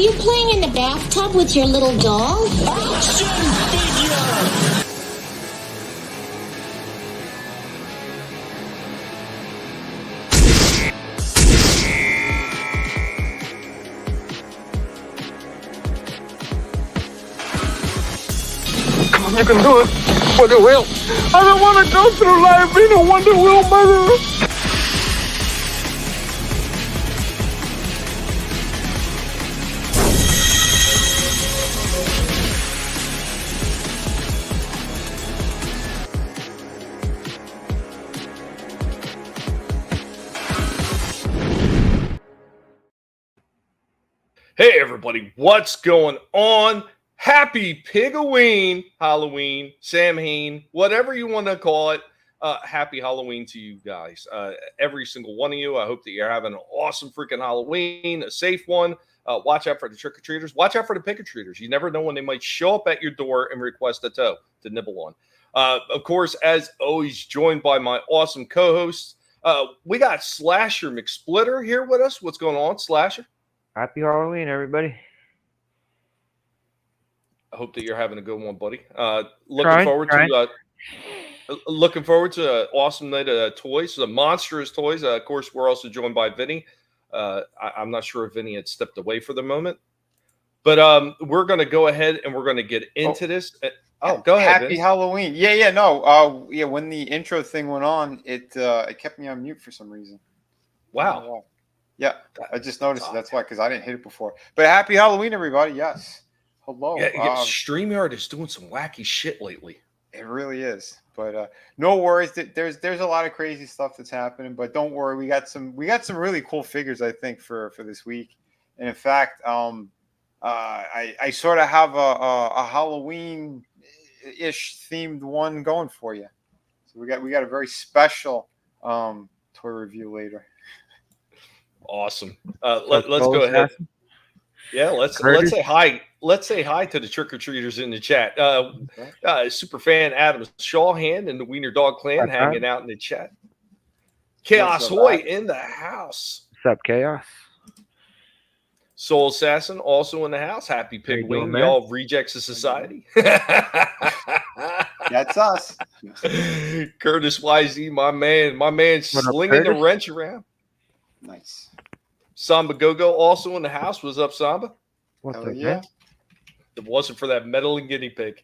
you playing in the bathtub with your little doll? Action figure! You can do it. Wonder Wheel. I don't want to go through life being a Wonder Wheel mother. Hey everybody, what's going on? Happy Pig-a-ween, Halloween, Samhain, whatever you want to call it. Happy Halloween to you guys. Every single one of you. I hope that you're having an awesome freaking Halloween, a safe one. Watch out for the trick-or-treaters. Watch out for the pick-or-treaters. You never know when they might show up at your door and request a toe to nibble on. Of course, as always, joined by my awesome co-hosts. We got Slasher McSplitter here with us. What's going on, Slasher? Happy Halloween, everybody. I hope that you're having a good one, buddy. Looking forward to an awesome night of toys, the Monsterous toys. Of course, we're also joined by Vinnie. I'm not sure if Vinnie had stepped away for the moment, but we're going to go ahead and we're going to get into this. Go ahead. Happy Halloween. Yeah. When the intro thing went on, it kept me on mute for some reason. Wow. Yeah, I just noticed it. That's why, because I didn't hit it before. But happy Halloween, everybody. Yes. Hello. Yeah, StreamYard is doing some wacky shit lately. It really is. But no worries. There's a lot of crazy stuff that's happening. But don't worry. We got some really cool figures, I think, for this week. And in fact, I sort of have a Halloween-ish themed one going for you. So we got a very special toy review later. Awesome. Let's go ahead. Yeah, let's say hi. Let's say hi to the trick-or-treaters in the chat. Super fan Adam Shawhand and the Wiener Dog Clan hanging out in the chat. Chaos Hoy in the house. What's up, Chaos? Soul Assassin also in the house. Happy Pig-a-ween. Y'all rejects of society. That's us. Curtis YZ, my man slinging the wrench around. Nice. Samba Go-Go also in the house. What's up, Samba? What's up, yeah. man? If it wasn't for that meddling guinea pig.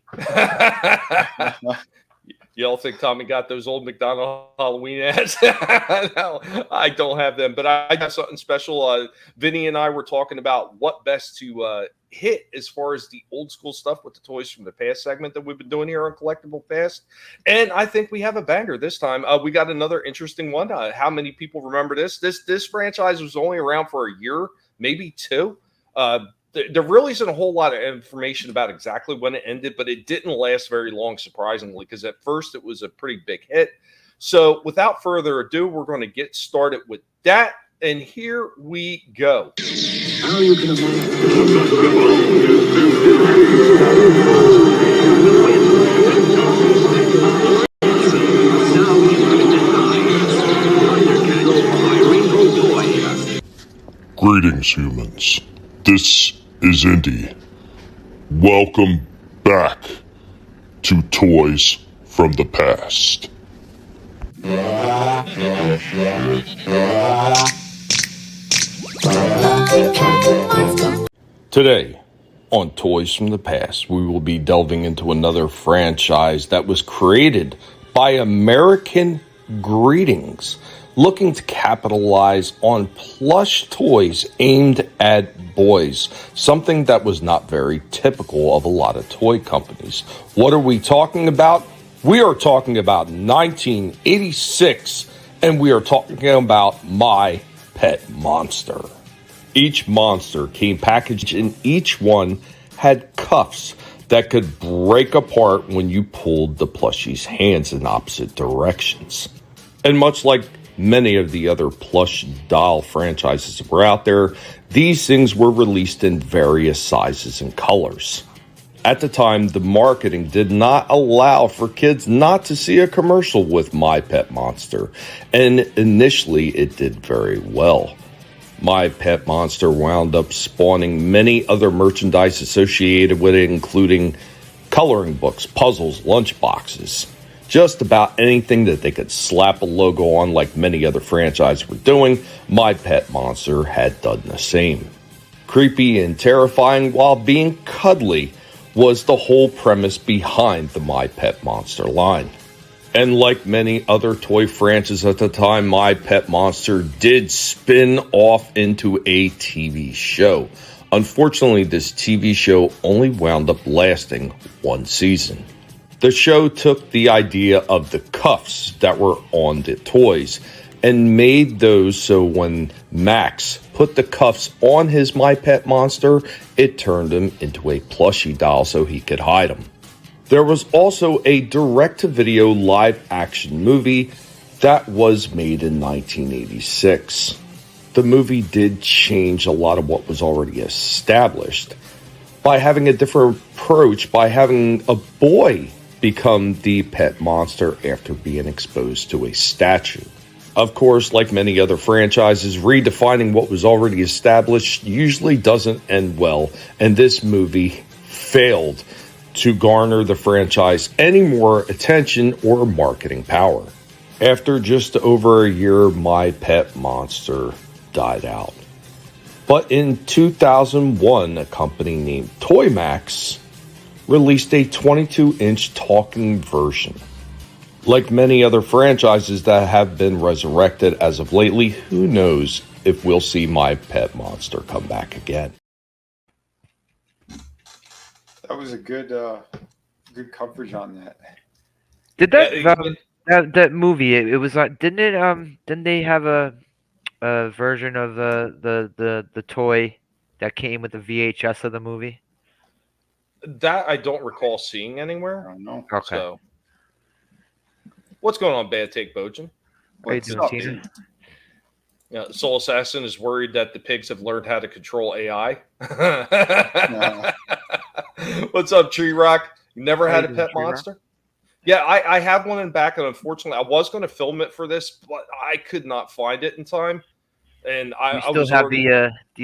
Y'all think Tommy got those old McDonald Halloween ads? No, I don't have them, but I got something special. Vinnie and I were talking about what best to hit as far as the old school stuff with the toys from the past segment that we've been doing here on Collectable Past. And I think we have a banger this time. We got another interesting one. How many people remember this? This franchise was only around for a year, maybe two. There really isn't a whole lot of information about exactly when it ended, but it didn't last very long, surprisingly, because at first it was a pretty big hit. So without further ado, we're going to get started with that. And here we go. How you can Greetings, humans. This is Indy. Welcome back to Toys from the Past. Today, on Toys from the Past, we will be delving into another franchise that was created by American Greetings, looking to capitalize on plush toys aimed at boys, something that was not very typical of a lot of toy companies. What are we talking about? We are talking about 1986, and we are talking about My Pet Monster. Each monster came packaged, and each one had cuffs that could break apart when you pulled the plushie's hands in opposite directions. And much like many of the other plush doll franchises that were out there, these things were released in various sizes and colors. At the time, the marketing did not allow for kids not to see a commercial with My Pet Monster, and initially it did very well. My Pet Monster wound up spawning many other merchandise associated with it, including coloring books, puzzles, lunchboxes, just about anything that they could slap a logo on like many other franchises were doing. My Pet Monster had done the same. Creepy and terrifying while being cuddly was the whole premise behind the My Pet Monster line. And like many other toy franchises at the time, My Pet Monster did spin off into a TV show. Unfortunately, this TV show only wound up lasting one season. The show took the idea of the cuffs that were on the toys and made those so when Max put the cuffs on his My Pet Monster, it turned him into a plushie doll so he could hide them. There was also a direct-to-video live-action movie that was made in 1986. The movie did change a lot of what was already established by having a different approach, by having a boy become the pet monster after being exposed to a statue. Of course, like many other franchises, redefining what was already established usually doesn't end well, and this movie failed to garner the franchise any more attention or marketing power. After just over a year, My Pet Monster died out. But in 2001, a company named Toymax released a 22-inch talking version. Like many other franchises that have been resurrected as of lately, who knows if we'll see My Pet Monster come back again. That was a good coverage on that. Did that movie? It was like, didn't they have a version of the toy that came with the VHS of the movie? That I don't recall seeing anywhere. I don't know. Okay. So, what's going on, Bad Take Bojan? What's doing, up, Tina? dude? Soul Assassin is worried that the pigs have learned how to control AI. What's up, Tree Rock? You never had a pet monster? Yeah, I have one in back, and unfortunately, I was going to film it for this, but I could not find it in time. And I Do you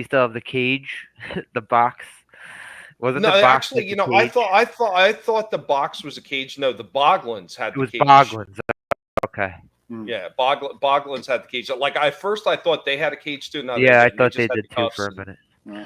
still have the cage, the box? Was it the box? Actually, you know, I thought the box was a cage. No, the Boglins had the cage. It was Boglins. Okay. Yeah, Boglins had the cage. Like I thought they had a cage too. No, Yeah, I they thought just they had did the too cuffs. for a minute.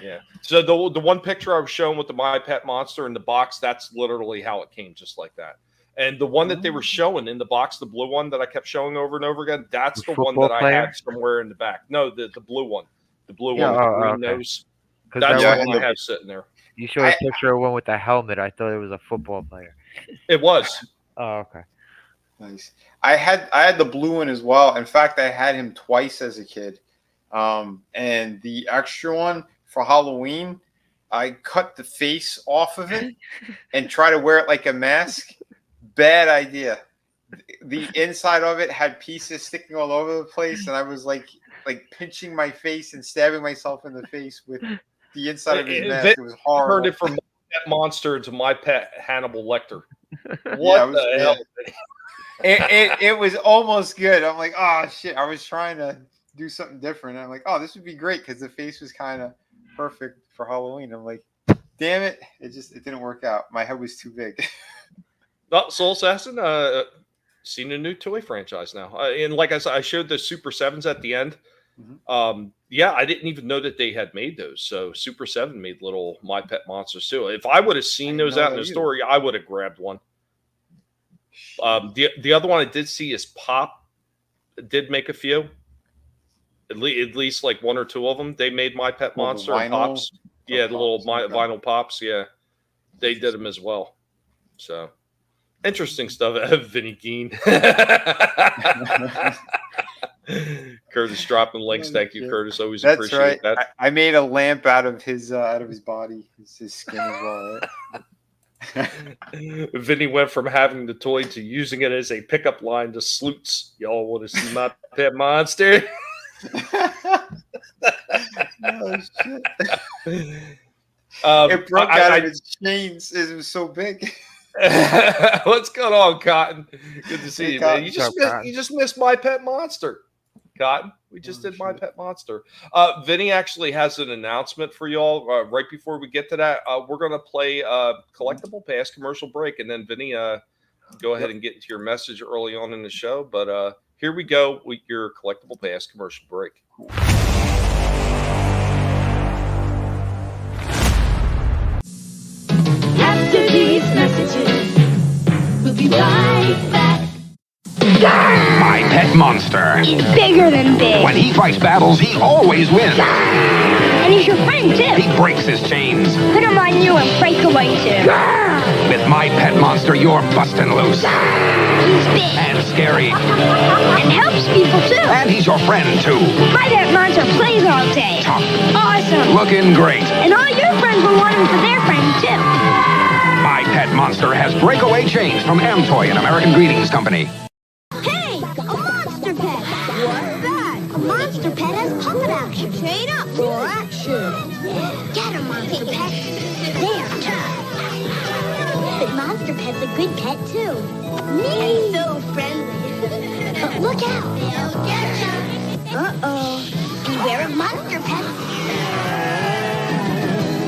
Yeah. So the one picture I was shown with the My Pet Monster in the box, that's literally how it came, just like that. And the one that they were showing in the box, the blue one that I kept showing over and over again, that's the one that I had somewhere in the back. No, the blue one. The blue one with the green nose. That's the one I have sitting there. You showed a picture of one with the helmet. I thought it was a football player. It was. Oh, okay. Nice. I had the blue one as well. In fact, I had him twice as a kid. And the extra one for Halloween, I cut the face off of it and try to wear it like a mask. Bad idea. The inside of it had pieces sticking all over the place, and I was like pinching my face and stabbing myself in the face with the inside of his mask. It was horrible. Turned it from My Pet Monster to My Pet Hannibal Lecter. What the hell? It was almost good. I'm like, oh shit! I was trying to do something different. I'm like, oh, this would be great because the face was kind of perfect for Halloween. I'm like, damn it! It didn't work out. My head was too big. Well, Soul Assassin, seen a new toy franchise now, and like I said, I showed the Super 7s at the end. Mm-hmm. Yeah, I didn't even know that they had made those. So Super 7 made little My Pet Monsters too. If I would have seen those out in the story, I would have grabbed one. The other one I did see is Pop. Did make a few, at least like one or two of them. They made My Pet Monster Pops. Yeah, the little vinyl Pops. Yeah, they did them as well. So interesting stuff. Vinnie Geen. Curtis dropping links. Thank you, Curtis. Always appreciate that. I made a lamp out of his body, his skin as well. Right? Vinny went from having the toy to using it as a pickup line to Sloots. Y'all want to see My Pet Monster? Oh shit! It broke out of its chains. It was so big. What's going on, Cotton? Good to see you, man. You just missed My Pet Monster. Cotton, we just did My Pet Monster. Vinny actually has an announcement for y'all. Right before we get to that, we're going to play Collectable Past commercial break, and then Vinny, go ahead and get into your message early on in the show. But here we go with your Collectable Past commercial break. After these messages, we'll be right back. My Pet Monster. He's bigger than big. When he fights battles, he always wins. And he's your friend, too. He breaks his chains. Put him on you and break away, too. With My Pet Monster, you're busting loose. He's big. And scary. And helps people, too. And he's your friend, too. My Pet Monster plays all day. Tough. Awesome. Looking great. And all your friends will want him for their friends, too. My Pet Monster has breakaway chains from Amtoy and American Greetings Company. Hey, a monster pet. What's that? A monster pet has puppet action. Chain up for action. Get a monster pet. They're tough. But monster pet's a good pet too. And so friendly. But look out. They'll get you. Uh-oh. Beware of monster pets.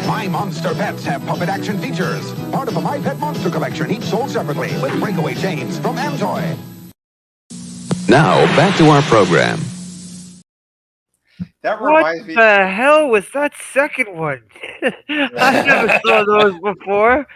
My Monster Pets have puppet action features. Part of the My Pet Monster collection, each sold separately with breakaway chains from Amtoy. Now, back to our program. That What reminds me. the hell was that second one? I never saw those before.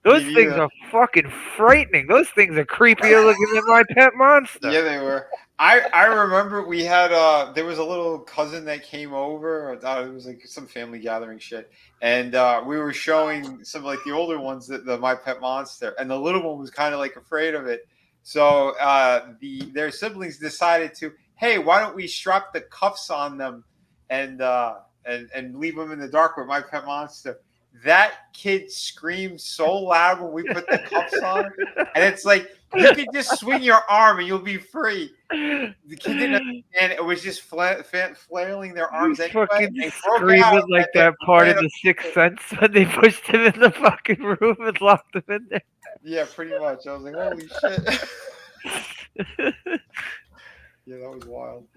Those Me things neither. are fucking frightening. Those things are creepier looking than My Pet Monster. Yeah, they were. I remember we had there was a little cousin that came over. It was like some family gathering shit, and we were showing some like the older ones, the My Pet Monster, and the little one was kind of like afraid of it. So their siblings decided to, hey, why don't we strap the cuffs on them and leave them in the dark with My Pet Monster. That kid screamed so loud when we put the cuffs on, and it's like you can just swing your arm and you'll be free. The kid didn't understand; it was just flailing their arms anyway. Fucking They broke screaming out, like and that they part of ran the up- Sixth Sense when they pushed him in the fucking room and locked him in there. Yeah, pretty much. I was like, holy shit. Yeah, that was wild.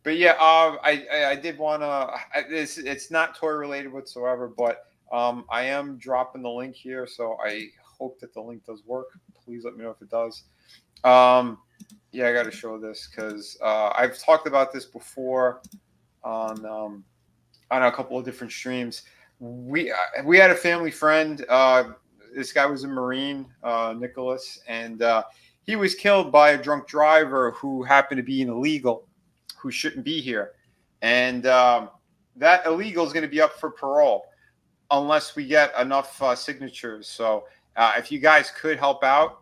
But yeah, I did want to. It's not toy related whatsoever, but I am dropping the link here, so I hope that the link does work. Please let me know if it does. Yeah, I got to show this because I've talked about this before on a couple of different streams. We had a family friend. This guy was a Marine, Nicholas, and he was killed by a drunk driver who happened to be an illegal who shouldn't be here. And that illegal is going to be up for parole unless we get enough signatures. So if you guys could help out,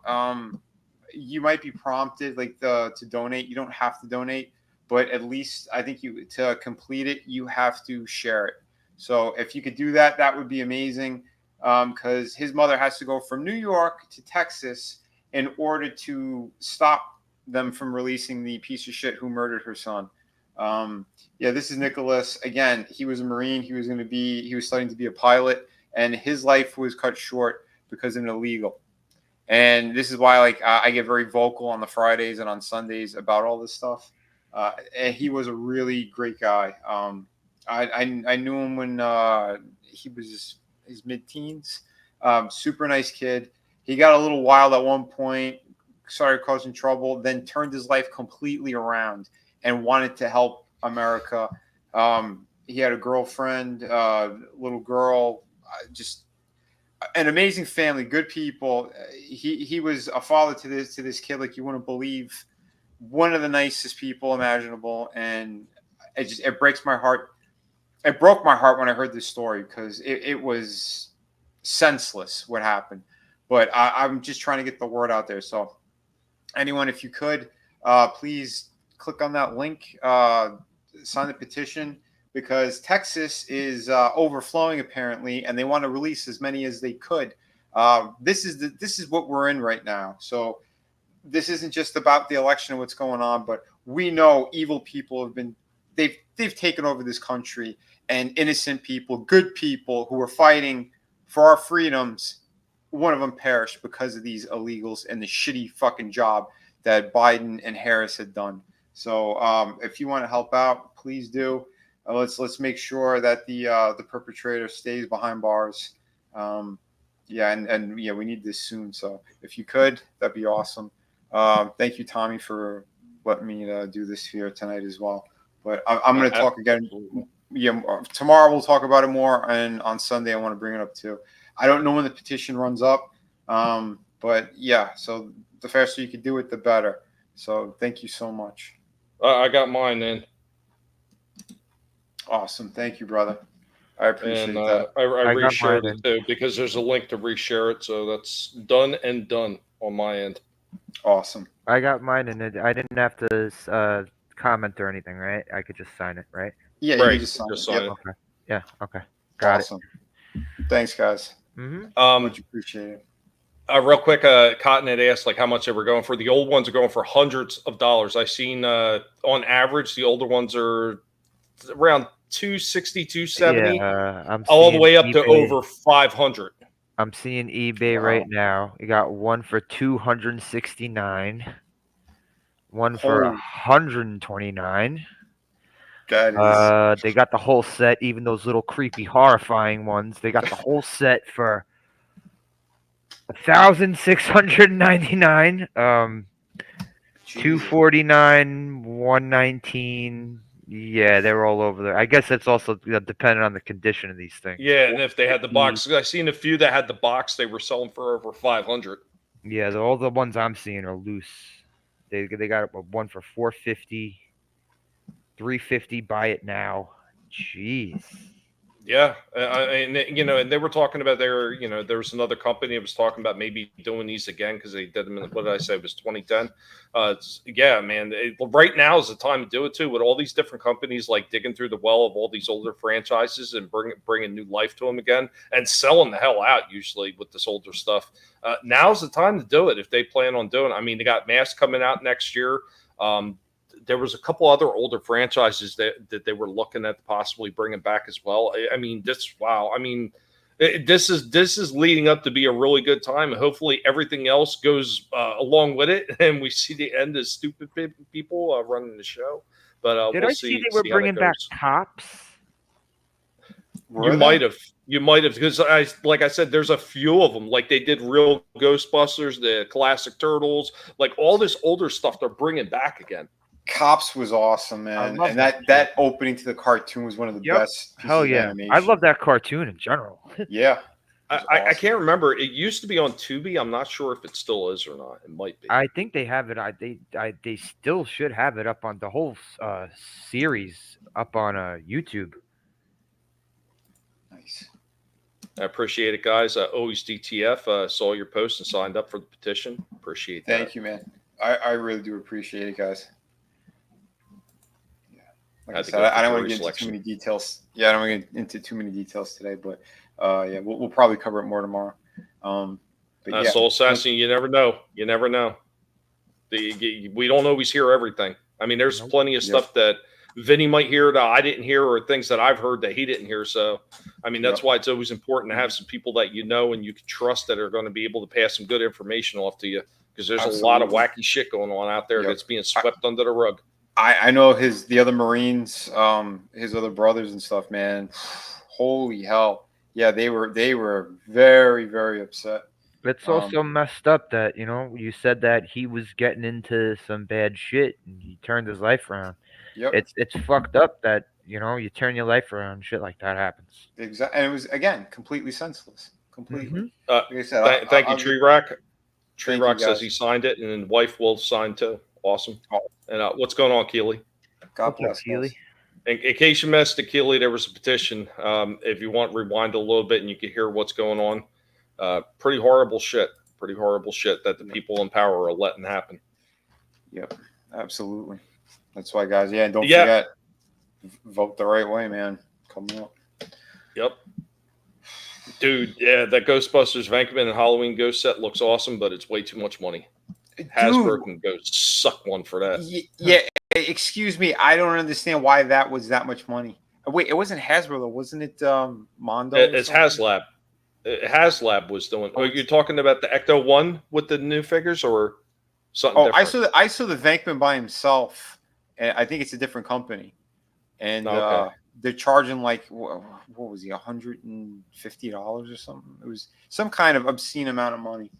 you might be prompted to donate. You don't have to donate, but at least I think to complete it, you have to share it. So if you could do that, that would be amazing. Because his mother has to go from New York to Texas in order to stop them from releasing the piece of shit who murdered her son. Yeah, this is Nicholas. Again, he was a Marine. He was studying to be a pilot, and his life was cut short because of an illegal. And this is why I get very vocal on the Fridays and on Sundays about all this stuff. And he was a really great guy. I knew him when he was his mid-teens. Super nice kid. He got a little wild at one point, started causing trouble, then turned his life completely around and wanted to help America. He had a girlfriend, little girl, just an amazing family, good people. He was a father to this kid like you wouldn't believe. One of the nicest people imaginable, and it breaks my heart. It broke my heart when I heard this story because it was senseless what happened. But I'm just trying to get the word out there. So anyone, if you could, please click on that link, sign the petition, because Texas is overflowing apparently, and they want to release as many as they could. This is what we're in right now. So this isn't just about the election and what's going on, but we know evil people have been they've taken over this country, and innocent people, good people who were fighting for our freedoms, one of them perished because of these illegals and the shitty fucking job that Biden and Harris had done. So if you want to help out, please do. Let's make sure that the perpetrator stays behind bars. Yeah, and yeah, we need this soon. So if you could, that'd be awesome. Thank you, Tommy, for letting me do this here tonight as well. But I'm going to talk again. Yeah, tomorrow we'll talk about it more, and on Sunday I want to bring it up too. I don't know when the petition runs up, but yeah, so the faster you can do it, the better. So thank you so much. I got mine in. Awesome, thank you, brother. I appreciate that. I reshared it too because there's a link to reshare it, so that's done and done on my end. Awesome. I got mine, and I didn't have to comment or anything, right? I could just sign it, right? Yeah, right. You can just sign it. Okay. Yeah. Okay. Got it. Thanks, guys. Much appreciated. Real quick, Cotton had asked like how much they were going for. The old ones are going for hundreds of dollars. I've seen on average the older ones are around $260, $270, yeah, all the way up eBay, to over $500. I'm seeing eBay right now. You got one for $269, one for $129. They got the whole set, even those little creepy, horrifying ones. They got the whole set for $1,699. $249, $119. Yeah, they're all over there. I guess it's also dependent on the condition of these things. Yeah, and if they had the box, I've seen a few that had the box. They were selling for over $500. Yeah, all the ones I'm seeing are loose. They got one for $450, $350. Buy it now. Jeez. Yeah, and and they were talking about there was another company that was talking about maybe doing these again because they did them in what did I say, it was 2010. Yeah, man, right now is the time to do it too with all these different companies like digging through the well of all these older franchises and bringing new life to them again and selling the hell out usually with this older stuff. Now's the time to do it if they plan on doing it. I mean, they got Mask coming out next year. There was a couple other older franchises that they were looking at possibly bringing back as well. I mean, this is leading up to be a really good time. Hopefully, everything else goes along with it, and we see the end of stupid people running the show. But did I see they were bringing back Cops? You might have because like I said, there's a few of them. Like they did Real Ghostbusters, the classic Turtles, like all this older stuff they're bringing back again. Cops was awesome, man, and that opening to the cartoon was one of the best. Hell yeah, I love that cartoon in general. Yeah, I can't remember. It used to be on Tubi. I'm not sure if it still is or not. It might be. I think they have it. They still should have it up on the whole series up on YouTube. Nice. I appreciate it, guys. Always DTF. Saw your post and signed up for the petition. Appreciate that. Thank you, man. I really do appreciate it, guys. Like I said, I don't want to get into too many details. Yeah, I don't want to get into too many details today, but yeah, we'll probably cover it more tomorrow. But yeah. Soul Assassin, you never know. You never know. We don't always hear everything. I mean, there's plenty of stuff that Vinnie might hear that I didn't hear, or things that I've heard that he didn't hear. So, I mean, that's why it's always important to have some people that you know and you can trust that are going to be able to pass some good information off to you, because there's a lot of wacky shit going on out there that's being swept under the rug. I know the other Marines, his other brothers and stuff, man. Holy hell. Yeah, they were very, very upset. It's also messed up that, you said that he was getting into some bad shit and he turned his life around. Yep. It's fucked up that, you turn your life around and shit like that happens. Exactly. And it was, again, completely senseless. Completely. Like I said, thank you, Tree Rock. Tree Rock says he signed it, and then wife will sign too. Awesome. And what's going on, Keely? God bless, Keely. In case you missed it, Keely, there was a petition. If you want, rewind a little bit and you can hear what's going on. Pretty horrible shit that the people in power are letting happen. Yep, absolutely. That's why, guys. Yeah, don't forget, vote the right way, man. Coming up. Yep. Dude, yeah, that Ghostbusters Venkman and Halloween Ghost set looks awesome, but it's way too much money. Hasbro can go suck one for that. Yeah, excuse me. I don't understand why that was that much money. Wait, it wasn't Hasbro though, wasn't it? Mondo. It's HasLab. HasLab was doing. Oh, you're talking about the Ecto one with the new figures, or something? Oh, different? I saw the Venkman by himself, and I think it's a different company, and Okay. they're charging like what was he, $150 or something? It was some kind of obscene amount of money.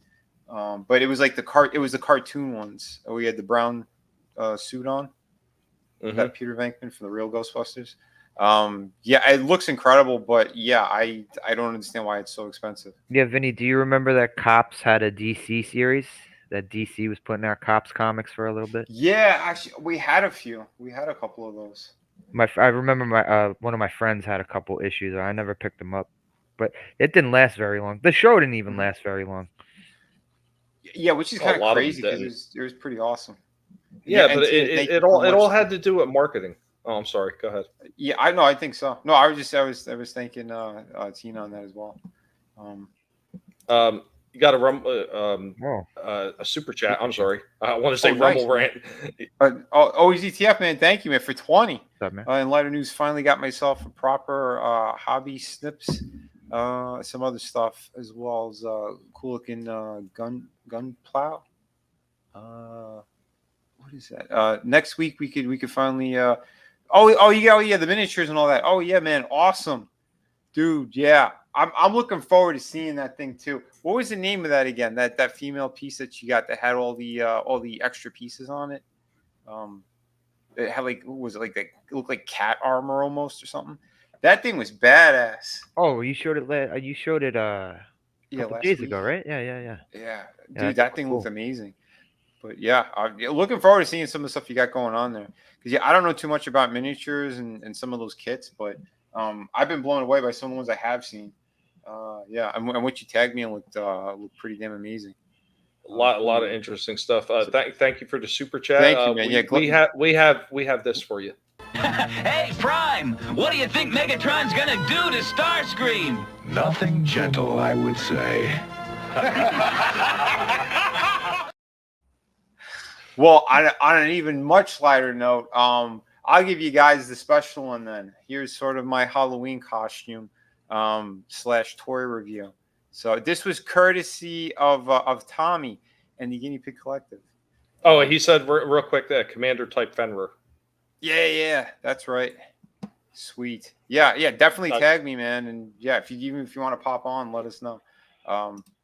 But it was like it was the cartoon ones. We had the brown suit on, that Peter Venkman from the real Ghostbusters. Yeah, it looks incredible, but yeah, I don't understand why it's so expensive. Yeah, Vinny, do you remember that Cops had a DC series? That DC was putting out Cops comics for a little bit? Yeah, actually, we had a few. We had a couple of those. I remember one of my friends had a couple issues. I never picked them up, but it didn't last very long. The show didn't even last very long. Yeah, which is A kind of lot of crazy them because it was pretty awesome. Yeah, and but Tina, thank you it so all much. had to do with marketing. Oh, I'm sorry. Go ahead. Yeah, I know. I think so. No, I was thanking Tina on that as well. You got a super chat. I'm sorry. I want to say nice, Rumble Rant. Always ETF, man. Thank you, man, for 20. What's up, man? In lighter news, finally got myself a proper hobby snips, some other stuff, as well as cool looking gun plow. What is that? Next week we could finally. Oh yeah, the miniatures and all that. Oh yeah, man, awesome, dude. Yeah, I'm looking forward to seeing that thing too. What was the name of that again? That female piece that you got that had all the extra pieces on it. It had like, what was it, like that? It looked like cat armor almost or something. That thing was badass. Oh, you showed it. You showed it a couple last days week. ago, right? Yeah. Yeah, Yeah, dude, that thing looked amazing. But yeah, I'm looking forward to seeing some of the stuff you got going on there. Because yeah, I don't know too much about miniatures and some of those kits, but I've been blown away by some of the ones I have seen. Yeah, and what you tagged me and looked pretty damn amazing. A lot of interesting stuff. Thank you for the super chat. Thank you, man. We have this for you. Hey, Prime, what do you think Megatron's gonna do to Starscream? Nothing gentle, I would say. Well, on an even much lighter note, I'll give you guys the special one then. Here's sort of my Halloween costume / toy review. So this was courtesy of Tommy and the Guinea Pig Collective. Oh, he said real quick that Commander type Fenrir. Yeah, that's right. Sweet. Yeah, definitely tag me, man. And yeah, if you want to pop on, let us know.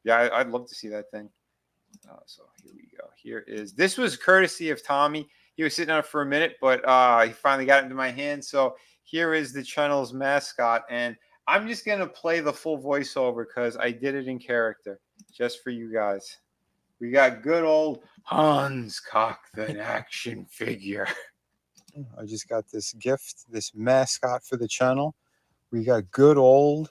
Yeah, I'd love to see that thing. So here we go. This was courtesy of Tommy. He was sitting on it for a minute, but he finally got it into my hand. So here is the channel's mascot, and I'm just gonna play the full voiceover because I did it in character just for you guys. We got good old Hans Cockfin action figure. I just got this gift, this mascot for the channel. We got good old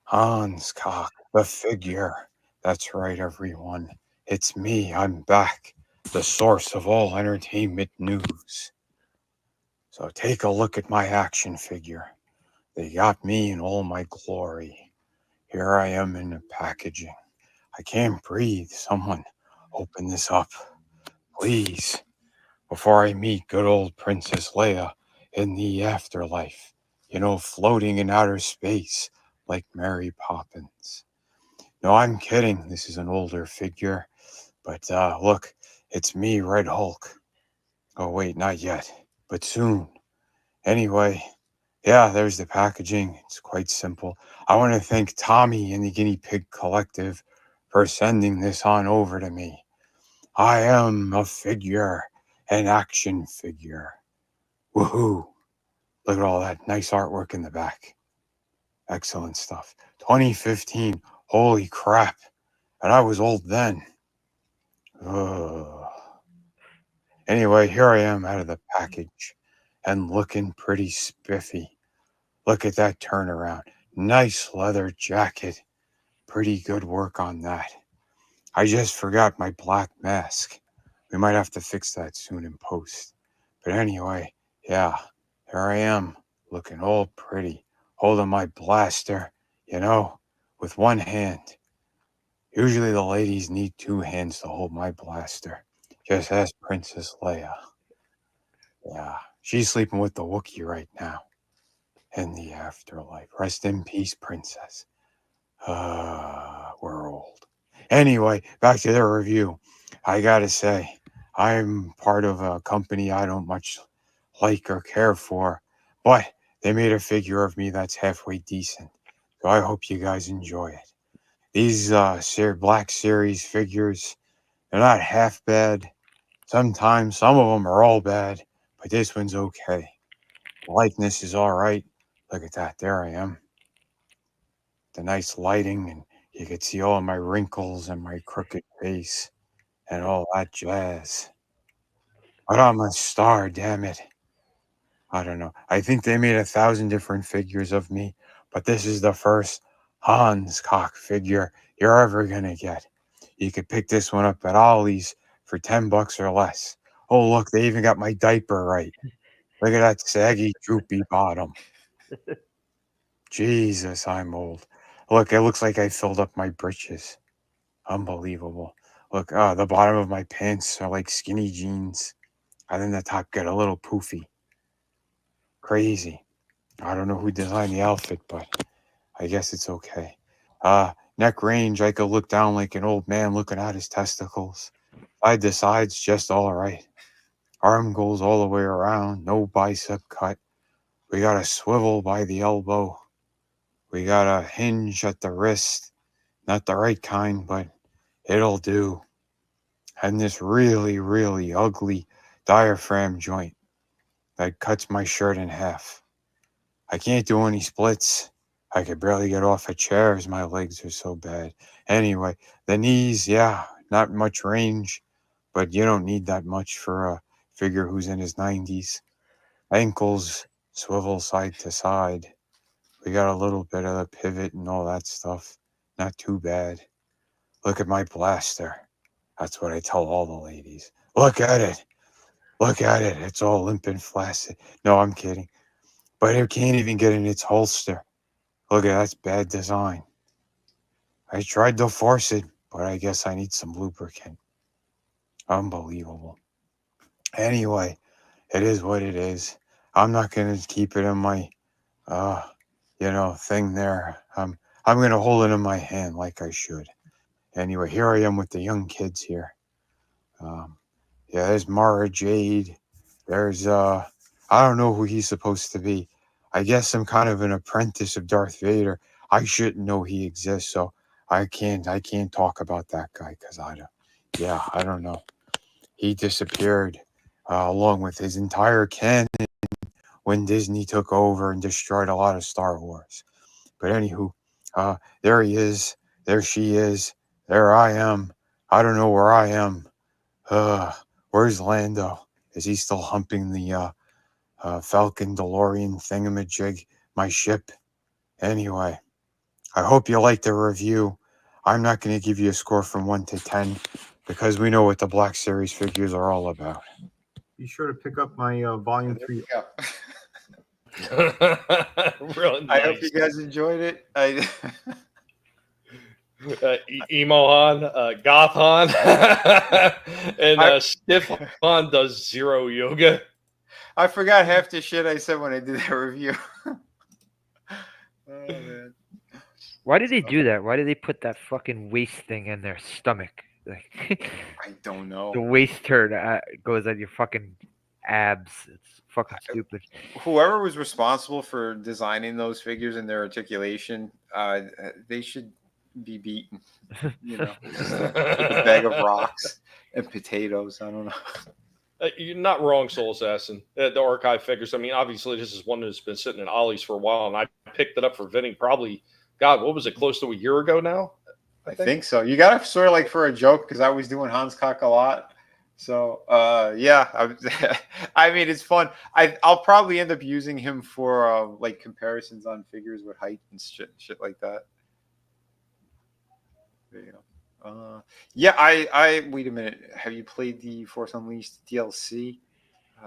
Hans Cock, the figure. That's right, everyone. It's me. I'm back, the source of all entertainment news. So take a look at my action figure. They got me in all my glory. Here I am in the packaging. I can't breathe. Someone open this up, please, before I meet good old Princess Leia in the afterlife. You know, floating in outer space like Mary Poppins. No, I'm kidding. This is an older figure. But look, it's me, Red Hulk. Oh, wait, not yet, but soon. Anyway, yeah, there's the packaging. It's quite simple. I want to thank Tommy and the Guinea Pig Collective for sending this on over to me. I am a figure, an action figure. Woohoo! Look at all that nice artwork in the back. Excellent stuff. 2015. Holy crap. And I was old then. Anyway, here I am out of the package and looking pretty spiffy. Look at that turnaround. Nice leather jacket. Pretty good work on that. I just forgot my black mask. We might have to fix that soon in post. But anyway, yeah, here I am, looking all pretty, holding my blaster, you know, with one hand. Usually the ladies need two hands to hold my blaster. Just ask Princess Leia. Yeah, she's sleeping with the Wookiee right now. In the afterlife. Rest in peace, Princess. We're old. Anyway, back to the review. I gotta say, I'm part of a company I don't much like or care for, but they made a figure of me that's halfway decent. So I hope you guys enjoy it. These Black Series figures, they're not half bad. Sometimes some of them are all bad, but this one's okay. The likeness is all right. Look at that. There I am. The nice lighting, and you could see all of my wrinkles and my crooked face and all that jazz. But I'm a star, damn it. I don't know. I think they made 1,000 different figures of me, but this is the first Hans cock figure you're ever gonna get. You could pick this one up at Ollie's for $10 or less. Oh, look, they even got my diaper right. Look at that saggy, droopy bottom. Jesus, I'm old. Look, it looks like I filled up my britches. Unbelievable. Look, the bottom of my pants are like skinny jeans. And then the top get a little poofy. Crazy. I don't know who designed the outfit, but I guess it's okay. Neck range, I could look down like an old man looking at his testicles. Side to sides, just all right. Arm goes all the way around, no bicep cut. We got a swivel by the elbow. We got a hinge at the wrist. Not the right kind, but it'll do. And this really, really ugly diaphragm joint that cuts my shirt in half. I can't do any splits. I could barely get off of chairs. My legs are so bad. Anyway, the knees, yeah, not much range, but you don't need that much for a figure who's in his 90s. Ankles swivel side to side. We got a little bit of the pivot and all that stuff. Not too bad. Look at my blaster. That's what I tell all the ladies. Look at it. Look at it. It's all limp and flaccid. No, I'm kidding. But it can't even get in its holster. Look at that's bad design. I tried to force it, but I guess I need some lubricant. Unbelievable. Anyway, it is what it is. I'm not gonna keep it in my thing there. I'm gonna hold it in my hand like I should. Anyway, here I am with the young kids here. There's Mara Jade. There's I don't know who he's supposed to be. I guess I'm kind of an apprentice of Darth Vader. I shouldn't know he exists, so I can't talk about that guy because I don't know. He disappeared along with his entire canon when Disney took over and destroyed a lot of Star Wars. But anywho, there he is. There she is. There I am. I don't know where I am. Where's Lando? Is he still humping the Falcon DeLorean thingamajig, my ship? Anyway, I hope you liked the review. I'm not going to give you a score from 1 to 10 because we know what the Black Series figures are all about. Be sure to pick up my Volume 3. Really nice. I hope you guys enjoyed it. Emo Han, Goth Han, and Stiff Han does zero yoga. I forgot half the shit I said when I did that review. Oh, man. Why did they do that? Why did they put that fucking waist thing in their stomach? Like, I don't know. The waist turd goes at your fucking abs. It's fucking stupid. Whoever was responsible for designing those figures and their articulation, they should be beaten. With a bag of rocks and potatoes. I don't know. You're not wrong, Soul Assassin. The archive figures. I mean, obviously, this is one that's been sitting in Ollie's for a while, and I picked it up for Vinnie probably, God, what was it, close to a year ago now? I think so. You got to sort of like for a joke because I was doing Hans Cock a lot. So, I mean, it's fun. I'll probably end up using him for like comparisons on figures with height and shit like that. There you go. I wait a minute. Have you played the Force Unleashed DLC?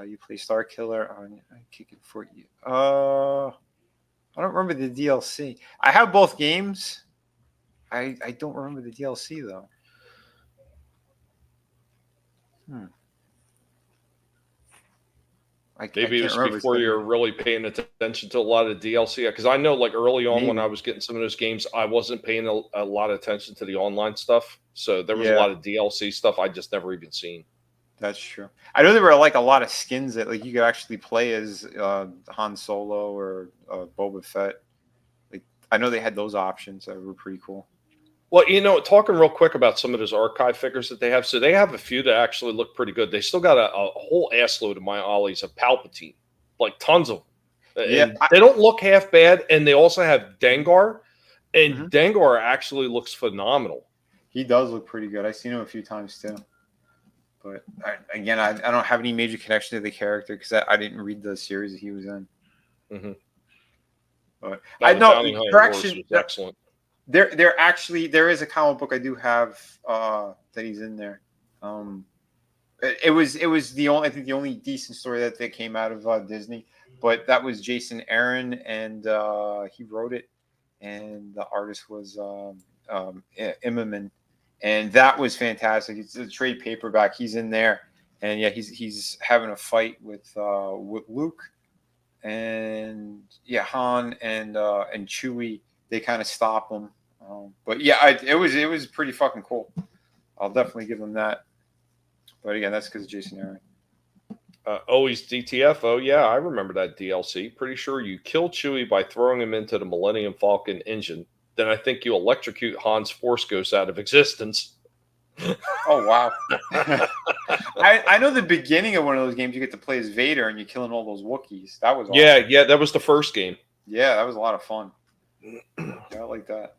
You play Star Killer on Kicking for you. I don't remember the DLC. I have both games. I don't remember the DLC though. Maybe it was before you were really paying attention to a lot of the DLC. Because I know, like early on when I was getting some of those games, I wasn't paying a lot of attention to the online stuff. So there was a lot of DLC stuff I just never even seen. That's true. I know there were like a lot of skins that like you could actually play as Han Solo or Boba Fett. Like I know they had those options that were pretty cool. Well, talking real quick about some of those archive figures that they have. So they have a few that actually look pretty good. They still got a whole assload of my ollies of Palpatine, like tons of them. And they don't look half bad. And they also have Dengar, and Dengar actually looks phenomenal. He does look pretty good. I've seen him a few times too. But again, I don't have any major connection to the character because I didn't read the series that he was in. But I know correction. Excellent. There is a comic book I do have that he's in there. It was the only decent story that came out of Disney, but that was Jason Aaron, and he wrote it, and the artist was Immerman, and that was fantastic. It's a trade paperback. He's in there, and yeah, he's having a fight with Luke, and Han and Chewie. They kind of stop him. But yeah, it was pretty fucking cool. I'll definitely give them that. But again, that's because of Jason Aaron. Always DTF. Oh yeah, I remember that DLC. Pretty sure you kill Chewie by throwing him into the Millennium Falcon engine. Then I think you electrocute Han's Force Ghost out of existence. Oh wow! I know the beginning of one of those games you get to play as Vader and you're killing all those Wookiees. That was awesome. Yeah, that was the first game. Yeah, that was a lot of fun. Yeah, I like that.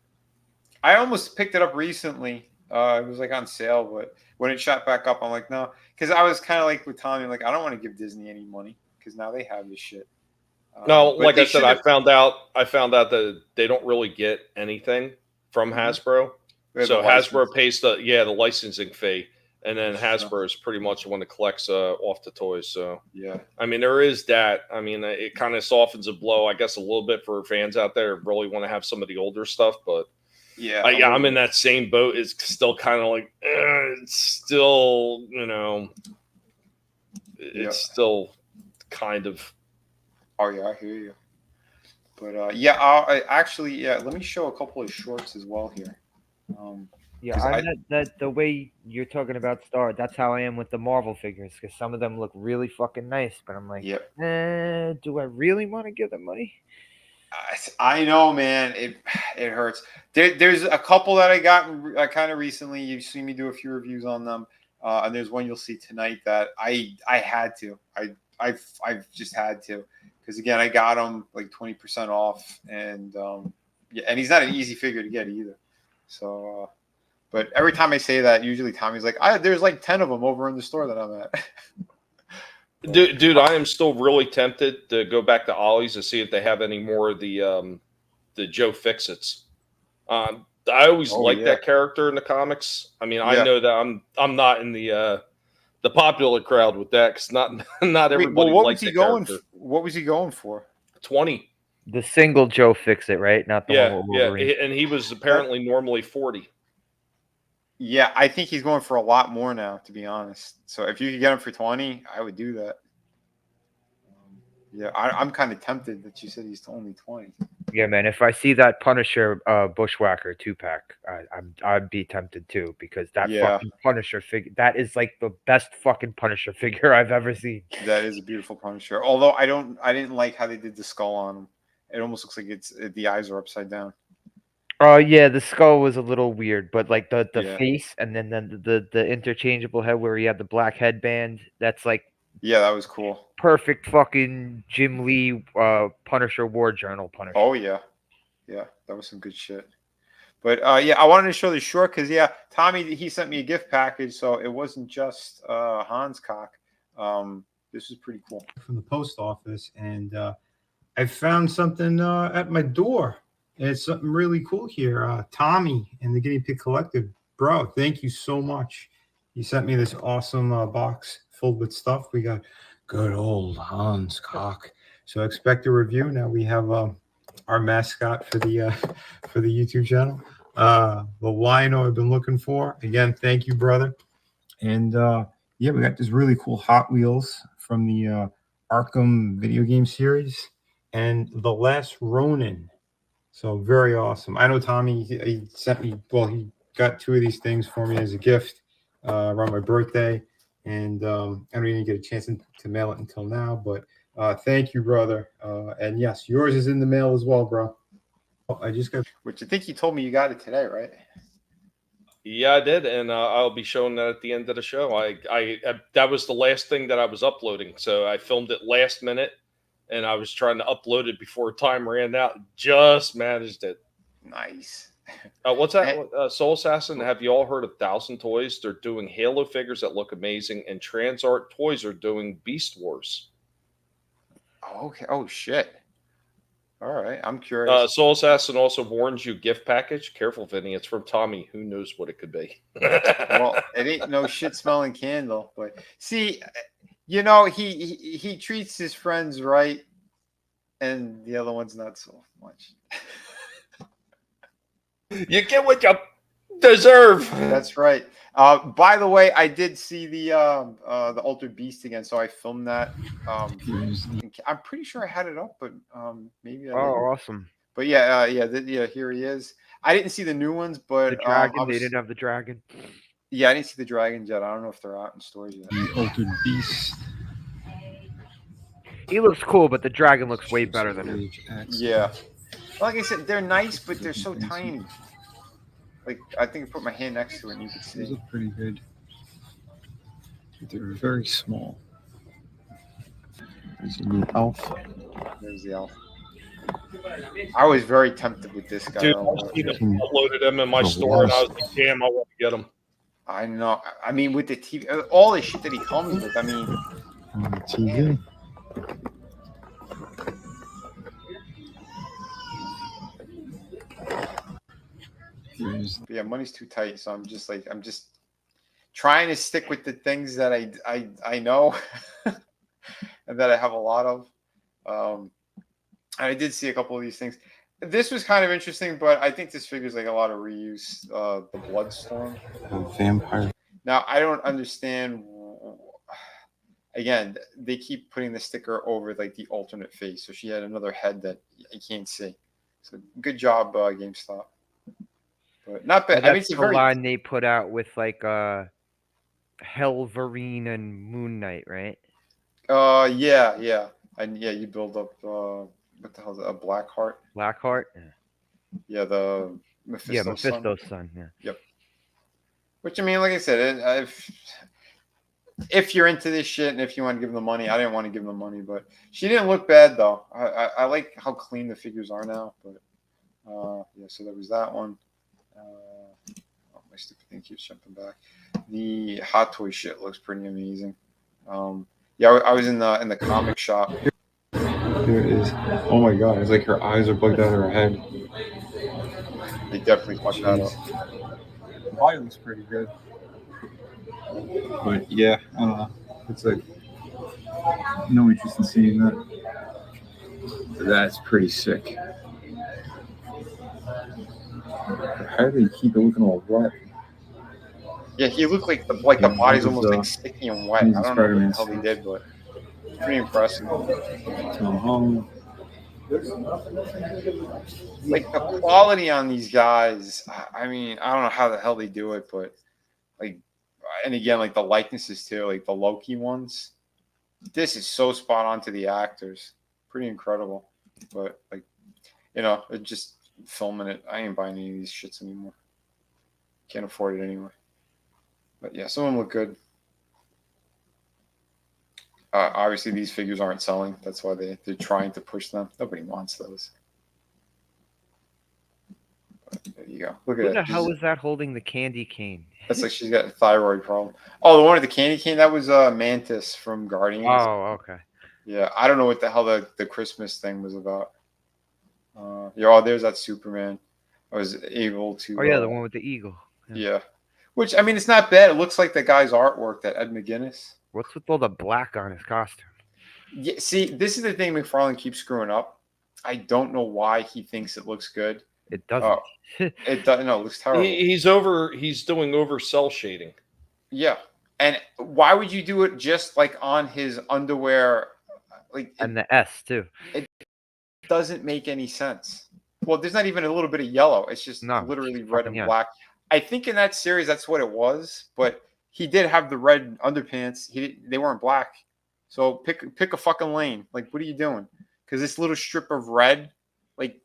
I almost picked it up recently. It was like on sale, but when it shot back up, I'm like, no, because I was kind of like with Tommy, like I don't want to give Disney any money because now they have this shit. No, like I said, I found out that they don't really get anything from Hasbro. So Hasbro pays the licensing fee, and then Hasbro is pretty much the one that collects off the toys. So yeah, I mean there is that. I mean it kind of softens a blow, I guess, a little bit for fans out there who really want to have some of the older stuff, but. Yeah, I'm in that same boat. It's still kind of like, it's still, it's still kind of. Oh yeah, I hear you. But let me show a couple of shorts as well here. That the way you're talking about Star, that's how I am with the Marvel figures because some of them look really fucking nice, but I'm like, do I really want to give them money? I know, man. It hurts. There's a couple that I got kind of recently. You've seen me do a few reviews on them, and there's one you'll see tonight that I had to. I've just had to because again I got him like 20% off, and and he's not an easy figure to get either. So, but every time I say that, usually Tommy's like, "There's like 10 of them over in the store that I'm at." Dude, I am still really tempted to go back to Ollie's to see if they have any more of the Joe Fixits. I always liked that character in the comics. I mean, I know that I'm not in the popular crowd with that because not everybody likes the character. What was he going for? 20. The single Joe Fixit, right? Not the one with Wolverine. Yeah, and he was apparently normally 40. Yeah, I think he's going for a lot more now, to be honest. So if you could get him for 20, I would do that. I'm kind of tempted that you said he's only 20. Yeah, man. If I see that Punisher Bushwhacker 2-pack, I'd be tempted too because that fucking Punisher figure, that is like the best fucking Punisher figure I've ever seen. That is a beautiful Punisher. Although I didn't like how they did the skull on him. It almost looks like the eyes are upside down. Oh yeah, the skull was a little weird, but like the face and then the interchangeable head where he had the black headband, that's like that was cool. Perfect fucking Jim Lee Punisher War Journal Punisher. Oh yeah, that was some good shit. But I wanted to show the short because Tommy he sent me a gift package, so it wasn't just Hans cock. This is pretty cool from the post office, and I found something at my door. It's something really cool here. Tommy and the Guinea Pig Collective. Bro, thank you so much. You sent me this awesome box filled with stuff. We got good old Hans cock. So expect a review. Now we have our mascot for the YouTube channel. The lino I've been looking for. Again, thank you, brother. And we got this really cool Hot Wheels from the Arkham video game series. And The Last Ronin. So very awesome. I know Tommy, he sent me, he got 2 of these things for me as a gift around my birthday. and I don't even get a chance to mail it until now. But thank you, brother. And yes, yours is in the mail as well, bro. I just got. Which I think you told me you got it today, right? Yeah, I did, and I'll be showing that at the end of the show. I that was the last thing that I was uploading, so I filmed it last minute, and I was trying to upload it before time ran out. Just managed it. Nice. What's that? Soul Assassin. Have you all heard of 1,000 Toys? They're doing Halo figures that look amazing, and TransArt Toys are doing Beast Wars. Oh, okay. Oh shit. All right, I'm curious. Soul Assassin also warns you gift package. Careful, Vinny. It's from Tommy. Who knows what it could be? Well, it ain't no shit smelling candle. But see, you know, he treats his friends right, and the other ones not so much. You get what you deserve. That's right. By the way, I did see the Altered Beast again, so I filmed that. I'm pretty sure I had it up, but maybe. Oh, awesome! But yeah, yeah, here he is. I didn't see the new ones, but the dragon. They didn't have the dragon. Yeah, I didn't see the dragons yet. I don't know if they're out in stores yet. The Altered Beast. He looks cool, but the dragon looks way better than him. Yeah, like I said, they're nice, but they're so tiny. Like, I think I put my hand next to it and you can see. Those look pretty good. They're very small. There's a new elf. There's the elf. I was very tempted with this guy. Dude, I uploaded him in my store and I was like, damn, I want to get him. I know. I mean, with the TV, all the shit that he comes with, I mean. On the TV. But yeah, money's too tight, so I'm just trying to stick with the things that I know and that I have a lot of. I did see a couple of these things. This was kind of interesting, but I think this figure's like a lot of reuse. The Bloodstorm. Vampire. Now I don't understand. Again, they keep putting the sticker over like the alternate face, so she had another head that I can't see. So good job, GameStop. But not bad. That's I mean, it's the very... line they put out with like Helverine and Moon Knight, right? Yeah. And yeah, you build up what the hell is it? A Blackheart? Blackheart? Yeah, the Mephisto's son. Yeah. Yep. Which, I mean, like I said, if you're into this shit and if you want to give them the money, I didn't want to give them the money, but she didn't look bad though. I like how clean the figures are now, but yeah, so there was that one. My stupid thing keeps jumping back. The Hot Toy shit looks pretty amazing. Yeah, I was in the comic shop. There it is. Oh my god, it's like her eyes are bugged out of her head. They definitely fucked that up. The body looks pretty good. But yeah, I don't know. It's like no interest in seeing that. That's pretty sick. How do they keep it looking all wet? Yeah, he looked like the body's almost like sticky and wet. I don't know what the hell he did, but it's pretty impressive. Like the quality on these guys, I mean, I don't know how the hell they do it, but like, and again, like the likenesses too, like the Loki ones. This is so spot on to the actors. Pretty incredible. But like, you know, it just filming it. I ain't buying any of these shits anymore. Can't afford it anyway. But yeah, some of them look good. Obviously, these figures aren't selling. That's why they're trying to push them. Nobody wants those. But there you go. Look at it. Who the hell is that holding the candy cane? That's like she's got a thyroid problem. Oh, the one with the candy cane, that was Mantis from Guardians. Oh, okay. Yeah, I don't know what the hell the Christmas thing was about. Yeah, there's that Superman. I was able to. Oh yeah, the one with the eagle. Yeah. Which, I mean, it's not bad. It looks like the guy's artwork, that Ed McGuinness. What's with all the black on his costume? Yeah, see, this is the thing McFarlane keeps screwing up. I don't know why he thinks it looks good. It doesn't. It doesn't. No, it looks terrible. He's doing over cell shading. Yeah. And why would you do it just like on his underwear? Like, and the S too. It doesn't make any sense. Well, there's not even a little bit of yellow. It's just literally red and black. I think in that series that's what it was, but he did have the red underpants. They weren't black. So pick a fucking lane. Like, what are you doing? Because this little strip of red, like,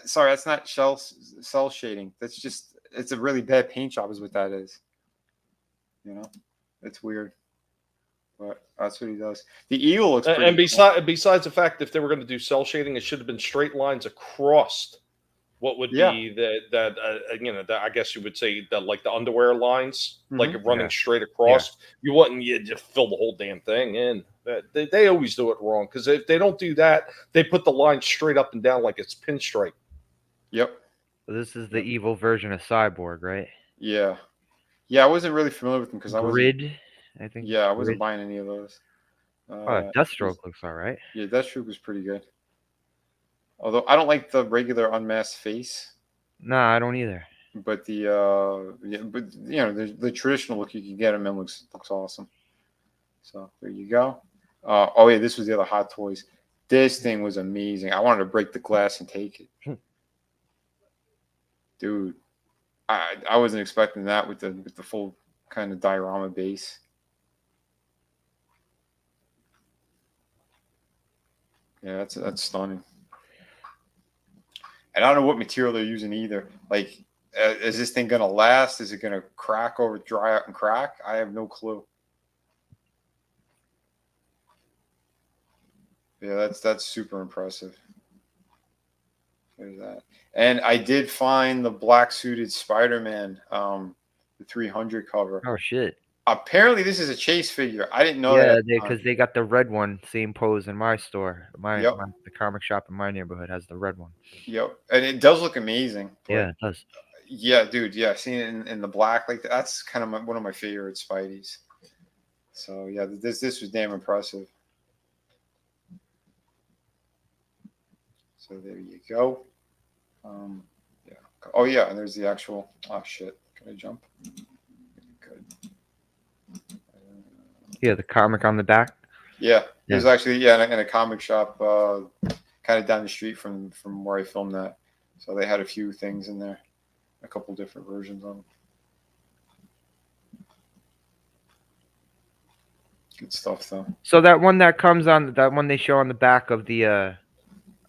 sorry, that's not cell shading. That's just, it's a really bad paint job is what that is. You know, it's weird. But that's what he does. The eagle looks pretty and besides the fact, if they were going to do cell shading, it should have been straight lines across what would be that I guess you would say that, like the underwear lines, like running straight across. You wouldn't just fill the whole damn thing in. They always do it wrong, because if they don't do that, they put the line straight up and down like it's pinstripe. Yep. So this is the evil version of Cyborg, right? Yeah. Yeah, I wasn't really familiar with them because I was Grid, I think. Yeah, I wasn't Grid. buying any of those. Deathstroke looks all right. Yeah, Deathstroke was pretty good. Although I don't like the regular unmasked face. Nah, I don't either. But the the traditional look you can get him in looks awesome. So there you go. Oh yeah, this was the other Hot Toys. This thing was amazing. I wanted to break the glass and take it. Dude, I wasn't expecting that with the full kind of diorama base. Yeah, that's stunning. And I don't know what material they're using either. Like, is this thing gonna last? Is it gonna crack or dry out and crack? I have no clue. Yeah, that's super impressive. There's that. And I did find the black suited Spider-Man, the 300 cover. Oh shit! Apparently, this is a chase figure. I didn't know yeah, that. because they got the red one, same pose in my store. The comic shop in my neighborhood has the red one. Yep, and it does look amazing. Yeah, it does. Yeah, dude. Yeah, seeing it in the black like that, that's kind of one of my favorite Spideys. So yeah, this was damn impressive. So there you go. Yeah. Oh yeah, and there's the actual. Oh shit! Can I jump? Good. Yeah, the comic on the back. Yeah, there's actually in a comic shop, kind of down the street from where I filmed that. So they had a few things in there, a couple different versions of them. Good stuff though. So that one that comes on, that one they show on the back of the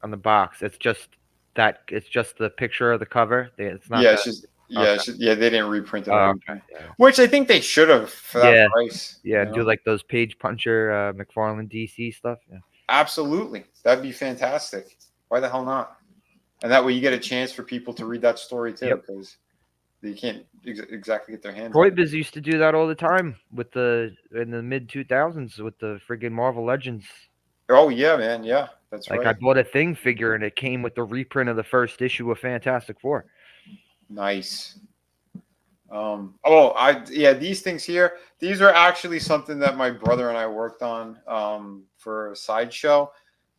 on the box, it's just the picture of the cover. It's not. Yeah, it's just they didn't reprint it. Okay. Which I think they should have for that price. Yeah, do like those page puncher McFarlane DC stuff. Yeah. Absolutely, that'd be fantastic. Why the hell not? And that way you get a chance for people to read that story too, because they can't exactly get their hands. Toy Biz used to do that all the time in the mid 2000s with the friggin' Marvel Legends. Oh yeah, man, yeah, that's right. Like I bought a Thing figure and it came with the reprint of the first issue of Fantastic Four. Nice. These things here, these are actually something that my brother and I worked on for a sideshow.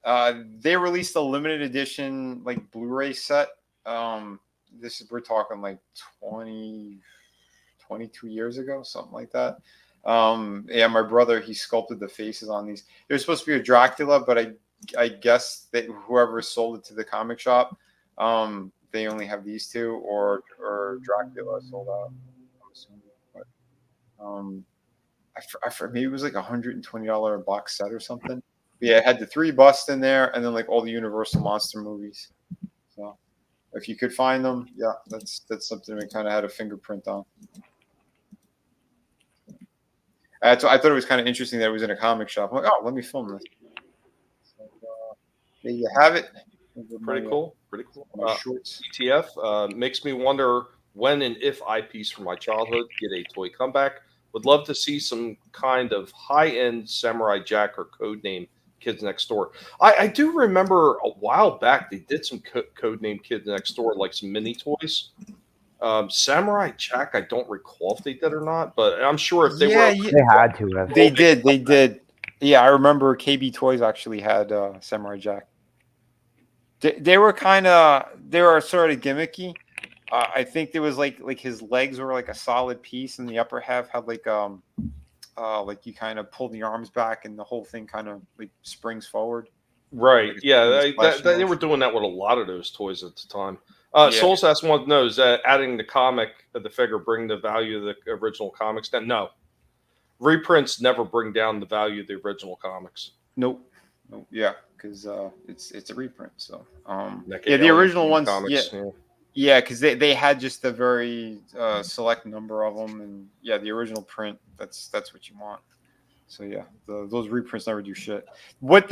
They released a limited edition like Blu-ray set. We're talking like 22 years ago, something like that. My brother, he sculpted the faces on these. They were supposed to be a Dracula, but I guess that whoever sold it to the comic shop, they only have these two, or Dracula sold out. I'm assuming. But maybe it was like $120 box set or something. But yeah, it had the 3 busts in there, and then like all the Universal monster movies. So if you could find them, yeah, that's something we kind of had a fingerprint on. I thought it was kind of interesting that it was in a comic shop. I'm like, oh, let me film this. So, there you have it. Pretty cool. ETF makes me wonder when and if IPs from my childhood get a toy comeback. Would love to see some kind of high-end Samurai Jack or Codename Kids Next Door. I do remember a while back they did some Codename Kids Next Door, like some mini toys. Samurai Jack, I don't recall if they did or not, but I'm sure if they were, they had to have. They did. Yeah, I remember KB Toys actually had Samurai Jack. They were sort of gimmicky. I think there was like his legs were like a solid piece, and the upper half had like you kind of pull the arms back, and the whole thing kind of like springs forward. Right. Yeah, they were doing that with a lot of those toys at the time. Souls Ass wants to know, is that adding the figure bring the value of the original comics down? No. reprints never bring down the value of the original comics. Nope. Yeah, because it's a reprint. So the original ones. Comics, yeah, because they had just a very select number of them, and the original print. That's what you want. So those reprints never do shit. What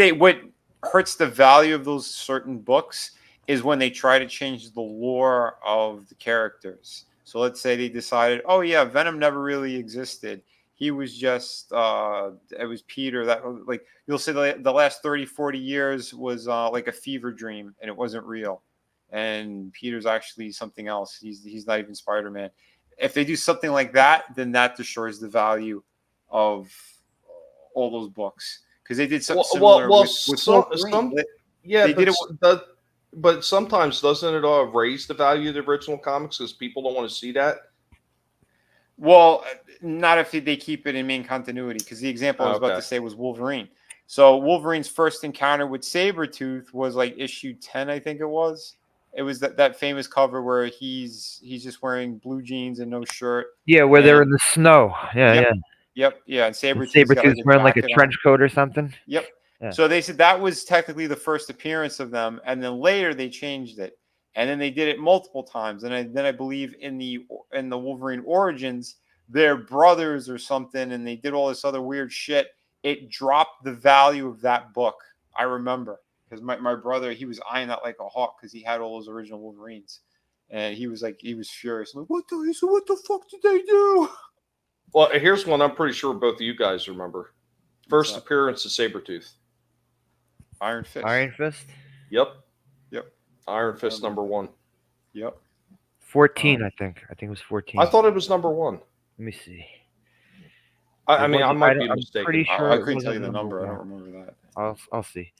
hurts the value of those certain books is when they try to change the lore of the characters. So let's say they decided, oh yeah, Venom never really existed. He was just, it was Peter that, like, you'll say the last 30, 40 years was like a fever dream and it wasn't real. And Peter's actually something else. He's not even Spider-Man. If they do something like that, then that destroys the value of all those books. Because they did something similar but sometimes doesn't it raise the value of the original comics because people don't want to see that? Well, not if they keep it in main continuity, because the example I was about to say was Wolverine. So Wolverine's first encounter with Sabretooth was like issue 10, I think it was. It was that famous cover where he's just wearing blue jeans and no shirt. Yeah, where they're in the snow. Yep. And Sabretooth's wearing like a trench coat or something. Yep. Yeah. So they said that was technically the first appearance of them, and then later they changed it. And then they did it multiple times. And then I believe in the Wolverine Origins, they're brothers or something, and they did all this other weird shit. It dropped the value of that book. I remember because my brother, he was eyeing that like a hawk because he had all those original Wolverines, and he was furious. Like, what the fuck did they do? Well, here's one I'm pretty sure both of you guys remember. First appearance of Sabretooth. Iron Fist. Yep. Iron Fist #1. Yep. 14, I think. I think it was 14. I thought it was #1. Let me see. I mean, I might be mistaken. I'm pretty sure I couldn't tell you the number. I don't remember that. I'll see.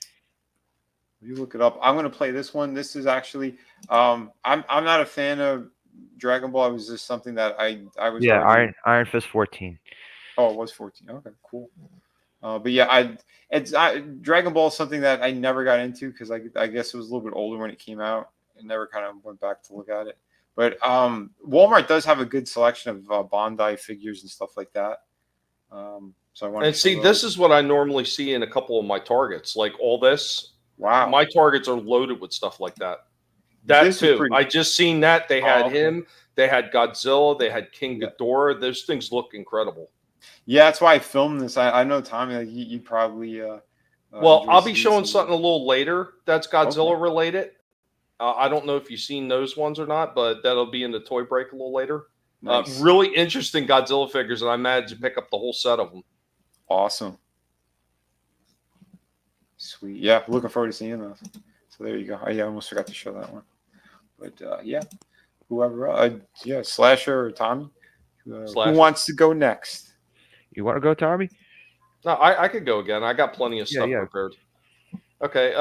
You look it up. I'm going to play this one. This is actually, I'm not a fan of Dragon Ball. It was just something that I was. Yeah, Iron Fist 14. Oh, it was 14. Okay, cool. But yeah, Dragon Ball is something that I never got into because I guess it was a little bit older when it came out and never kind of went back to look at it. But Walmart does have a good selection of Bandai figures and stuff like that. So I want to see. This is what I normally see in a couple of my Targets, like all this. Wow, my Targets are loaded with stuff like that. That too. I just seen that they had him. They had Godzilla. They had King Ghidorah. Those things look incredible. Yeah, that's why I filmed this. I know Tommy, like you probably. Well, I'll be showing something a little later that's Godzilla related. I don't know if you've seen those ones or not, but that'll be in the toy break a little later. Nice. Really interesting Godzilla figures, and I managed to pick up the whole set of them. Awesome. Sweet. Yeah, looking forward to seeing those. So there you go. I almost forgot to show that one. But yeah, whoever, Slasher or Tommy, who wants to go next? You want to go, Tommy? No, I could go again. I got plenty of stuff prepared. Okay,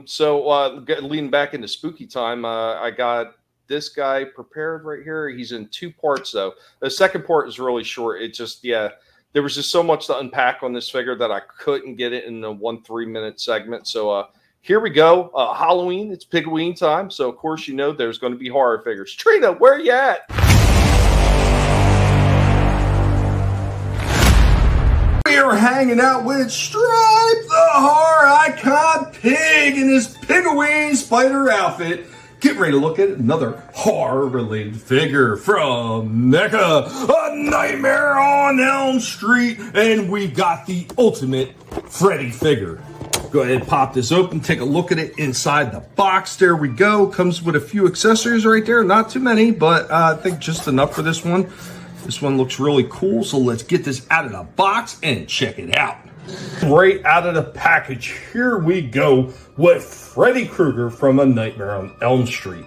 so leaning back into spooky time, I got this guy prepared right here. He's in 2 parts, though. The second part is really short. It just, there was just so much to unpack on this figure that I couldn't get it in a 3-minute segment. So here we go. Halloween, it's Pigween time. So, of course, there's going to be horror figures. Trina, where you at? We're hanging out with Stripe, the horror icon pig in his Pigween spider outfit. Getting ready to look at another horror-related figure from Mecca, A Nightmare on Elm Street, and we got the ultimate Freddy figure. Go ahead and pop this open, take a look at it inside the box. There we go. Comes with a few accessories right there. Not too many, but I think just enough for this one. This one looks really cool, so let's get this out of the box and check it out. Right out of the package, here we go with Freddy Krueger from A Nightmare on Elm Street.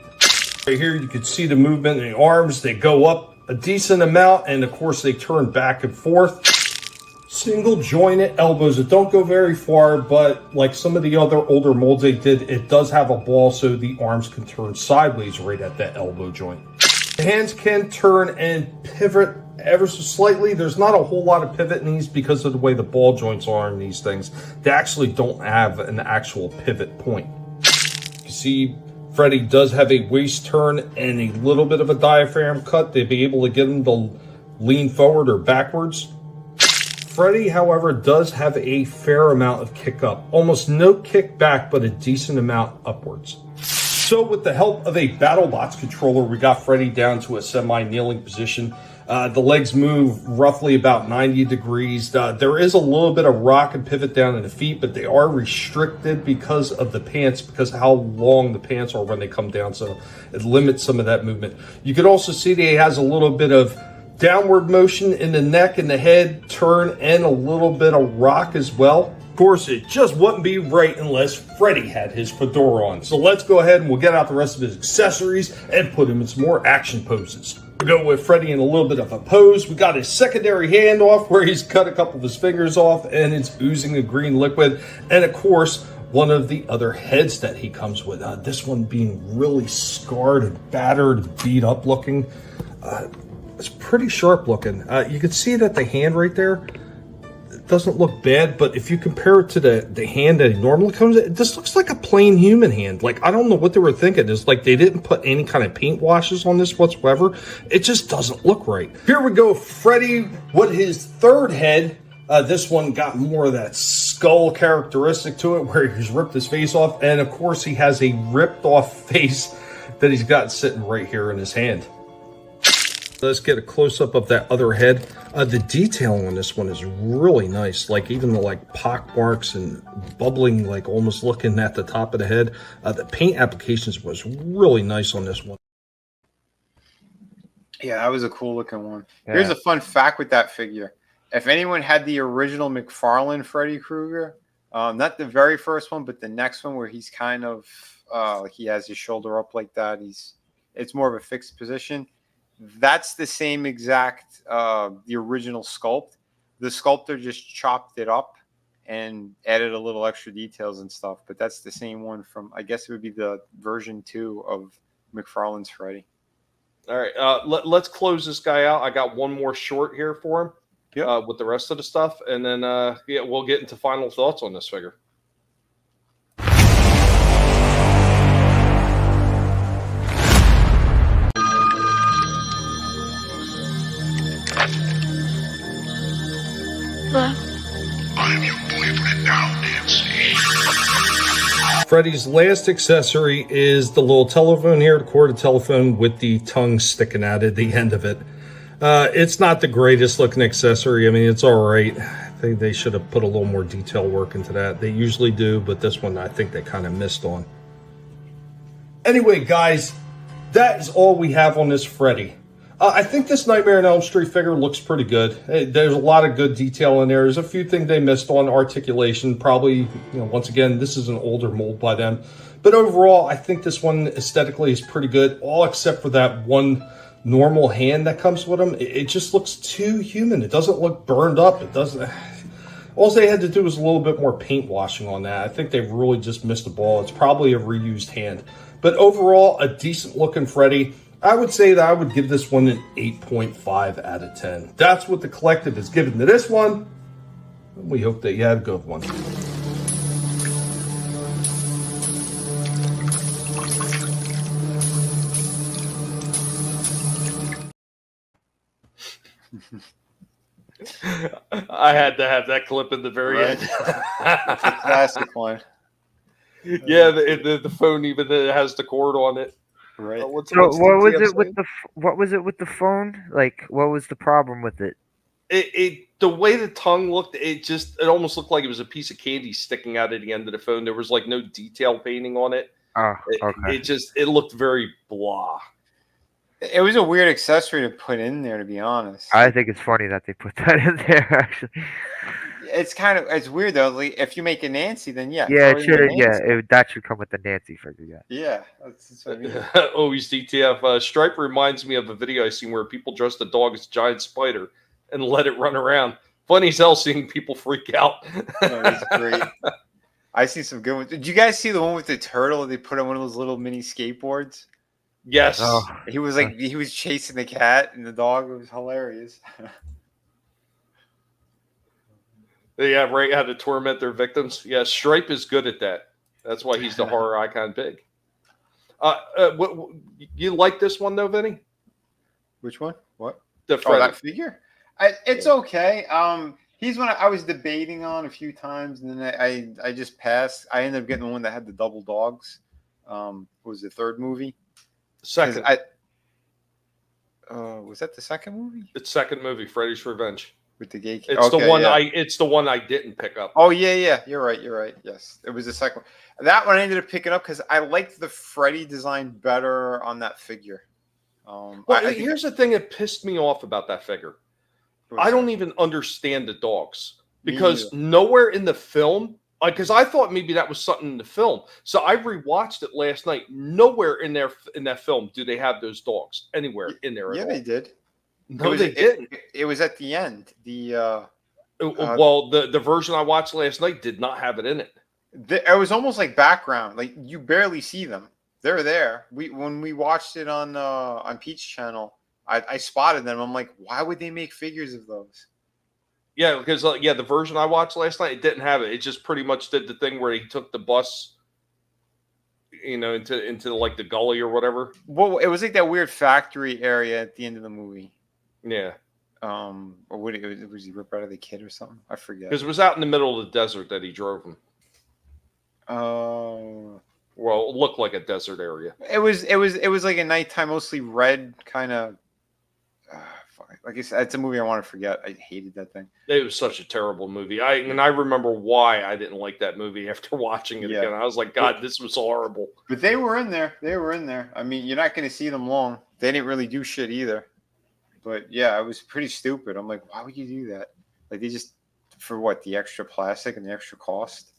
Right here you can see the movement in the arms. They go up a decent amount, and of course they turn back and forth. Single jointed elbows. It don't go very far, but like some of the other older molds they did, it does have a ball so the arms can turn sideways right at that elbow joint. The hands can turn and pivot ever so slightly. There's not a whole lot of pivot in these because of the way the ball joints are in these things. They actually don't have an actual pivot point. You see, Freddy does have a waist turn and a little bit of a diaphragm cut to be able to get him to lean forward or backwards. Freddy, however, does have a fair amount of kick up. Almost no kick back, but a decent amount upwards. So with the help of a BattleBots controller, we got Freddy down to a semi-kneeling position. The legs move roughly about 90 degrees. There is a little bit of rock and pivot down in the feet, but they are restricted because of the pants, because of how long the pants are when they come down. So it limits some of that movement. You could also see that he has a little bit of downward motion in the neck and the head turn, and a little bit of rock as well. Of course, it just wouldn't be right unless Freddy had his fedora on. So let's go ahead and we'll get out the rest of his accessories and put him in some more action poses. We go with Freddy in a little bit of a pose. We got his secondary hand off where he's cut a couple of his fingers off and it's oozing a green liquid. And of course, one of the other heads that he comes with. This one being really scarred and battered, beat up looking. It's pretty sharp looking. You can see that the hand right there, it doesn't look bad, but if you compare it to the hand that he normally comes in, this looks like a plain human hand. Like, I don't know what they were thinking. It's like they didn't put any kind of paint washes on this whatsoever. It just doesn't look right. Here we go, Freddy with his third head. This one got more of that skull characteristic to it where he's ripped his face off. And of course, he has a ripped off face that he's got sitting right here in his hand. Let's get a close-up of that other head. The detailing on this one is really nice. Like even the like pock marks and bubbling, like almost looking at the top of the head. The paint applications was really nice on this one. Yeah, that was a cool looking one. Yeah. Here's a fun fact with that figure. If anyone had the original McFarlane Freddy Krueger, not the very first one, but the next one where he's kind of like he has his shoulder up like that. It's more of a fixed position. That's the same exact the original sculpt. The sculptor just chopped it up and added a little extra details and stuff. But that's the same one from, I guess it would be the version 2 of McFarlane's Freddy. All right, let's close this guy out. I got one more short here for him. Yeah. With the rest of the stuff, and then yeah, we'll get into final thoughts on this figure. I'm your boyfriend now, Nancy. Freddy's last accessory is the little telephone here, the corded telephone with the tongue sticking out at the end of it. It's not the greatest looking accessory. I mean, it's all right. I think they should have put a little more detail work into that. They usually do, but this one I think they kind of missed on. Anyway, guys, that is all we have on this Freddy. I think this Nightmare on Elm Street figure looks pretty good. There's a lot of good detail in there. There's a few things they missed on articulation. Probably, once again, this is an older mold by them. But overall, I think this one aesthetically is pretty good, all except for that one normal hand that comes with them. It just looks too human. It doesn't look burned up. It doesn't. All they had to do was a little bit more paint washing on that. I think they really just missed the ball. It's probably a reused hand. But overall, a decent looking Freddy. I would say that I would give this one an 8.5 out of 10. That's what the collective is given to this one. We hope that you had a good one. I had to have that clip in the very end. It's a classic one. Yeah, the phone even has the cord on it. Right. What was it with the phone? Like, what was the problem with it? The way the tongue looked, it almost looked like it was a piece of candy sticking out at the end of the phone. There was like no detail painting on it. Oh, okay. It looked very blah. It was a weird accessory to put in there, to be honest. I think it's funny that they put that in there. Actually, it's weird though. Like, if you make a Nancy, then yeah. Yeah, it should. Yeah, that should come with the Nancy figure. Yeah, that's what I mean. Always DTF. Stripe reminds me of a video I seen where people dressed the dog as a giant spider and let it run around. Funny as hell seeing people freak out. That was great. I see some good ones. Did you guys see the one with the turtle? They put on one of those little mini skateboards. Yes. Oh. He was chasing the cat and the dog. It was hilarious. Yeah, right. How to torment their victims. Yeah, Stripe is good at that. That's why he's the horror icon big. You like this one though, Vinnie? Which one? What? The Freddy. That figure? It's okay. He's one I was debating on a few times, and then I just passed. I ended up getting the one that had the double dogs. What was the third movie? Second. Was that the second movie? It's second movie, Freddy's Revenge. With the gay. It's the one It's the one I didn't pick up. Oh yeah. You're right. Yes, it was the second one. That one I ended up picking up because I liked the Freddy design better on that figure. Here's the thing that pissed me off about that figure. I don't even understand the dogs because nowhere in the film, because I thought maybe that was something in the film. So I rewatched it last night. Nowhere in that film do they have those dogs anywhere in there. Yeah, they did. No, they didn't. It was at the end. The version I watched last night did not have it in it. It was almost like background. Like you barely see them. They're there. When we watched it on Pete's channel, I spotted them. I'm like, why would they make figures of those? Yeah, because the version I watched last night, it didn't have it. It just pretty much did the thing where he took the bus, into like the gully or whatever. Well, it was like that weird factory area at the end of the movie. Yeah. Or was he ripped out of the kid or something? I forget. Because it was out in the middle of the desert that he drove him. Well, it looked like a desert area. It was like a nighttime, mostly red kind of. Like I said, it's a movie I want to forget. I hated that thing. It was such a terrible movie. I remember why I didn't like that movie after watching it again. I was like, God, this was horrible. But they were in there. I mean, you're not going to see them long. They didn't really do shit either. But yeah, it was pretty stupid. I'm like, why would you do that? Like they just for what, the extra plastic and the extra cost?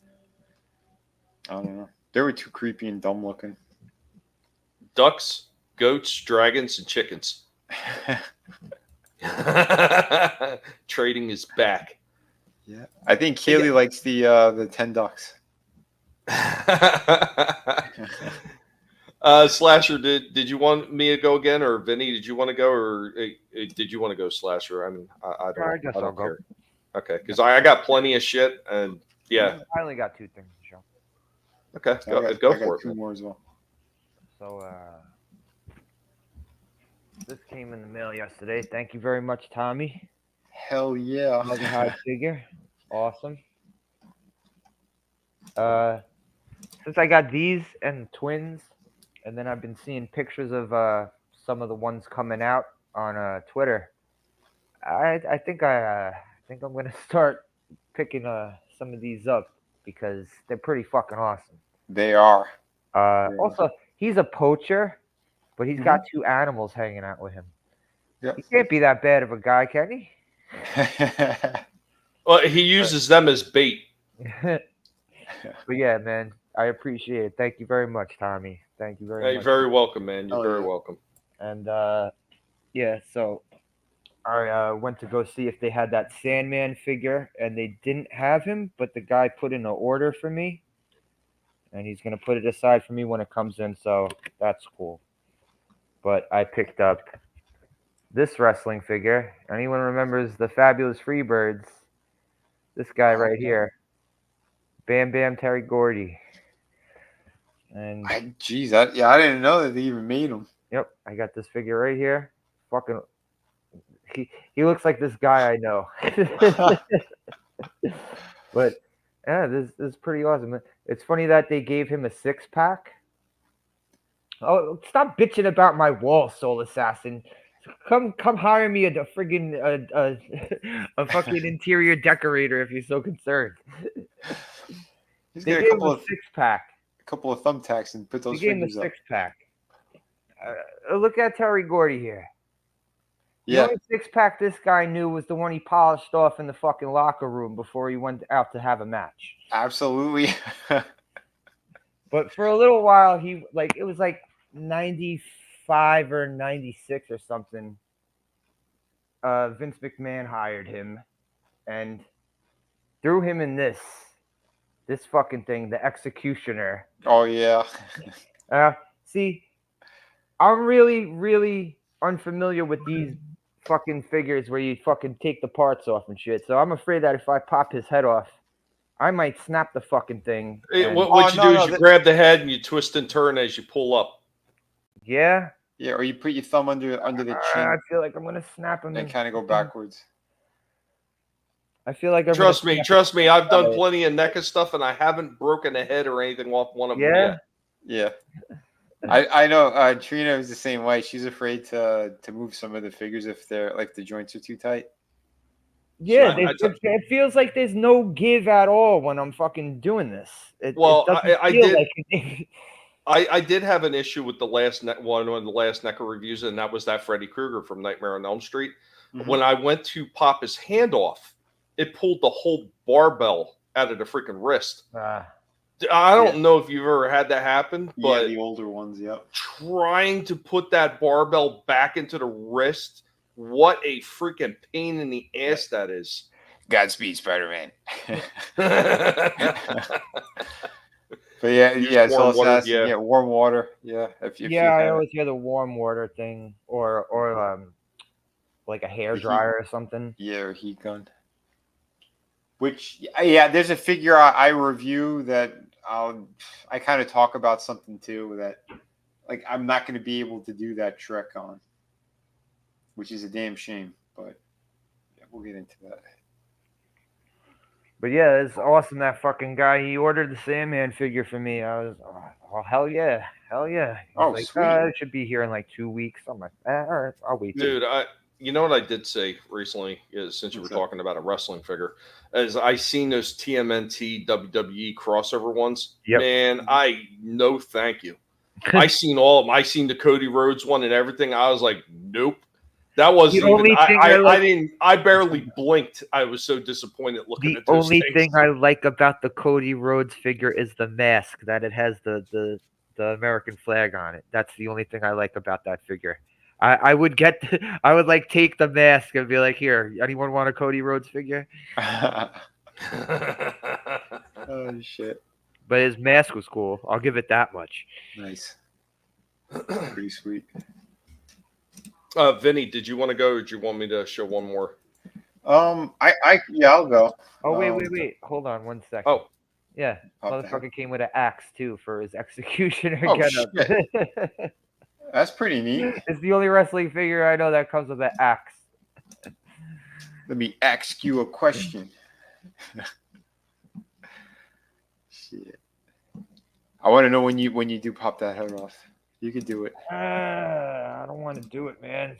I don't know. They were too creepy and dumb looking. Ducks, goats, dragons, and chickens. Trading is back. Yeah, I think Kaylee likes the 10 ducks. Slasher, did you want me to go again, or Vinny? Did you want to go, or did you want to go, Slasher? I mean, I don't care. Okay, because I got plenty of shit, and yeah, I only got 2 things to show. Okay, go for it. 2 more as well. So, this came in the mail yesterday. Thank you very much, Tommy. Hell yeah. Another high figure. Awesome. Since I got these and twins, and then I've been seeing pictures of some of the ones coming out on Twitter, I think I'm gonna start picking some of these up because they're pretty fucking awesome. They are. Also, he's a poacher, but he's got 2 animals hanging out with him. Yep. He can't be that bad of a guy, can he? Well, he uses them as bait. But yeah, man, I appreciate it. Thank you very much, Tommy. Thank you very much. You're very welcome, man. You're very welcome. And yeah, so I went to go see if they had that Sandman figure, and they didn't have him, but the guy put in an order for me, and he's going to put it aside for me when it comes in, so that's cool. But I picked up this wrestling figure. Anyone remembers the Fabulous Freebirds? This guy right here. Bam Bam Terry Gordy. And I didn't know that they even made him. Yep, I got this figure right here. Fucking, he looks like this guy I know. But yeah, this is pretty awesome. It's funny that they gave him a 6-pack. Oh, stop bitching about my wall, Soul Assassin. Come hire me a friggin' a fucking interior decorator if you're so concerned. He's They got gave him a 6-pack. A couple of thumbtacks and put those They gave him a fingers up. 6-pack. Look at Terry Gordy here. Yeah. The only 6-pack this guy knew was the one he polished off in the fucking locker room before he went out to have a match. Absolutely. But for a little while, it was like 95 or 96 or something. Vince McMahon hired him and threw him in this fucking thing, the Executioner. Oh yeah. See, I'm really, really unfamiliar with these fucking figures where you fucking take the parts off and shit. So I'm afraid that if I pop his head off, I might snap the fucking thing. What you do is you grab the head and you twist and turn as you pull up. Yeah. Yeah, or you put your thumb under the chin. I feel like I'm gonna snap him and kind of go backwards. I feel like I'm Trust me. I've done plenty of NECA stuff, and I haven't broken a head or anything off one of them yet. Yeah. I know Trina is the same way. She's afraid to move some of the figures if they're like the joints are too tight. Yeah, it feels like there's no give at all when I'm fucking doing this. I did have an issue with the last one of the last NECA reviews, and that was that Freddy Krueger from Nightmare on Elm Street. Mhm. When I went to pop his hand off, it pulled the whole barbell out of the freaking wrist. I don't know if you've ever had that happen, but the older ones, trying to put that barbell back into the wrist, what a freaking pain in the ass that is. Godspeed, Spider-Man. But yeah, warm water, warm water. Yeah, I always hear the warm water thing, or like a hair dryer or something. Yeah, or heat gun. Which there's a figure I review that I kind of talk about something too that like I'm not going to be able to do that trick on, which is a damn shame. But we'll get into that. But yeah, it's awesome. That fucking guy, he ordered the Sandman figure for me. I was, oh hell yeah. He's Sweet. It should be here in like 2 weeks. I'm like, all right, I'll wait. Dude, you know what I did say recently, since you were talking about a wrestling figure, is I seen those TMNT WWE crossover ones. Yep. Man, no thank you. I seen all of them. I seen the Cody Rhodes one and everything. I was like, nope. That wasn't even. I barely blinked. I was so disappointed looking at those things. The only thing I like about the Cody Rhodes figure is the mask, that it has the American flag on it. That's the only thing I like about that figure. I would like take the mask and be like, here, anyone want a Cody Rhodes figure? Oh shit. But his mask was cool. I'll give it that much. Nice. Pretty sweet. Vinnie, did you want to go, or do you want me to show one more? I'll go. Oh wait. Hold on 1 second. Oh. Yeah. Motherfucker came with an axe too for his executioner getup. Shit. That's pretty neat. It's the only wrestling figure I know that comes with an axe. Let me ask you a question. Shit. I want to know when you do pop that head off. You could do it. I don't want to do it, man.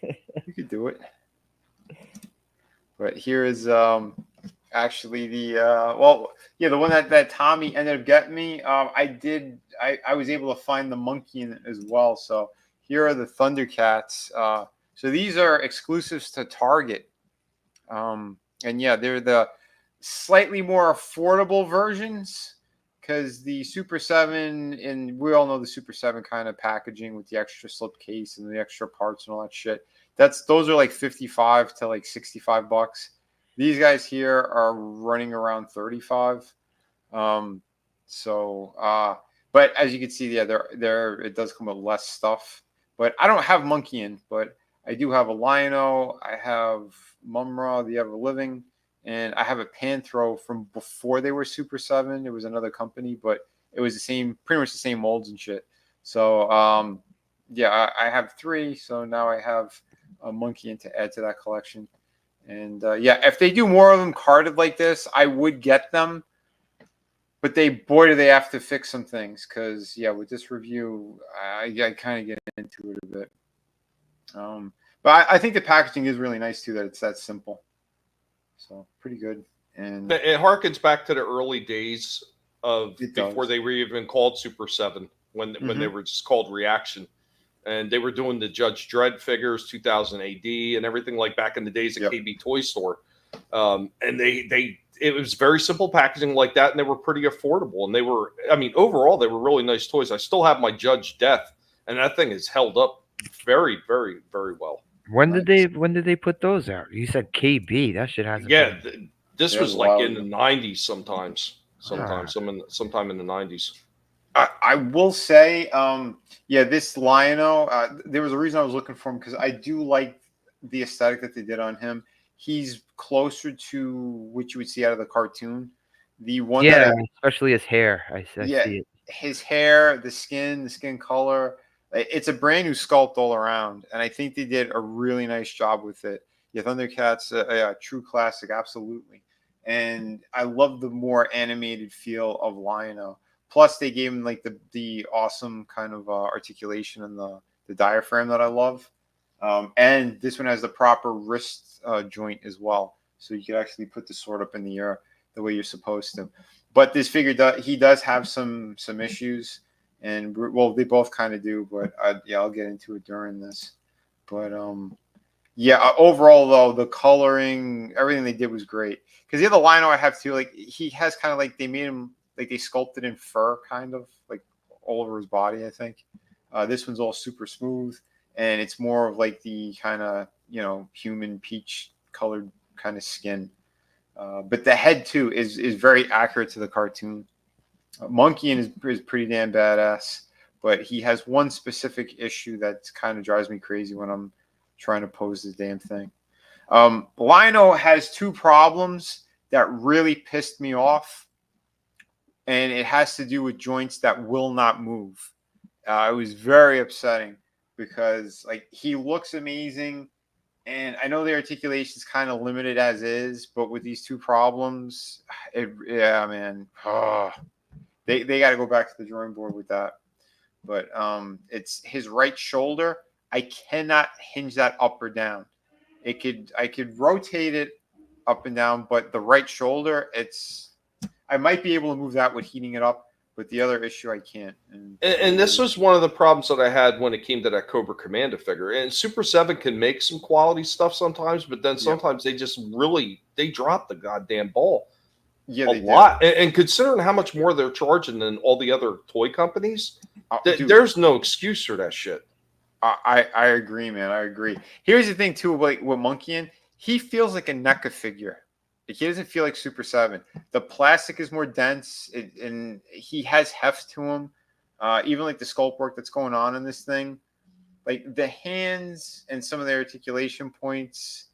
You could do it. But here is actually the the one that Tommy ended up getting me. I was able to find the monkey in it as well. So here are the Thundercats. So these are exclusives to Target. And they're the slightly more affordable versions. Because the Super 7, and we all know the Super 7 kind of packaging with the extra slip case and the extra parts and all that shit. Those are like $55 to like $65. These guys here are running around $35. But as you can see, it does come with less stuff. But I don't have Monkey in, but I do have a Lion-O, I have Mumra, the Ever Living. And I have a Panthro from before they were Super 7. It was another company, but it was pretty much the same molds and shit. So, I have 3. So now I have a monkey in to add to that collection. And, if they do more of them carded like this, I would get them. But boy, do they have to fix some things. Because, with this review, I kind of get into it a bit. But I think the packaging is really nice, too, that it's that simple. So pretty good, and it harkens back to the early days of before they were even called Super 7, when they were just called Reaction, and they were doing the Judge Dredd figures, 2000 AD, and everything like back in the days at KB Toy Store. And it was very simple packaging like that, and they were pretty affordable, and overall they were really nice toys. I still have my Judge Death, and that thing is held up very, very, very well. When did they put those out? You said KB. That shit hasn't. Yeah, this was like in the 90s sometimes. Sometime in the 90s. I will say, this Lion-O, there was a reason I was looking for him because I do like the aesthetic that they did on him. He's closer to what you would see out of the cartoon. The one, especially his hair. I see it. His hair, the skin color. It's a brand new sculpt all around, and I think they did a really nice job with it. Yeah, Thundercats, yeah, true classic, absolutely. And I love the more animated feel of Lion-O. Plus, they gave him like the awesome kind of articulation and the diaphragm that I love. And this one has the proper wrist joint as well, so you could actually put the sword up in the air the way you're supposed to. But this figure does have some issues, and well, they both kind of do. But yeah, I'll get into it during this. But yeah, overall though, the coloring, everything they did was great. Because the other Lion-O I have too, like he has kind of like they made him like they sculpted in fur, kind of like all over his body. I think this one's all super smooth, and it's more of like the kind of human peach colored kind of skin. But the head too is very accurate to the cartoon. Monkey is pretty damn badass, but he has one specific issue that kind of drives me crazy when I'm trying to pose this damn thing. Lion-O has two problems that really pissed me off, and it has to do with joints that will not move. It was very upsetting because like he looks amazing, and I know the articulation is kind of limited as is, but with these two problems, yeah, man, they got to go back to the drawing board with that. But it's his right shoulder. I cannot hinge that up or down. I could rotate it up and down, but the right shoulder, I might be able to move that with heating it up, but the other issue I can't. And this was one of the problems that I had when it came to that Cobra Commander figure. And Super 7 can make some quality stuff sometimes, but then sometimes they just they drop the goddamn ball. Yeah, a lot. And considering how much more they're charging than all the other toy companies, there's no excuse for that shit. I agree, man. I agree. Here's the thing too, like with Monkey, he feels like a NECA figure. He doesn't feel like Super 7. The plastic is more dense, and he has heft to him. Even like the sculpt work that's going on in this thing, like the hands and some of the articulation points.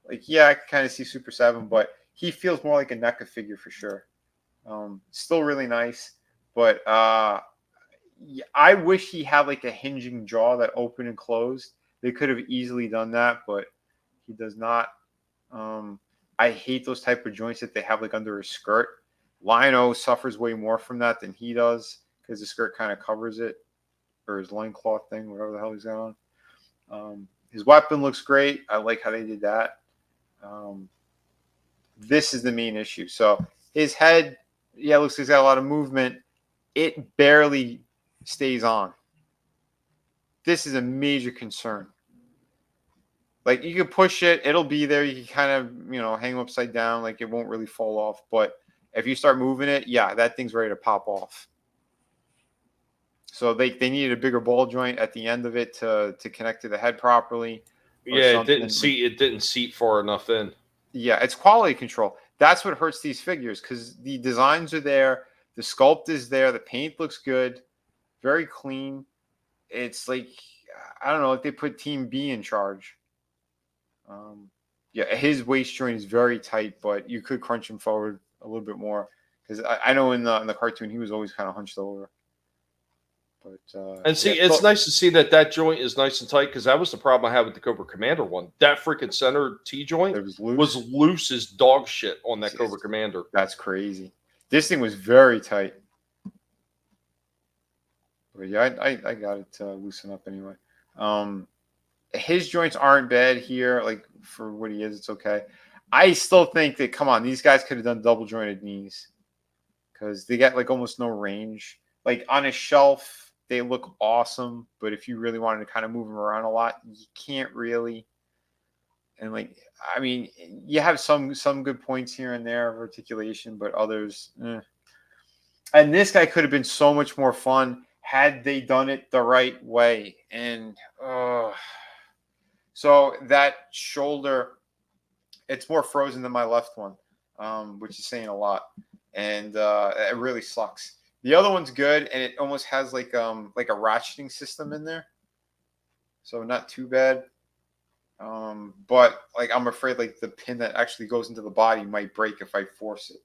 Like, yeah, I can kind of see Super 7, but he feels more like a NECA figure for sure. Still really nice, but I wish he had like a hinging jaw that opened and closed. They could have easily done that, but he does not. I hate those type of joints that they have like under his skirt. Lion-O suffers way more from that than he does because the skirt kind of covers it, or his loincloth thing, whatever the hell he's got on. His weapon looks great. I like how they did that. This is the main issue. So his head, yeah, looks like he's got a lot of movement. It barely stays on. This is a major concern. Like, you can push it, it'll be there. You can kind of, hang them upside down. Like, it won't really fall off. But if you start moving it, yeah, that thing's ready to pop off. So they needed a bigger ball joint at the end of it to connect to the head properly. Yeah, it didn't seat far enough in. Yeah, it's quality control. That's what hurts these figures, because the designs are there, the sculpt is there, the paint looks good, very clean. It's like, I don't know, if they put Team B in charge. Yeah, his waist joint is very tight, but you could crunch him forward a little bit more, because I know in the cartoon he was always kind of hunched over. But and see, it's nice to see that joint is nice and tight, because that was the problem I had with the Cobra Commander one. That freaking center T joint was loose as dog shit on that Cobra Commander. That's crazy. This thing was very tight. But yeah, I got it to loosen up anyway. His joints aren't bad here. Like, for what he is, it's okay. I still think that, come on, these guys could have done double jointed knees, because they got like almost no range. Like, on a shelf, they look awesome, but if you really wanted to kind of move them around a lot, you can't really. And like, I mean, you have some good points here and there of articulation, but others, And this guy could have been so much more fun had they done it the right way. And so that shoulder, it's more frozen than my left one, which is saying a lot. And it really sucks. The other one's good, and it almost has like a ratcheting system in there, so not too bad. But like, I'm afraid like the pin that actually goes into the body might break if I force it.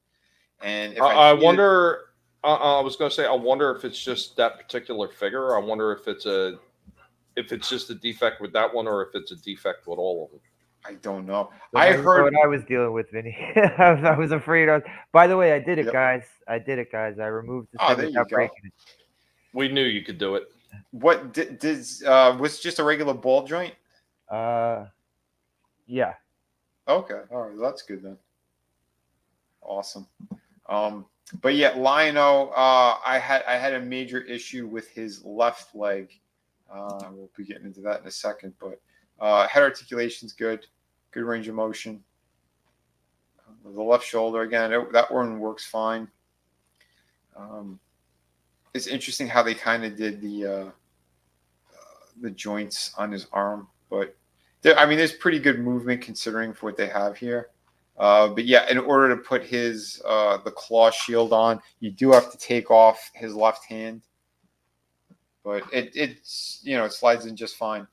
And if I wonder. I was going to say, I wonder if it's just that particular figure. I wonder if it's just a defect with that one, or if it's a defect with all of them. I don't know. So I now you know heard what I was dealing with, Vinny. I was afraid of. By the way, I did it, Yep. guys. I did it, guys. I removed the Oh, sim there you without go. breaking it. We knew you could do it. What did was it just a regular ball joint? Yeah. Okay, all right, that's good then. Awesome. But yeah, Lionel, I had a major issue with his left leg. We'll be getting into that in a second, but head articulation's good range of motion. The left shoulder again, that one works fine. It's interesting how they kind of did the joints on his arm, but there's pretty good movement considering for what they have here. But yeah, in order to put his the claw shield on, you do have to take off his left hand. But it's it slides in just fine.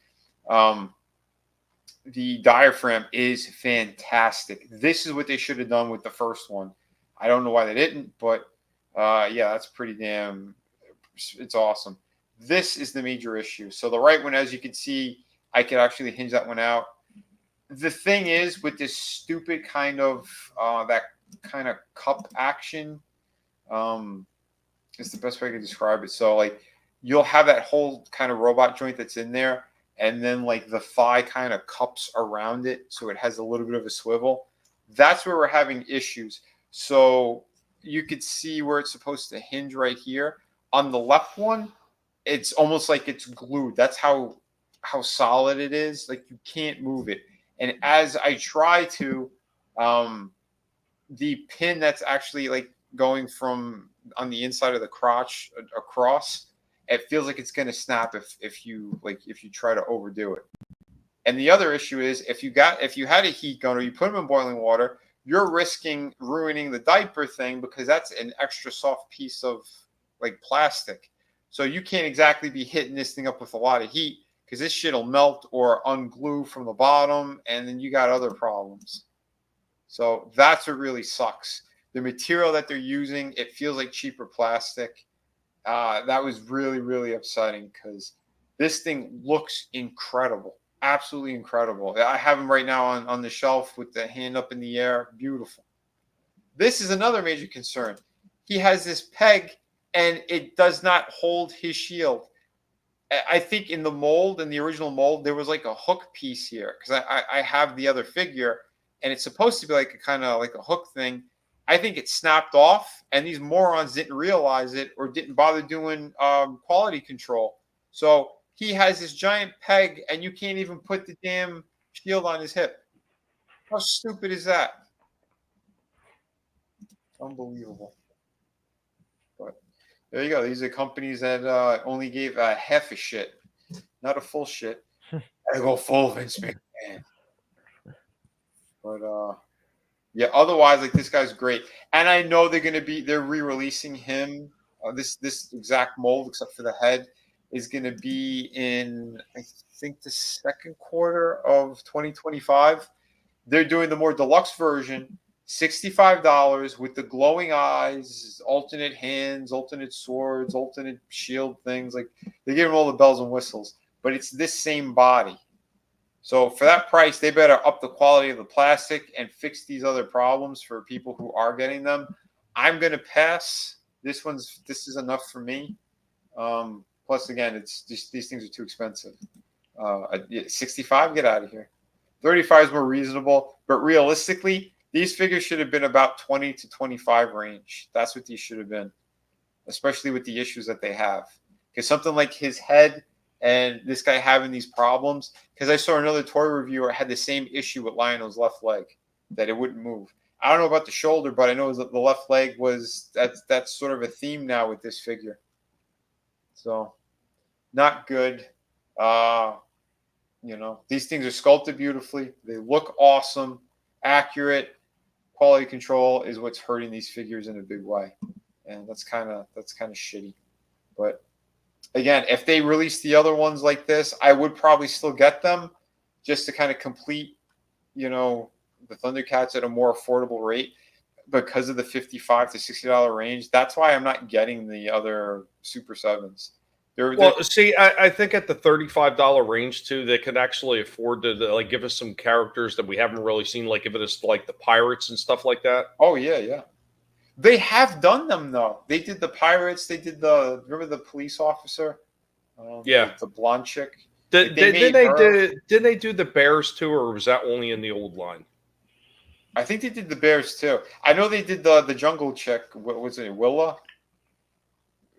The diaphragm is fantastic. This is what they should have done with the first one. I don't know why they didn't, but yeah, that's pretty damn. It's awesome. This is the major issue. So the right one, as you can see, I could actually hinge that one out. The thing is with this stupid kind of that kind of cup action, is the best way I can describe it. So like you'll have that whole kind of robot joint that's in there, and then like the thigh kind of cups around it, so it has a little bit of a swivel. That's where we're having issues. So you could see where it's supposed to hinge right here. On the left one, it's almost like it's glued. That's how solid it is. Like you can't move it. And as I try to, the pin that's actually like going from on the inside of the crotch across, it feels like it's going to snap if you try to overdo it. And the other issue is if you had a heat gun or you put them in boiling water, you're risking ruining the diaper thing because that's an extra soft piece of like plastic. So you can't exactly be hitting this thing up with a lot of heat because this shit will melt or unglue from the bottom, and then you got other problems. So that's what really sucks. The material that they're using, it feels like cheaper plastic. That was really, really upsetting because this thing looks incredible. Absolutely incredible. I have him right now on the shelf with the hand up in the air. Beautiful. This is another major concern. He has this peg, and it does not hold his shield. I think in the mold, in the original mold, there was like a hook piece here because I have the other figure, and it's supposed to be like a kind of like a hook thing. I think it snapped off, and these morons didn't realize it or didn't bother doing quality control. So he has this giant peg, and you can't even put the damn shield on his hip. How stupid is that? Unbelievable. But there you go. These are companies that only gave half a shit, not a full shit. Gotta go full Vince McMahon. But yeah, otherwise, like this guy's great, and I know they're re-releasing him. This exact mold, except for the head, is gonna be in I think the second quarter of 2025. They're doing the more deluxe version, $65 with the glowing eyes, alternate hands, alternate swords, alternate shield things. Like they give them all the bells and whistles, but it's this same body. So for that price, they better up the quality of the plastic and fix these other problems for people who are getting them. I'm going to pass. This is enough for me. Plus, again, it's just these things are too expensive. 65, get out of here. 35 is more reasonable, but realistically, these figures should have been about 20 to 25 range. That's what these should have been, especially with the issues that they have. Because something like his head and this guy having these problems, because I saw another toy reviewer had the same issue with Lionel's left leg, that it wouldn't move. I don't know about the shoulder, but I know that the left leg that's sort of a theme now with this figure. So not good. These things are sculpted beautifully. They look awesome, accurate. Quality control is what's hurting these figures in a big way, and that's kind of shitty. But again, if they release the other ones like this, I would probably still get them just to kind of complete, the Thundercats at a more affordable rate because of the $55 to $60 range. That's why I'm not getting the other Super 7s. Well, see, I think at the $35 range too, they can actually afford to like give us some characters that we haven't really seen, like give us like the pirates and stuff like that. Oh yeah. They have done them though. They did the pirates. They did remember the police officer? Yeah, the blonde chick. Did they do the bears too, or was that only in the old line? I think they did the bears too. I know they did the jungle chick. What was it, Willa?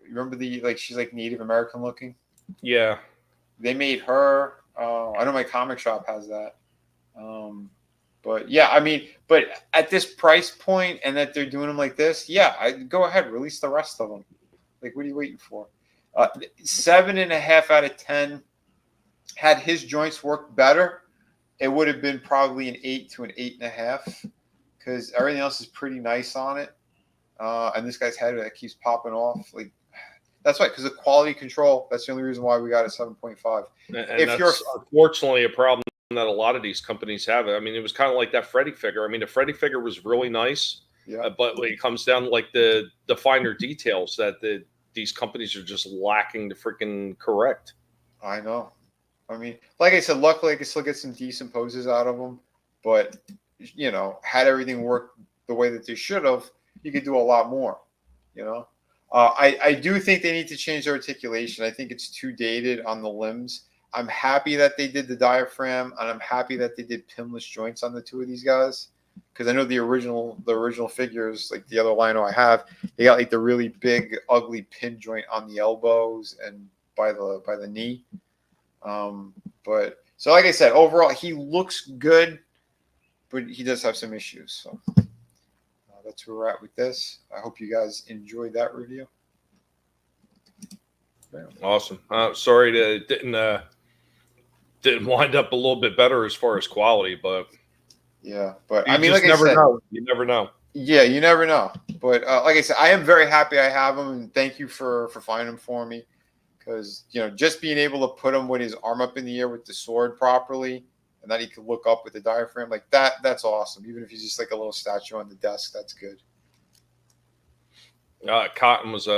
You remember she's like Native American looking? Yeah. They made her. I know my comic shop has that. But yeah, I mean, but at this price point and that they're doing them like this, yeah, I'd go ahead, release the rest of them. Like, what are you waiting for? 7.5 out of 10. Had his joints worked better, it would have been probably an 8 to an 8.5 because everything else is pretty nice on it. And this guy's head that keeps popping off. Like, that's right, because of quality control. That's the only reason why we got a 7.5. And if that's unfortunately a problem that a lot of these companies have. I mean, it was kind of like that Freddy figure. I mean, the Freddy figure was really nice, but when it comes down to like the finer details that these companies are just lacking to freaking correct. I know. I mean, like I said, luckily I can still get some decent poses out of them. But, you know, had everything worked the way that they should have, you could do a lot more, you know. I do think they need to change their articulation. I think it's too dated on the limbs. I'm happy that they did the diaphragm, and I'm happy that they did pinless joints on the two of these guys. Because I know the original figures, like the other lino I have, they got like the really big, ugly pin joint on the elbows and by the knee. But so like I said, overall he looks good, but he does have some issues. So that's where we're at with this. I hope you guys enjoyed that review. Awesome. Sorry that it didn't wind up a little bit better as far as quality, but yeah. But you I mean, just like I said, you never know. Yeah, you never know. But like I said, I am very happy I have them, and thank you for finding them for me. Because, you know, just being able to put him with his arm up in the air with the sword properly, and that he could look up with the diaphragm, like that's awesome. Even if he's just like a little statue on the desk, that's good. Cotton was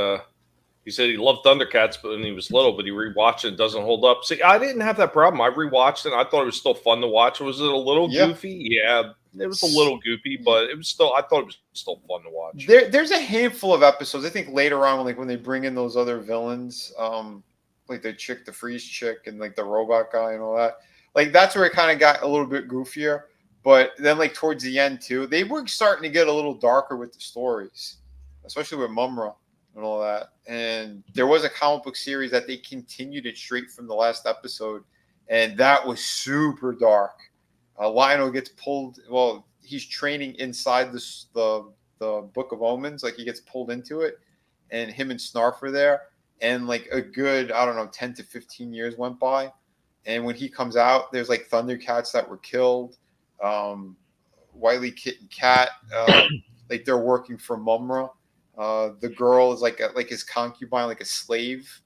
he said he loved Thundercats, but when he was little, but he rewatched it, it doesn't hold up. See, I didn't have that problem. I rewatched it. And I thought it was still fun to watch. Was it a little goofy? Yeah, it was a little goofy, but it was still. I thought it was still fun to watch. There's a handful of episodes. I think later on, like when they bring in those other villains, like the freeze chick, and like the robot guy and all that. Like that's where it kind of got a little bit goofier. But then, like towards the end too, they were starting to get a little darker with the stories, especially with Mumra and all that. And there was a comic book series that they continued it straight from the last episode, and that was super dark. Lionel gets pulled. Well, he's training inside the Book of Omens. Like he gets pulled into it, and him and Snarf are there. And like a good, I don't know, 10 to 15 years went by. And when he comes out, there's like Thundercats that were killed. Wily Kit and Cat, like they're working for Mumra. The girl is like his concubine, like a slave.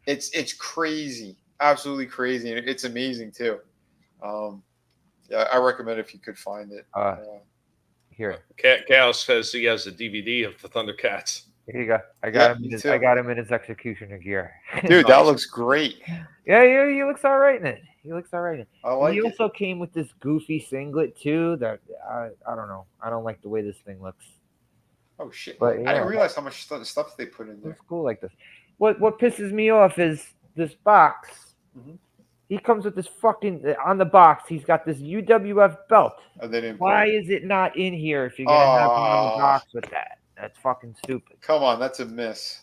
It's crazy, absolutely crazy, and it's amazing too. Yeah, I recommend if you could find it. Here, Chaos says he has a DVD of the Thundercats. Here you go. I got him in his executioner gear. Dude, that looks great. Yeah, he looks all right in it. He looks all right in it. I like he also came with this goofy singlet too. That I don't know. I don't like the way this thing looks. Oh shit! But, I didn't realize how much stuff they put in there. It's cool like this. What pisses me off is this box. Mm-hmm. He comes with this fucking on the box. He's got this UWF belt. Oh, they didn't Why is it not in here if you're gonna have him on the box with that? That's fucking stupid. Come on, that's a miss.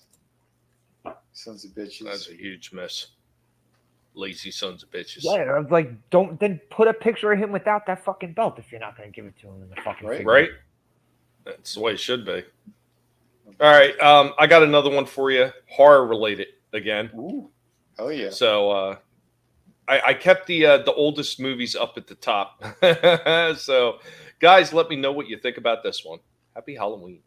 Sons of bitches. That's a huge miss. Lazy sons of bitches. Yeah, I was like, don't then put a picture of him without that fucking belt if you're not gonna give it to him in the fucking figure. Right. That's the way it should be. All right, I got another one for you, horror related again. Ooh, hell yeah! So I kept the oldest movies up at the top. So, guys, let me know what you think about this one. Happy Halloween!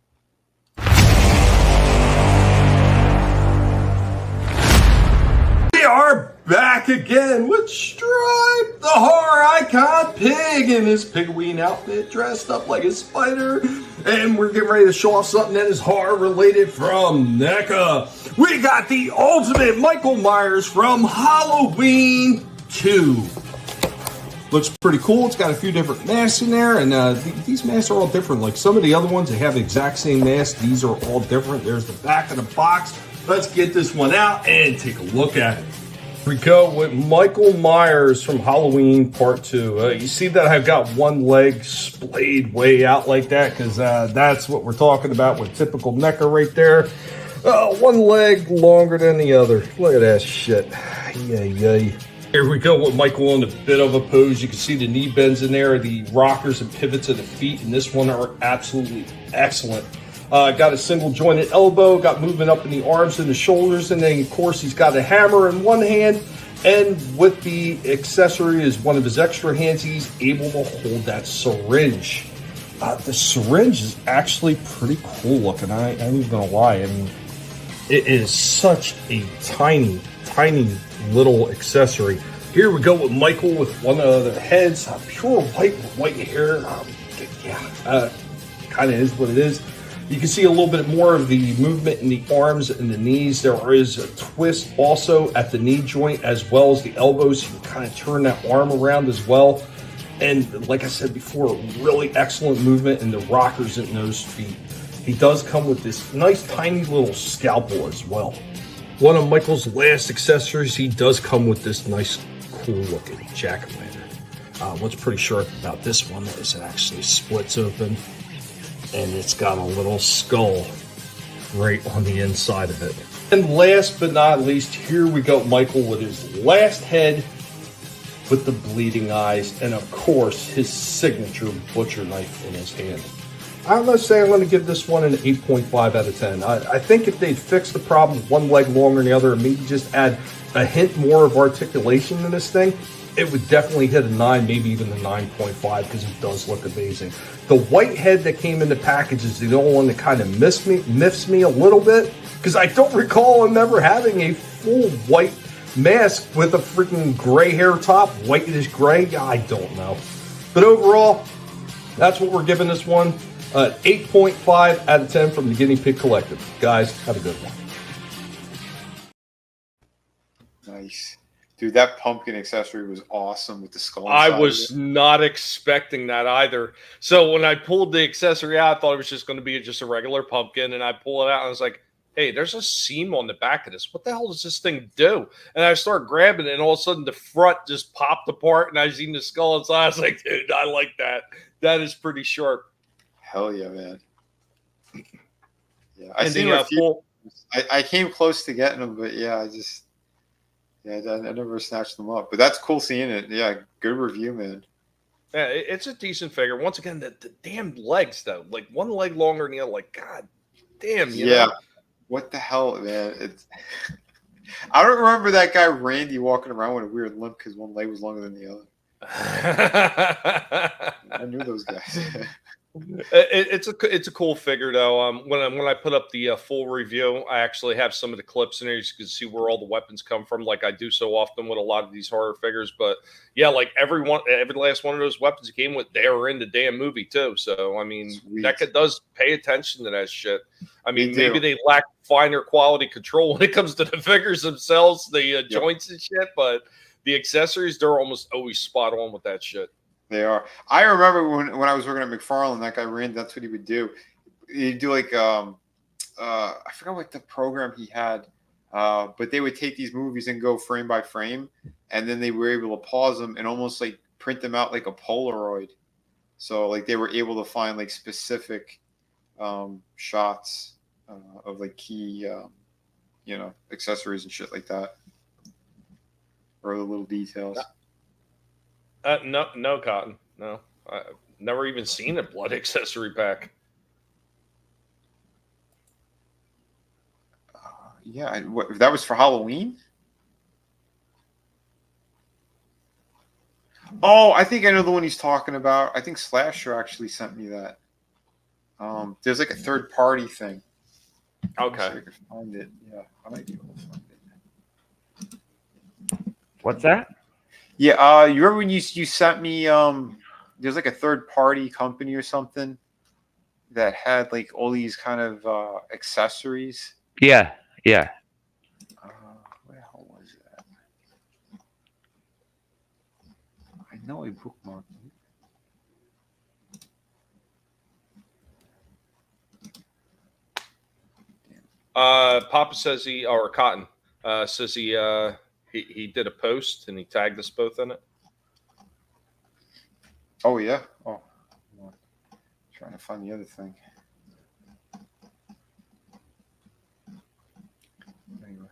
We are back back again with Stripe, the horror icon pig in his pigween outfit, dressed up like a spider. And we're getting ready to show off something that is horror related from NECA. We got the ultimate Michael Myers from Halloween 2. Looks pretty cool. It's got a few different masks in there, and these masks are all different. Like some of the other ones, they have the exact same mask. These are all different. There's the back of the box. Let's get this one out and take a look at it. Here we go with Michael Myers from Halloween Part 2. You see that I've got one leg splayed way out like that, because that's what we're talking about with typical NECA right there. One leg longer than the other. Look at that shit. Yay. Here we go with Michael in a bit of a pose. You can see the knee bends in there, the rockers and pivots of the feet, and this one are absolutely excellent. Got a single jointed elbow, got movement up in the arms and the shoulders, and then of course he's got a hammer in one hand, and with the accessory is one of his extra hands, he's able to hold that syringe. The syringe is actually pretty cool looking, I ain't even gonna lie. I mean, it is such a tiny little accessory. Here we go with Michael with one of the heads, pure white with white hair. Kind of is what it is. You can see a little bit more of the movement in the arms and the knees. There is a twist also at the knee joint as well as the elbows. You can kind of turn that arm around as well. And like I said before, really excellent movement in the rockers in those feet. He does come with this nice tiny little scalpel as well. One of Michael's last accessories, he does come with this nice, cool-looking jack-o'-lantern. What's pretty sharp about this one is it actually splits open, and it's got a little skull right on the inside of it. And last but not least, here we go, Michael with his last head with the bleeding eyes, and of course, his signature butcher knife in his hand. I must say I'm going to give this one an 8.5 out of 10. I think if they'd fix the problem, one leg longer than the other, and maybe just add a hint more of articulation in this thing, it would definitely hit a 9, maybe even a 9.5, because it does look amazing. The white head that came in the package is the only one that kind of miffs me a little bit, because I don't recall him ever having a full white mask with a freaking gray hair top, whitish gray. I don't know. But overall, that's what we're giving this one. 8.5 out of 10 from the Guinea Pig Collective. Guys, have a good one. Nice. Dude, that pumpkin accessory was awesome with the skull. I was not expecting that either. So when I pulled the accessory out, I thought it was just going to be just a regular pumpkin, and I pull it out, and I was like, hey, there's a seam on the back of this. What the hell does this thing do? And I start grabbing it, and all of a sudden the front just popped apart, and I seen the skull inside. I was like, dude, I like that. That is pretty sharp. Hell yeah, man. Yeah, I came close to getting them, but yeah, I never snatched them up. But that's cool seeing it. Yeah, good review, man. Yeah, it's a decent figure. Once again, the damn legs, though. Like, one leg longer than the other. Like, god damn, you know? What the hell, man? It's I don't remember that guy Randy walking around with a weird limp because one leg was longer than the other. I knew those guys. It's a cool figure though. When I put up the full review, I actually have some of the clips in there. You can see where all the weapons come from, like I do so often with a lot of these horror figures. But yeah, like every last one of those weapons it came with, they were in the damn movie too. So I mean, NECA does pay attention to that shit. I mean, maybe they lack finer quality control when it comes to the figures themselves, the joints and shit. But the accessories, they're almost always spot on with that shit. They are. I remember when I was working at McFarlane, that guy Randy, that's what he would do. He'd do like I forgot what the program he had, but they would take these movies and go frame by frame, and then they were able to pause them and almost like print them out like a Polaroid. So like they were able to find like specific shots of like key accessories and shit like that, or the little details. No, Cotton. No, I've never even seen a blood accessory pack. Yeah, that was for Halloween? Oh, I think I know the one he's talking about. I think Slasher actually sent me that. There's like a third-party thing. Okay. I can find it. Yeah, I might be able to find it. What's that? Yeah, you remember when you sent me there's like a third party company or something that had like all these kind of accessories. Yeah, yeah. Where the hell was that? I know I bookmarked it. Papa says Cotton says he did a post and he tagged us both in it. Oh yeah. Oh, trying to find the other thing. Anyway,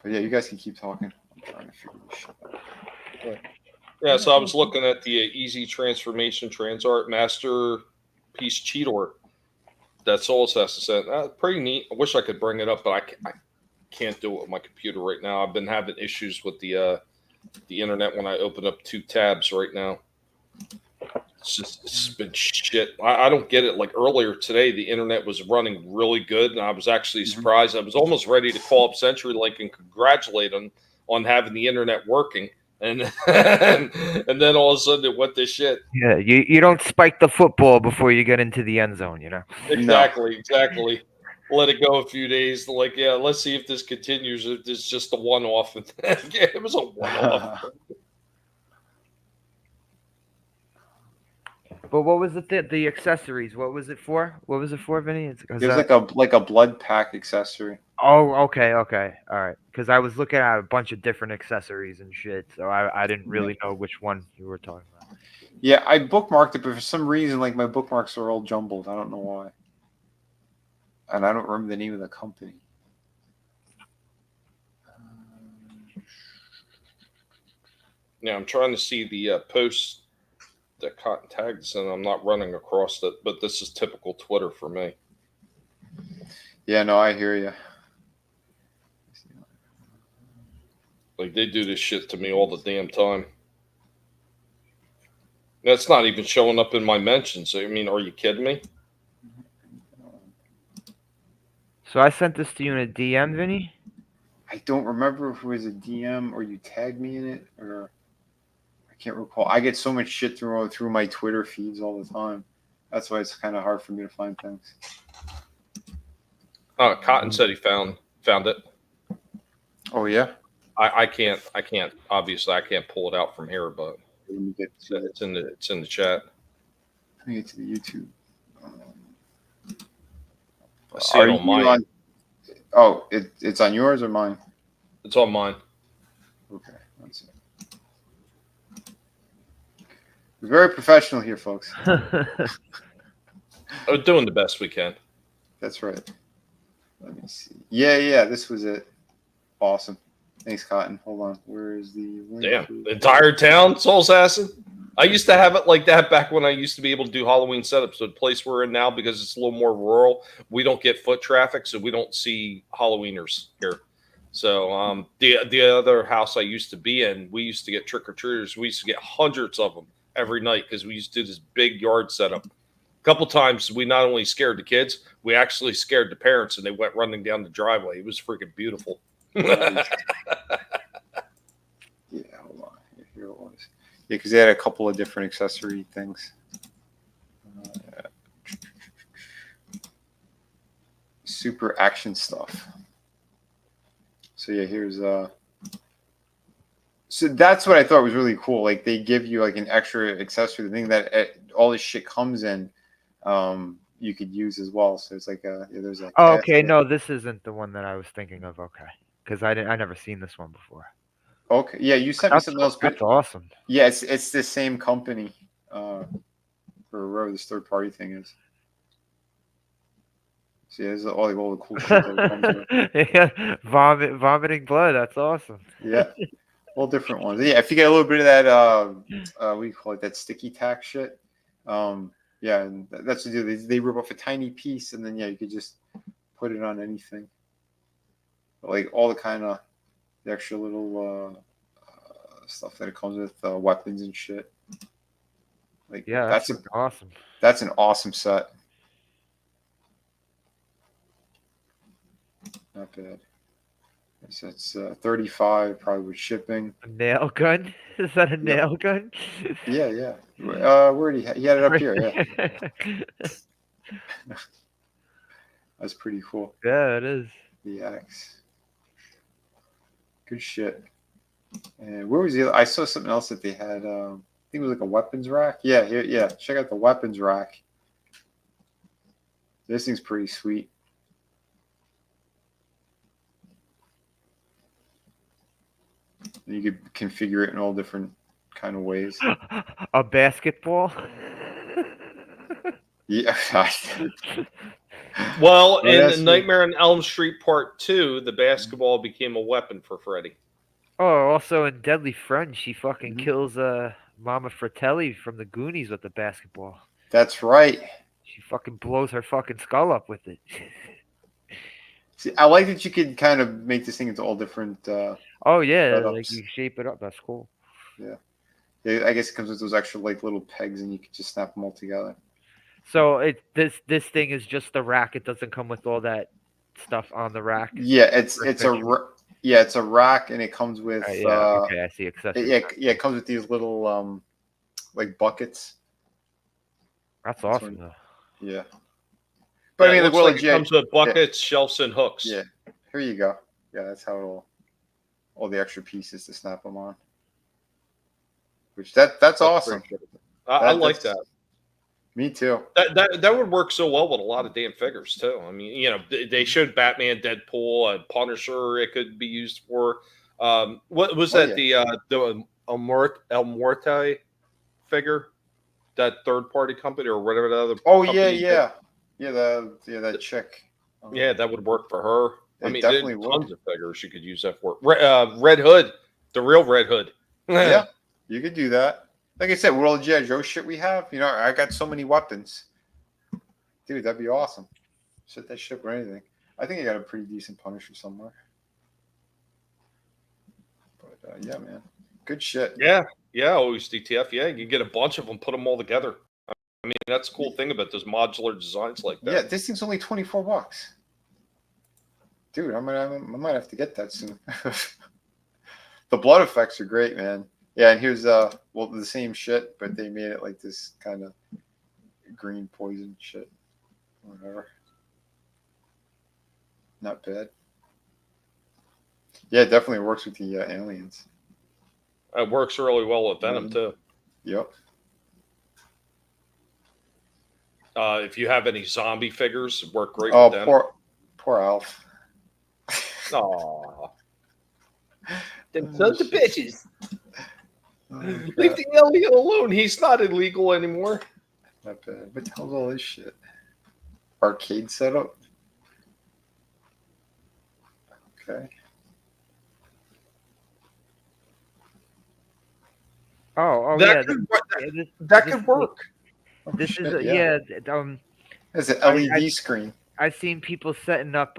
but yeah, you guys can keep talking. I'm trying to figure this shit out. Yeah, so I was looking at the Easy Transformation Transart Masterpiece Cheetor that Soul Assassin sent. Pretty neat. I wish I could bring it up, but I can't do it with my computer right now. I've been having issues with the internet when I open up 2 tabs right now. It's been shit. I don't get it. Like earlier today, the internet was running really good, and I was actually surprised. I was almost ready to call up CenturyLink and congratulate them on having the internet working. And and then all of a sudden it went to shit. Yeah, you don't spike the football before you get into the end zone, you know. Exactly. Let it go a few days. Like, yeah, let's see if this continues. If it's just a one-off. Yeah, it was a one-off. But what was the accessories? What was it for? What was it for, Vinny? It was like a blood pack accessory. Oh, okay, all right. Because I was looking at a bunch of different accessories and shit, so I didn't really know which one you were talking about. Yeah, I bookmarked it, but for some reason, like my bookmarks are all jumbled. I don't know why, and I don't remember the name of the company. Yeah, I'm trying to see the post that Cotton tagged us, and I'm not running across it. But this is typical Twitter for me. Yeah, no, I hear you. Like, they do this shit to me all the damn time. That's not even showing up in my mentions. I mean, are you kidding me? So I sent this to you in a DM, Vinny? I don't remember if it was a DM or you tagged me in it, or I can't recall. I get so much shit through my Twitter feeds all the time. That's why it's kind of hard for me to find things. Cotton said he found it. Oh yeah. I can't. Obviously, I can't pull it out from here, but it's in the chat. Let me get to the YouTube. I see it on mine. It's on yours or mine? It's on mine. Okay, that's it. We're very professional here, folks. We're doing the best we can. That's right. Let me see. Yeah, this was it. Awesome. Thanks, Cotton. Hold on. Where is the link? Damn, the entire town, Soul Assassin. I used to have it like that back when I used to be able to do Halloween setups. So the place we're in now, because it's a little more rural, we don't get foot traffic, so we don't see Halloweeners here. So the other house I used to be in, we used to get trick-or-treaters. We used to get hundreds of them every night because we used to do this big yard setup. A couple times we not only scared the kids, we actually scared the parents, and they went running down the driveway. It was freaking beautiful. Yeah, hold on. Here it was. Yeah, because they had a couple of different accessory things. Super action stuff. So yeah, here's so that's what I thought was really cool. Like they give you like an extra accessory, the thing that all this shit comes in, you could use as well. So it's like there's like. Oh, okay, no, this isn't the one that I was thinking of. Okay, because I never seen this one before. Okay, yeah, you sent me something else. That's awesome. Yeah, it's the same company, or wherever this third party thing is. See, there's all the cool shit that comes with. Yeah, vomiting blood. That's awesome. Yeah, all different ones. Yeah, if you get a little bit of that, what do you call it? That sticky tack shit. Yeah, and that's what they do. They rip off a tiny piece, and then you could just put it on anything. Like all the kind of the extra little stuff that it comes with, weapons and shit. Like yeah, that's awesome. That's an awesome set. Not bad. So it's 35 probably with shipping. A nail gun? Is that a nail gun? Yeah. Where did he had it up here? Yeah. That's pretty cool. Yeah, it is. The axe. Good shit. And where was the other? I saw something else that they had. I think it was like a weapons rack. Yeah, here. Yeah, check out the weapons rack. This thing's pretty sweet. You could configure it in all different kind of ways. A basketball? Yeah. Well, in Nightmare on Elm Street Part 2, the basketball became a weapon for Freddy. Oh, also in Deadly Friend, she fucking kills Mama Fratelli from the Goonies with the basketball. That's right. She fucking blows her fucking skull up with it. See, I like that you could kind of make this thing into all different. Oh yeah, setups. like you shape it up. That's cool. Yeah, I guess it comes with those extra like little pegs, and you can just snap them all together. So this thing is just the rack. It doesn't come with all that stuff on the rack. Yeah, it's a rack, and it comes with. Okay, I see. Accessories. It comes with these little like buckets. That's awesome though. Yeah. But I mean, it looks like it comes with buckets, shelves, and hooks. Yeah. Here you go. Yeah, that's how all the extra pieces to snap them on. Which that's awesome. I like that. Me too. That would work so well with a lot of damn figures too. I mean, you know, they showed Batman, Deadpool, Punisher. It could be used for. What was that? Yeah. The El Muerte figure, that third party company or whatever the other. Oh yeah. That chick. Yeah, that would work for her. I mean, definitely tons of figures you could use that for. Red Hood, the real Red Hood. Yeah, you could do that. Like I said, with all the G.I. Joe shit we have, you know, I got so many weapons. Dude, that'd be awesome. Set that shit or anything. I think I got a pretty decent Punisher somewhere. But yeah, man, good shit. Yeah, always DTF. Yeah, you get a bunch of them, put them all together. I mean, that's the cool thing about those modular designs like that. Yeah, this thing's only $24. Dude, I might have to get that soon. The blood effects are great, man. Yeah, and here's the same shit, but they made it like this kind of green poison shit. Whatever. Not bad. Yeah, it definitely works with the aliens. It works really well with Venom too. Yep. If you have any zombie figures, work great with them. Poor Alf. Aww. Them sons of bitches. Leave the alien alone. He's not illegal anymore. Not bad. What the hell's all this shit? Arcade setup? Okay. That could work. This is It's an LED screen. I've seen people setting up.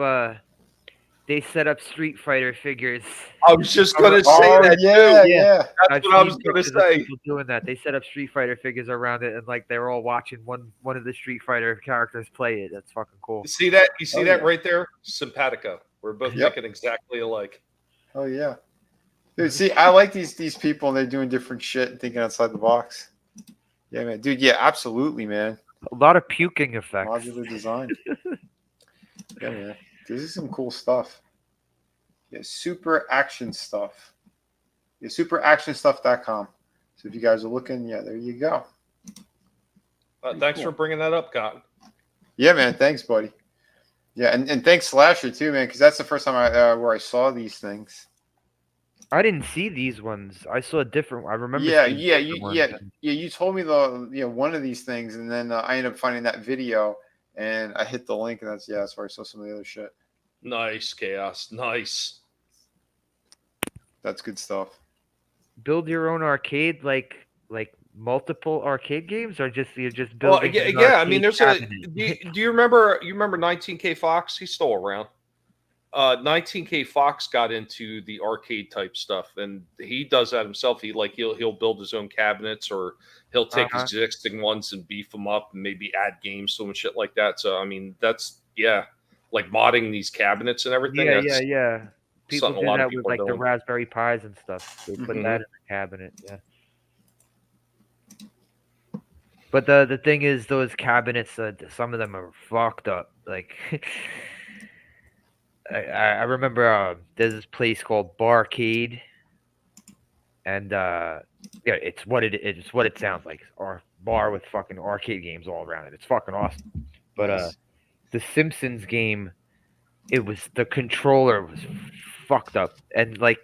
They set up Street Fighter figures. I was just going to say that too. Yeah. That's what I was going to say. People doing that. They set up Street Fighter figures around it, and like they're all watching one of the Street Fighter characters play it. That's fucking cool. You see that? You see that right there? Simpatico. We're both thinking exactly alike. Oh yeah. Dude, see, I like these people, and they're doing different shit and thinking outside the box. Yeah, man. Dude, yeah, absolutely, man. A lot of puking effects. Modular design. Yeah, man. This is some cool stuff. Yeah, super action stuff. Yeah, superactionstuff.com. So if you guys are looking, yeah, there you go. Thanks for bringing that up, Cotton. Yeah, man. Thanks, buddy. Yeah, and thanks Slasher too, man, because that's the first time where I saw these things. I didn't see these ones. I saw a different. I remember. You told me one of these things, and then I ended up finding that video, and I hit the link, and that's where I saw some of the other shit. Nice, Chaos. Nice. That's good stuff. Build your own arcade, like multiple arcade games, or you're just building. Well, yeah. I mean, there's a. Do you remember? You remember 19K Fox? He's still around. 19K Fox got into the arcade type stuff, and he does that himself. He'll build his own cabinets, or he'll take his existing ones and beef them up, and maybe add games to them and shit like that. So I mean, that's like modding these cabinets and everything. Yeah. people something a do lot of that with people are like the doing. Raspberry Pis and stuff. They put Mhm. that in the cabinet. Yeah. But the thing is, those cabinets, some of them are fucked up. Like, I remember there's this place called Barcade, and yeah, it's what it sounds like. Or bar with fucking arcade games all around it. It's fucking awesome. But Nice. the Simpsons game, the controller was fucked up, and like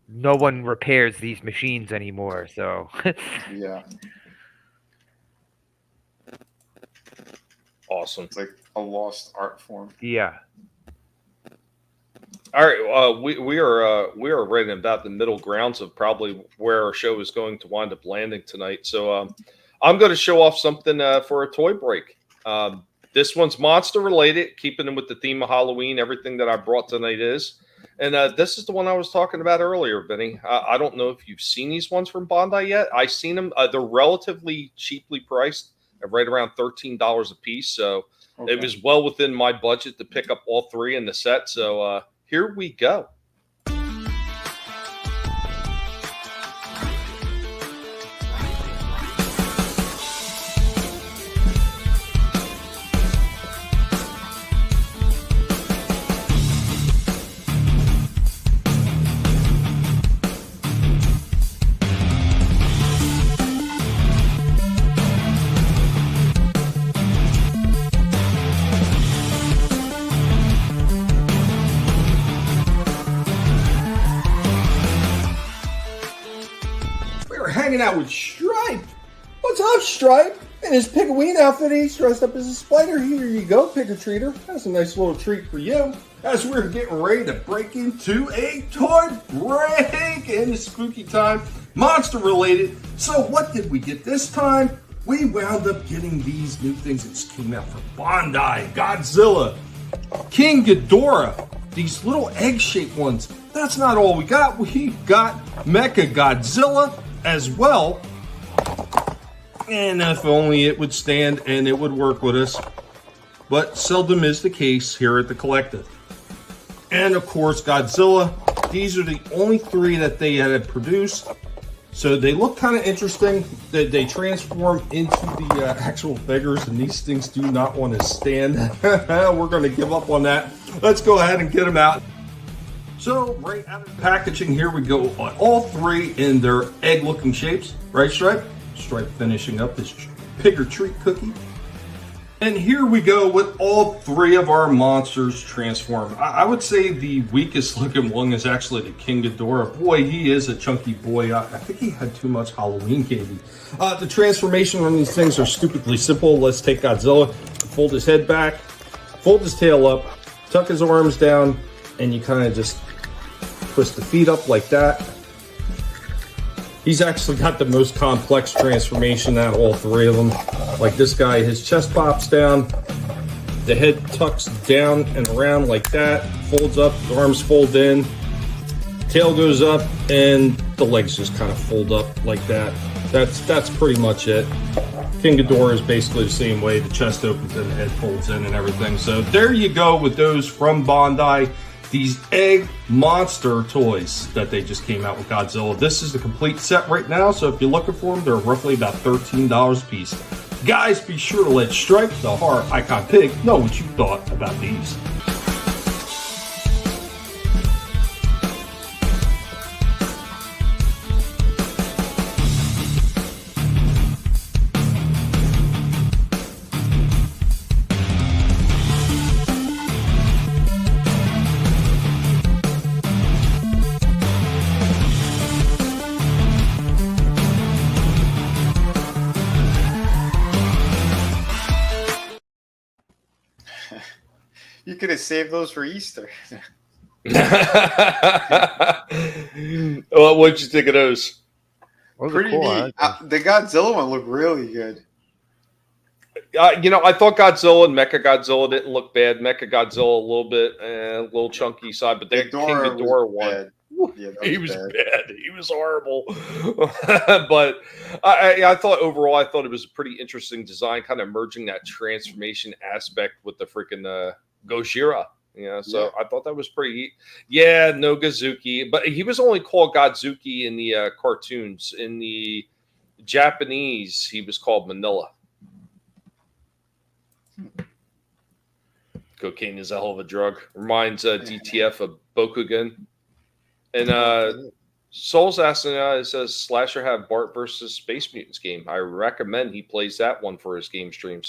no one repairs these machines anymore. So Yeah. Awesome. It's like a lost art form. yeah. All right, we are right in about the middle grounds of probably where our show is going to wind up landing tonight. So I'm going to show off something for a toy break. This one's monster related, keeping them with the theme of Halloween. Everything that I brought tonight is, and this is the one I was talking about earlier, Vinny. I don't know if you've seen these ones from Bondi yet. I've seen them. They're relatively cheaply priced, at right around $13 a piece. So it was well within my budget to pick up all three in the set. So here we go. Hanging out with Stripe. What's up, Stripe? In his Pigween outfit, he's dressed up as a spider. Here you go, Pick-a-Treater. That's a nice little treat for you. As we're getting ready to break into a toy break in the spooky time, monster related. So what did we get this time? We wound up getting these new things that just came out from Bondi, Godzilla, King Ghidorah, these little egg-shaped ones. That's not all we got. We got Mecha Godzilla as well, and if only it would stand and it would work with us, but seldom is the case here at the Collective. And of course Godzilla. These are the only three that they had produced, so they look kind of interesting. They transform into the actual figures, and these things do not want to stand. We're going to give up on that. Let's go ahead and get them out. So, right out of the packaging, here we go on all three in their egg-looking shapes. Right, Stripe? Stripe finishing up his Pick-or-Treat cookie. And here we go with all three of our monsters transformed. I would say the weakest looking one is actually the King Ghidorah. Boy, he is a chunky boy. I think he had too much Halloween candy. The transformation on these things are stupidly simple. Let's take Godzilla, fold his head back, fold his tail up, tuck his arms down, and you kind of just twist the feet up like that. He's actually got the most complex transformation out of all three of them. Like this guy, his chest pops down, the head tucks down and around like that, folds up, the arms fold in, tail goes up, and the legs just kind of fold up like that. That's pretty much it. King Ghidorah is basically the same way. The chest opens and the head folds in and everything. So there you go with those from Bondi. These egg monster toys that they just came out with Godzilla. This is the complete set right now, so if you're looking for them, they're roughly about $13 a piece. Guys, be sure to let Stripe, the horror icon pig, know what you thought about these. You could have saved those for Easter. Well, what'd you think of those? Pretty neat. The Godzilla one looked really good. I thought Godzilla and Mecha Godzilla didn't look bad. Mecha Godzilla a little bit, a little chunky side, but the King Ghidorah one, yeah, he was bad. He was horrible. But I thought overall, I thought it was a pretty interesting design, kind of merging that transformation aspect with the freaking Gojira. Yeah, so I thought that was pretty. Yeah, no Gazuki, but he was only called Godzuki in the cartoons. In the Japanese, he was called Manila. Cocaine is a hell of a drug. Reminds DTF of Bokugan. And Soul's asking, it says Slasher have Bart versus Space Mutants game. I recommend he plays that one for his game streams.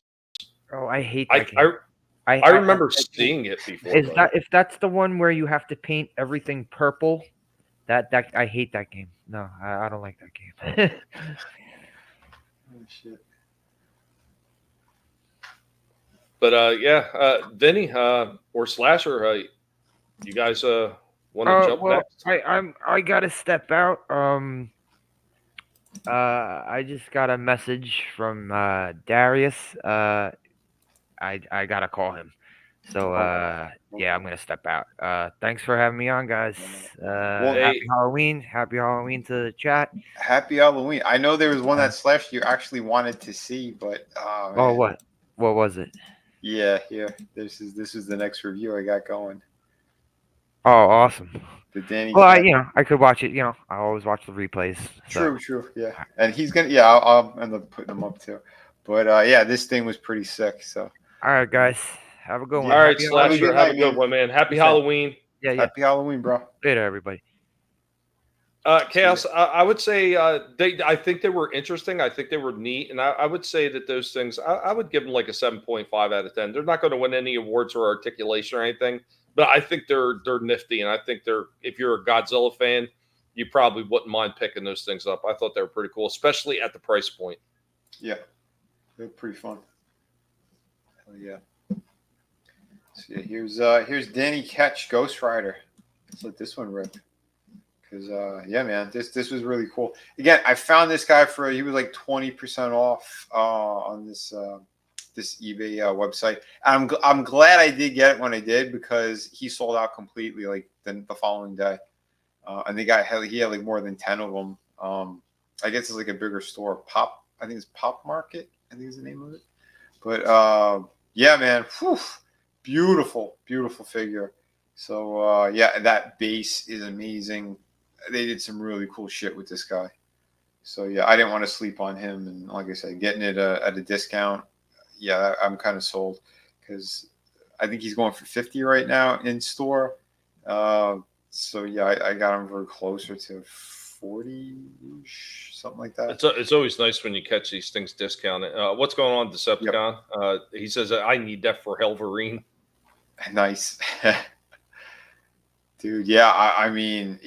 Oh, I hate that game. I remember seeing it before. If that's the one where you have to paint everything purple, that I hate that game. No, I don't like that game. Oh shit. But Vinnie or Slasher, you guys want to jump next? I gotta step out. I just got a message from Darius. I gotta call him. So I'm gonna step out. Thanks for having me on, guys. Happy Halloween. Happy Halloween to the chat. Happy Halloween. I know there was one that Slash you actually wanted to see, but what was it? Yeah, here. This is the next review I got going. Oh, awesome. The Danny. Well, I could watch it. I always watch the replays. So. True. Yeah, and he's gonna. Yeah, I'll end up putting them up too. But this thing was pretty sick. So. All right, guys. Have a good one. All right, Slasher. Have a good one, man. Happy Halloween. Yeah. Happy Halloween, bro. Later, everybody. Chaos. I would say I think they were interesting. I think they were neat, and I would say that those things. I would give them like a 7.5 out of 10. They're not going to win any awards or articulation or anything, but I think they're nifty, and I think if you're a Godzilla fan, you probably wouldn't mind picking those things up. I thought they were pretty cool, especially at the price point. Yeah, they're pretty fun. Hell yeah. So here's Danny Ketch, Ghost Rider. Let's let this one rip. Because man, this was really cool. Again, I found this guy he was like 20% off on this eBay website. And I'm glad I did get it when I did, because he sold out completely like the following day. And he had like more than 10 of them. I guess it's like a bigger store. I think it's Pop Market, I think is the name of it. But man, whew, beautiful figure. So that base is amazing. They did some really cool shit with this guy. So I didn't want to sleep on him, and like I said, getting it at a discount, I'm kind of sold, because I think he's going for 50 right now in store. I got him very closer to 40-ish, something like that. It's always nice when you catch these things discounted. What's going on, Decepticon? Yep. He says I need that for Helverine. Nice. Dude, I mean,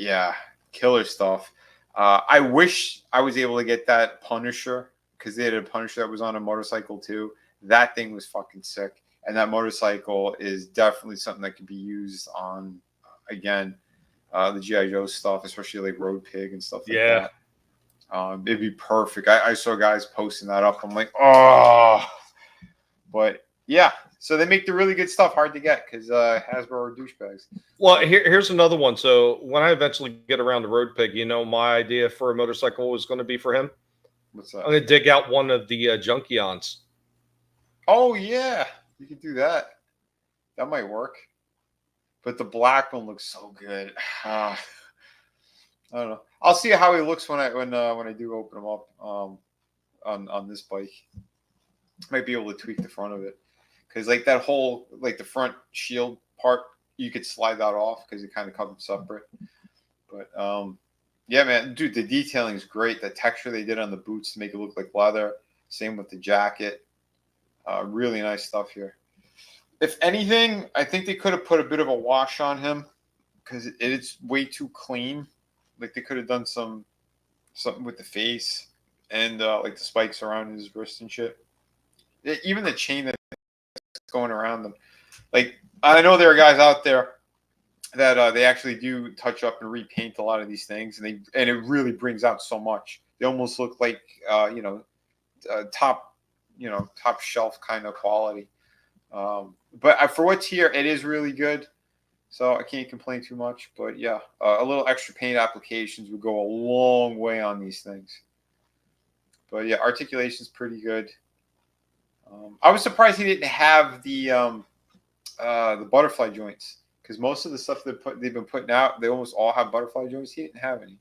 killer stuff. I wish I was able to get that Punisher, because they had a Punisher that was on a motorcycle too. That thing was fucking sick. And that motorcycle is definitely something that could be used on, the G.I. Joe stuff, especially like Road Pig and stuff like that. It'd be perfect. I saw guys posting that up. I'm like, oh. But so they make the really good stuff hard to get, because Hasbro are douchebags. Well, here's another one. So when I eventually get around to Road Pig, my idea for a motorcycle was going to be for him. What's that? I'm going to dig out one of the Junkions. Oh, yeah. You could do that. That might work. But the black one looks so good. I don't know. I'll see how he looks when I do open him up on this bike. Might be able to tweak the front of it. Because like that whole, like the front shield part, you could slide that off because it kind of comes separate. But man, dude, the detailing is great. The texture they did on the boots to make it look like leather. Same with the jacket. Really nice stuff here. If anything, I think they could have put a bit of a wash on him, because it's way too clean. Like they could have done something with the face and like the spikes around his wrist and shit. Even the chain that's going around them. Like, I know there are guys out there that they actually do touch up and repaint a lot of these things, and it really brings out so much. They almost look like top shelf kind of quality. But for what's here, it is really good. So I can't complain too much. But a little extra paint applications would go a long way on these things. But articulation is pretty good. I was surprised he didn't have the the butterfly joints, because most of the stuff they've been putting out, they almost all have butterfly joints. He didn't have any,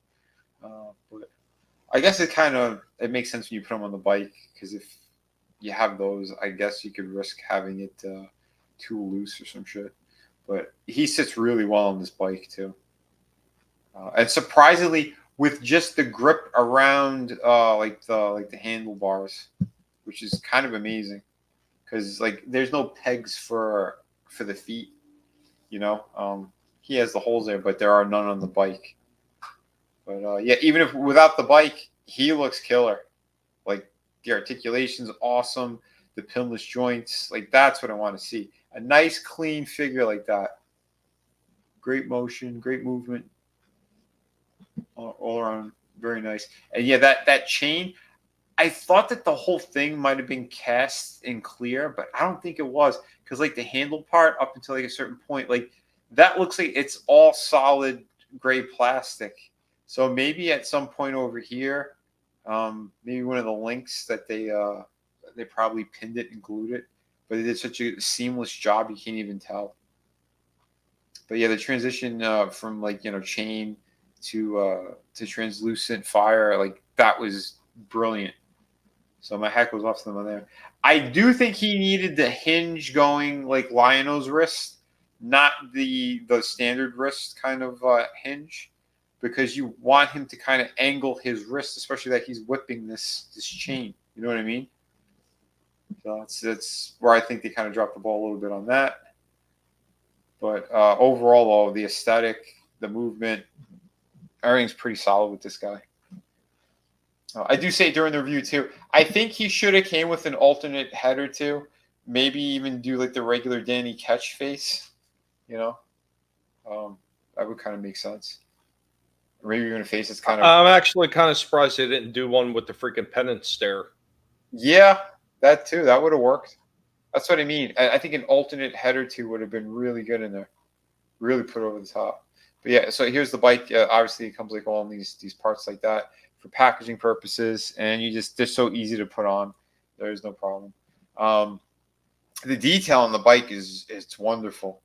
but I guess it makes sense when you put them on the bike, because if you have those, I guess you could risk having it too loose or some shit. But he sits really well on this bike too, and surprisingly, with just the grip around like the handlebars, which is kind of amazing, because like there's no pegs for the feet, you know. He has the holes there, but there are none on the bike. But yeah, even if without the bike, he looks killer. Like the articulation's awesome, the pinless joints, like that's what I want to see. A nice clean figure like that. Great motion, great movement, all around, very nice. And yeah, that chain, I thought that the whole thing might have been cast in clear, but I don't think it was, because like the handle part up until like a certain point, like that looks like it's all solid gray plastic. So maybe at some point over here, maybe one of the links that they probably pinned it and glued it, but they did such a seamless job you can't even tell. But yeah, the transition from like, you know, chain to translucent fire, like that was brilliant. So my hat goes off to them on there. I do think he needed the hinge going like Lionel's wrist, not the standard wrist kind of hinge, because you want him to kind of angle his wrist, especially that he's whipping this chain. You know what I mean? So that's where I think they kind of dropped the ball a little bit on that. But overall, though, the aesthetic, the movement, everything's pretty solid with this guy. I do say during the review, too, I think he should have came with an alternate head or two. Maybe even do like the regular Danny Ketch face, you know? That would kind of make sense. Or maybe even a face that's kind of... I'm actually kind of surprised they didn't do one with the freaking penance stare. Yeah, that too. That would have worked. That's what I mean. I think an alternate head or two would have been really good in there. Really put over the top. But yeah, so here's the bike. Obviously, it comes like all in these parts like that for packaging purposes, and they're so easy to put on. There's no problem. The detail on the bike it's wonderful.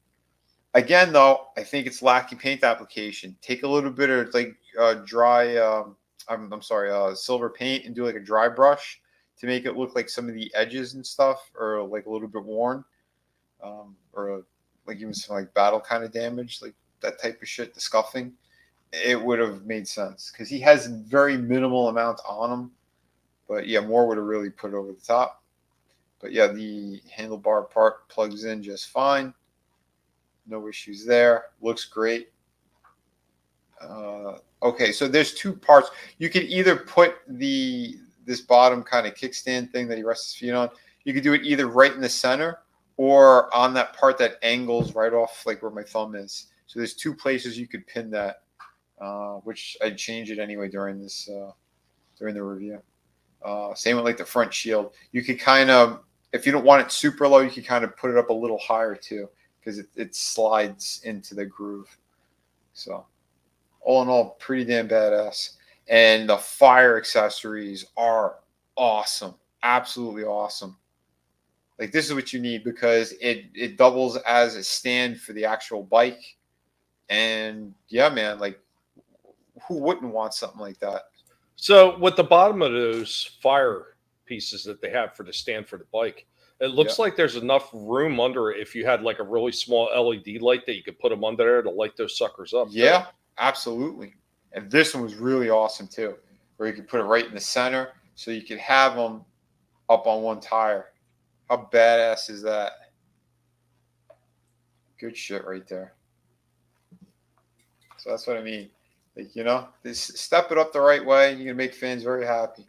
Again, though, I think it's lacking paint application. Take a little bit of like dry, silver paint and do like a dry brush to make it look like some of the edges and stuff are like a little bit worn, or like even some like battle kind of damage, like that type of shit, the scuffing. It would have made sense because he has very minimal amount on him. But yeah, more would have really put it over the top. But yeah, the handlebar part plugs in just fine. No issues there. Looks great. Okay, so there's two parts. You can either put this bottom kind of kickstand thing that he rests his feet on. You could do it either right in the center or on that part that angles right off like where my thumb is. So there's two places you could pin that, which I'd change it anyway during the review. Same with like the front shield. You could kind of, if you don't want it super low, you could kind of put it up a little higher too, because it slides into the groove. So all in all, pretty damn badass. And the fire accessories are awesome. Absolutely awesome. Like this is what you need because it doubles as a stand for the actual bike. And yeah, man, like who wouldn't want something like that? So with the bottom of those fire pieces that they have for the stand for the bike, it looks like there's enough room under it if you had like a really small LED light that you could put them under there to light those suckers up. Yeah, absolutely. And this one was really awesome too, where you could put it right in the center so you could have them up on one tire. How badass is that? Good shit right there. So that's what I mean. Like, you know, step it up the right way and you're going to make fans very happy.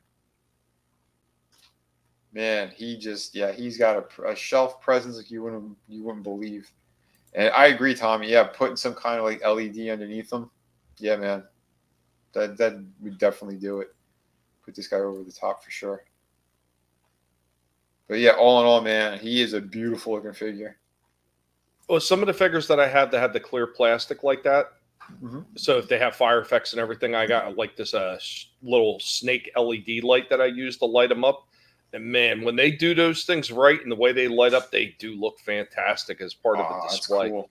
Man, he's got a shelf presence like you wouldn't believe. And I agree, Tommy. Yeah, putting some kind of like LED underneath them. Yeah, man. That would definitely do it. Put this guy over the top for sure. But yeah, all in all, man, he is a beautiful looking figure. Well, some of the figures that I had that had the clear plastic like that. Mm-hmm. So if they have fire effects and everything, I got like this little snake LED light that I use to light them up. And man, when they do those things right and the way they light up, they do look fantastic as part of a display. That's cool.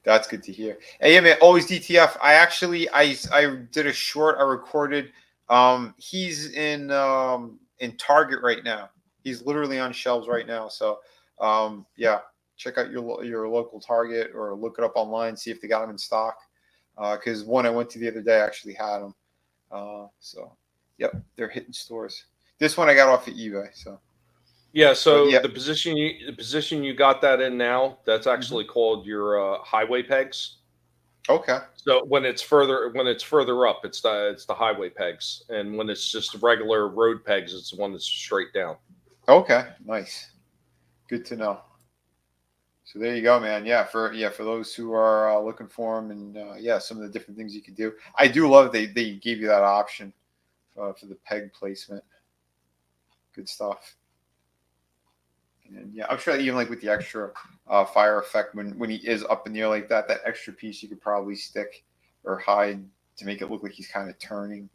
That's good to hear. Hey, yeah, man, always DTF. I did a short I recorded. He's in Target right now. He's literally on shelves right now. So yeah, check out your local Target or look it up online, see if they got them in stock. Because one I went to the other day actually had them. So yep, they're hitting stores. This one I got off of eBay. So yeah, so the position you got that in now, that's actually called your highway pegs. Okay. So when it's further up, it's the highway pegs, and when it's just regular road pegs, it's the one that's straight down. Okay, nice. Good to know. So there you go, man. Yeah, for those who are looking for them, and yeah, some of the different things you could do. I do love they gave you that option for the peg placement. Good stuff. And yeah, I'm sure that even like with the extra fire effect, when he is up in the air like that, that extra piece you could probably stick or hide to make it look like he's kind of turning,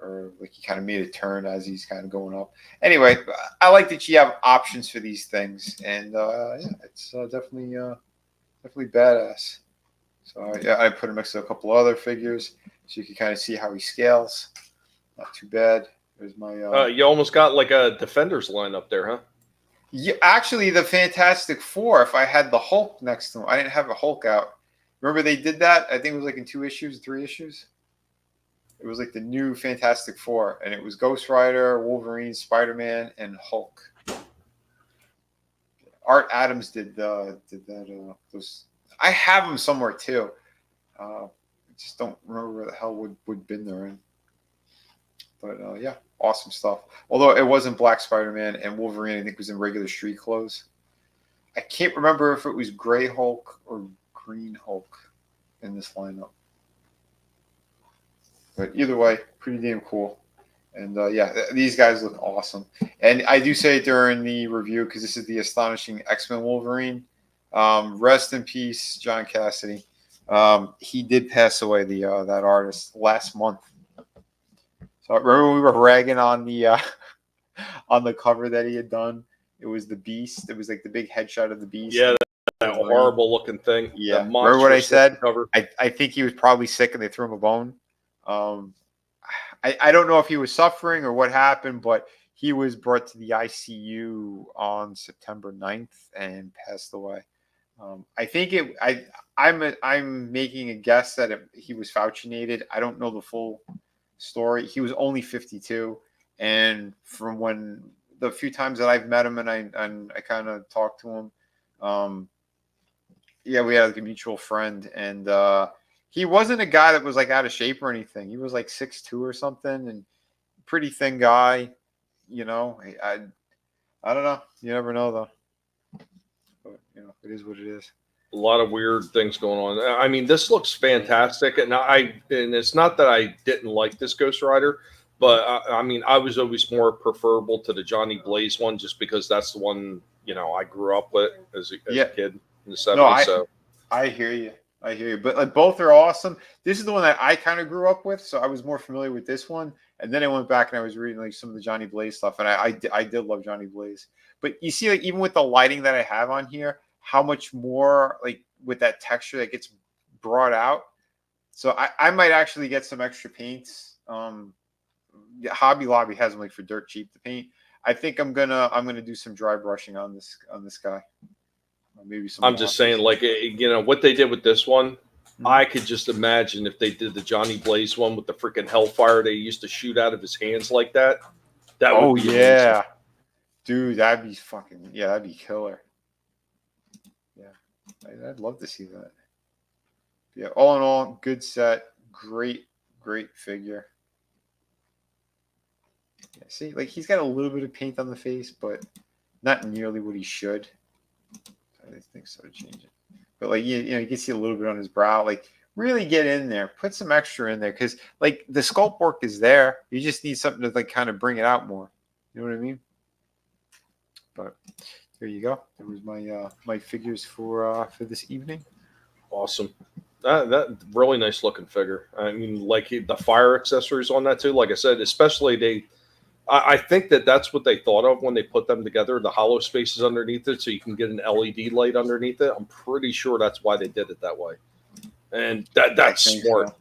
or like he kind of made a turn as he's kind of going up. Anyway, I like that you have options for these things, and yeah, it's definitely badass. So yeah, I put him next to a couple other figures so you can kind of see how he scales. Not too bad. There's my. You almost got like a Defenders line up there, huh? Yeah, actually, the Fantastic Four. If I had the Hulk next to him, I didn't have a Hulk out. Remember they did that? I think it was like in 2 issues, 3 issues. It was like the new Fantastic Four, and it was Ghost Rider, Wolverine, Spider-Man, and Hulk. Art Adams did that. Those. I have them somewhere too. I just don't remember where the hell would bin they're in. But yeah, awesome stuff. Although it wasn't Black Spider-Man, and Wolverine, I think, was in regular street clothes. I can't remember if it was Gray Hulk or Green Hulk in this lineup. But either way, pretty damn cool. And yeah, these guys look awesome. And I do say during the review, because this is the Astonishing X-Men Wolverine, rest in peace, John Cassidy. He did pass away, that artist, last month. So I remember we were ragging on the cover that he had done. It was the Beast. It was like the big headshot of the Beast. Yeah, that horrible looking thing. Yeah, remember what I said? I think he was probably sick and they threw him a bone. I don't know if he was suffering or what happened, but he was brought to the ICU on September 9th and passed away. I think I'm making a guess that he was Faucinated. I don't know the full story. He was only 52, and from when the few times that I've met him and I kind of talked to him, yeah, we had like a mutual friend, and he wasn't a guy that was like out of shape or anything. He was like 6'2" or something, and pretty thin guy. You know, I don't know. You never know though. But you know, it is what it is. A lot of weird things going on. I mean, this looks fantastic, and it's not that I didn't like this Ghost Rider, but I mean, I was always more preferable to the Johnny Blaze one, just because that's the one I grew up with as a kid in the 70s. No, I hear you. But like both are awesome. This is the one that I kind of grew up with, so I was more familiar with this one. And then I went back and I was reading like some of the Johnny Blaze stuff, and I did love Johnny Blaze. But you see, like even with the lighting that I have on here, how much more like with that texture that gets brought out. So I might actually get some extra paints. Hobby Lobby has them like for dirt cheap to paint. I think I'm gonna do some dry brushing on this guy. Maybe some. I'm just saying, like what they did with this one. I could just imagine if they did the Johnny Blaze one with the freaking hellfire they used to shoot out of his hands like that. That would be amazing. Dude, that'd be killer. Yeah, I'd love to see that. Yeah, all in all, good set, great figure. Yeah, see, like he's got a little bit of paint on the face, but not nearly what he should. I think so to change it. But like you can see a little bit on his brow. Like really get in there, put some extra in there, because like the sculpt work is there. You just need something to like kind of bring it out more. You know what I mean? But there you go. There was my figures for this evening. Awesome. That really nice looking figure. I mean, like the fire accessories on that too. Like I said, especially I think that's what they thought of when they put them together, the hollow spaces underneath it, so you can get an LED light underneath it. I'm pretty sure that's why they did it that way. And that's smart. So.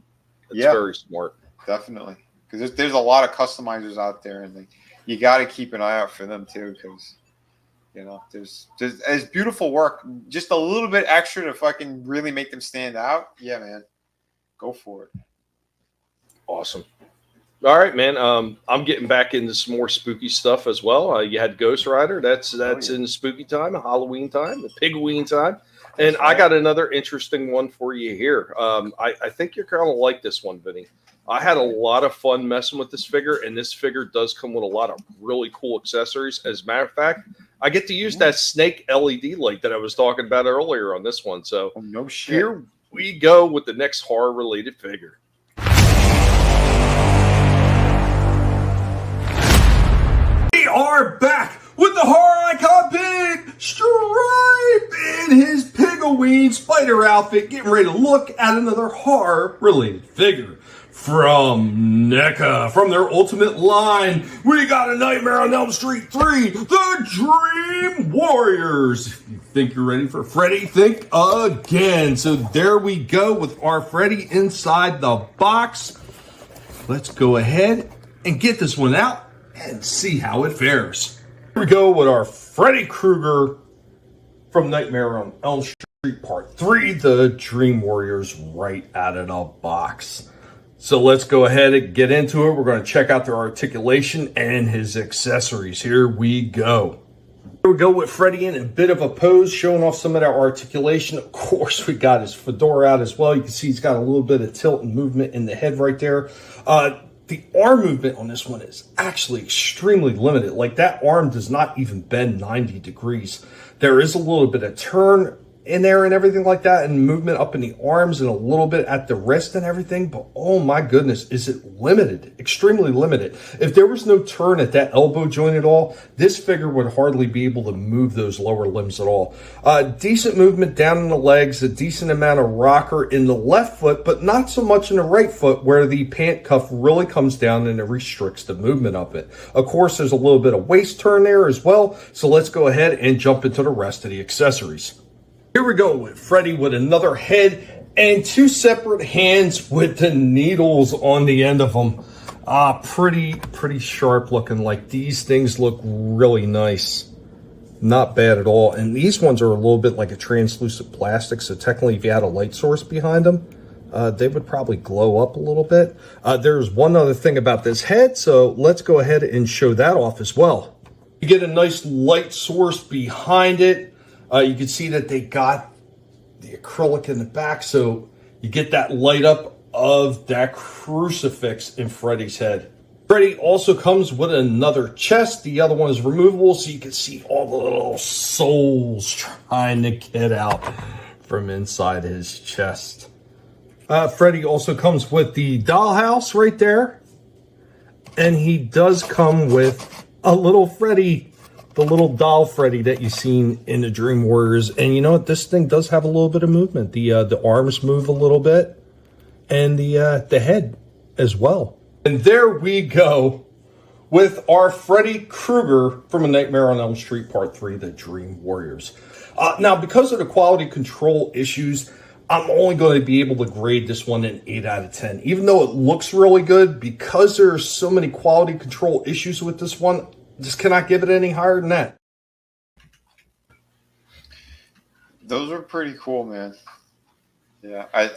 It's very smart. Definitely. Because there's a lot of customizers out there, and you got to keep an eye out for them too, because there's beautiful work, just a little bit extra to fucking really make them stand out. Yeah, man, go for it. Awesome. All right, man. I'm getting back into some more spooky stuff as well. You had Ghost Rider. That's in spooky time, Halloween time, Pigween time, and I got another interesting one for you here. I think you're gonna like this one, Vinny. I had a lot of fun messing with this figure, and this figure does come with a lot of really cool accessories. As a matter of fact, I get to use that snake LED light that I was talking about earlier on this one. So no shit. Here we go with the next horror-related figure. We are back with the horror icon Pig Stripe in his Pigween spider outfit, getting ready to look at another horror-related figure. From NECA, from their ultimate line, we got a Nightmare on Elm Street 3, the Dream Warriors. If you think you're ready for Freddy, think again. So there we go with our Freddy inside the box. Let's go ahead and get this one out and see how it fares. Here we go with our Freddy Krueger from Nightmare on Elm Street Part 3, the Dream Warriors, right out of the box. So let's go ahead and get into it. We're going to check out their articulation and his accessories. Here we go. Here we go with Freddy in a bit of a pose, showing off some of that articulation. Of course, we got his fedora out as well. You can see he's got a little bit of tilt and movement in the head right there. The arm movement on this one is actually extremely limited. Like, that arm does not even bend 90 degrees. There is a little bit of turn in there and everything like that, and movement up in the arms and a little bit at the wrist and everything, but oh my goodness, is it limited, extremely limited. If there was no turn at that elbow joint at all, this figure would hardly be able to move those lower limbs at all. Decent movement down in the legs, a decent amount of rocker in the left foot, but not so much in the right foot, where the pant cuff really comes down and it restricts the movement of it. Of course, there's a little bit of waist turn there as well, so let's go ahead and jump into the rest of the accessories. Here we go with Freddy with another head and two separate hands with the needles on the end of them. Pretty sharp looking. Like, these things look really nice. Not bad at all. And these ones are a little bit like a translucent plastic, so technically if you had a light source behind them, they would probably glow up a little bit. There's one other thing about this head, so let's go ahead and show that off as well. You get a nice light source behind it. You can see that they got the acrylic in the back, so you get that light up of that crucifix in Freddy's head. Freddy also comes with another chest. The other one is removable, so you can see all the little souls trying to get out from inside his chest. Freddy also comes with the dollhouse right there, and he does come with a little Freddy, the little doll Freddy that you've seen in the Dream Warriors. And you know what? This thing does have a little bit of movement. The arms move a little bit, and the head as well. And there we go with our Freddy Krueger from A Nightmare on Elm Street Part 3, the Dream Warriors. Now, because of the quality control issues, I'm only going to be able to grade this one an 8 out of 10. Even though it looks really good, because there's so many quality control issues with this one, just cannot give it any higher than that. Those are pretty cool, man. Yeah, I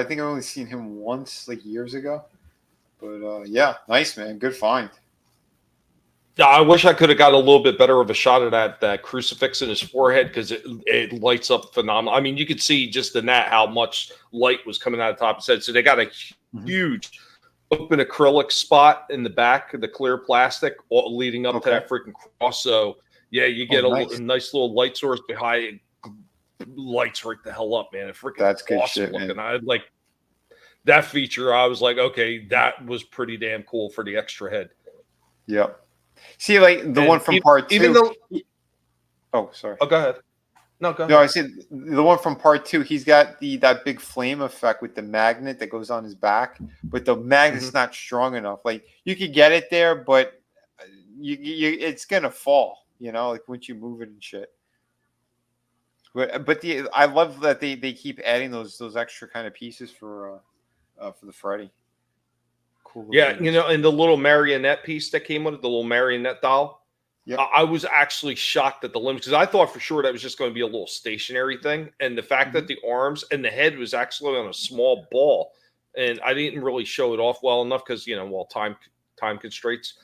think I've only seen him once, like years ago. But yeah, nice, man. Good find. Yeah, I wish I could have got a little bit better of a shot at that crucifix in his forehead, because it lights up phenomenal. I mean, you could see just in that how much light was coming out of the top of his head. So they got a huge open acrylic spot in the back of the clear plastic leading up to that freaking cross. So yeah, you get a nice little light source behind it. Lights right the hell up, man. It freaking That's good awesome shit, looking. man. I like that feature. I was like, okay, that was pretty damn cool for the extra head. Yep. See, like the one from part 2. Even though, oh, sorry. Oh, go ahead. No, go ahead. No, I said the one from part 2. He's got that big flame effect with the magnet that goes on his back, but the magnet's not strong enough. Like you could get it there, but you it's gonna fall. You know, like once you move it and shit. But I love that they keep adding those extra kind of pieces for the Freddy. Cool. Yeah, you know, and the little marionette piece that came with it, the little marionette doll. Yep. I was actually shocked at the limits because I thought for sure that was just going to be a little stationary thing, and the fact that the arms and the head was actually on a small ball, and I didn't really show it off well enough because time constraints.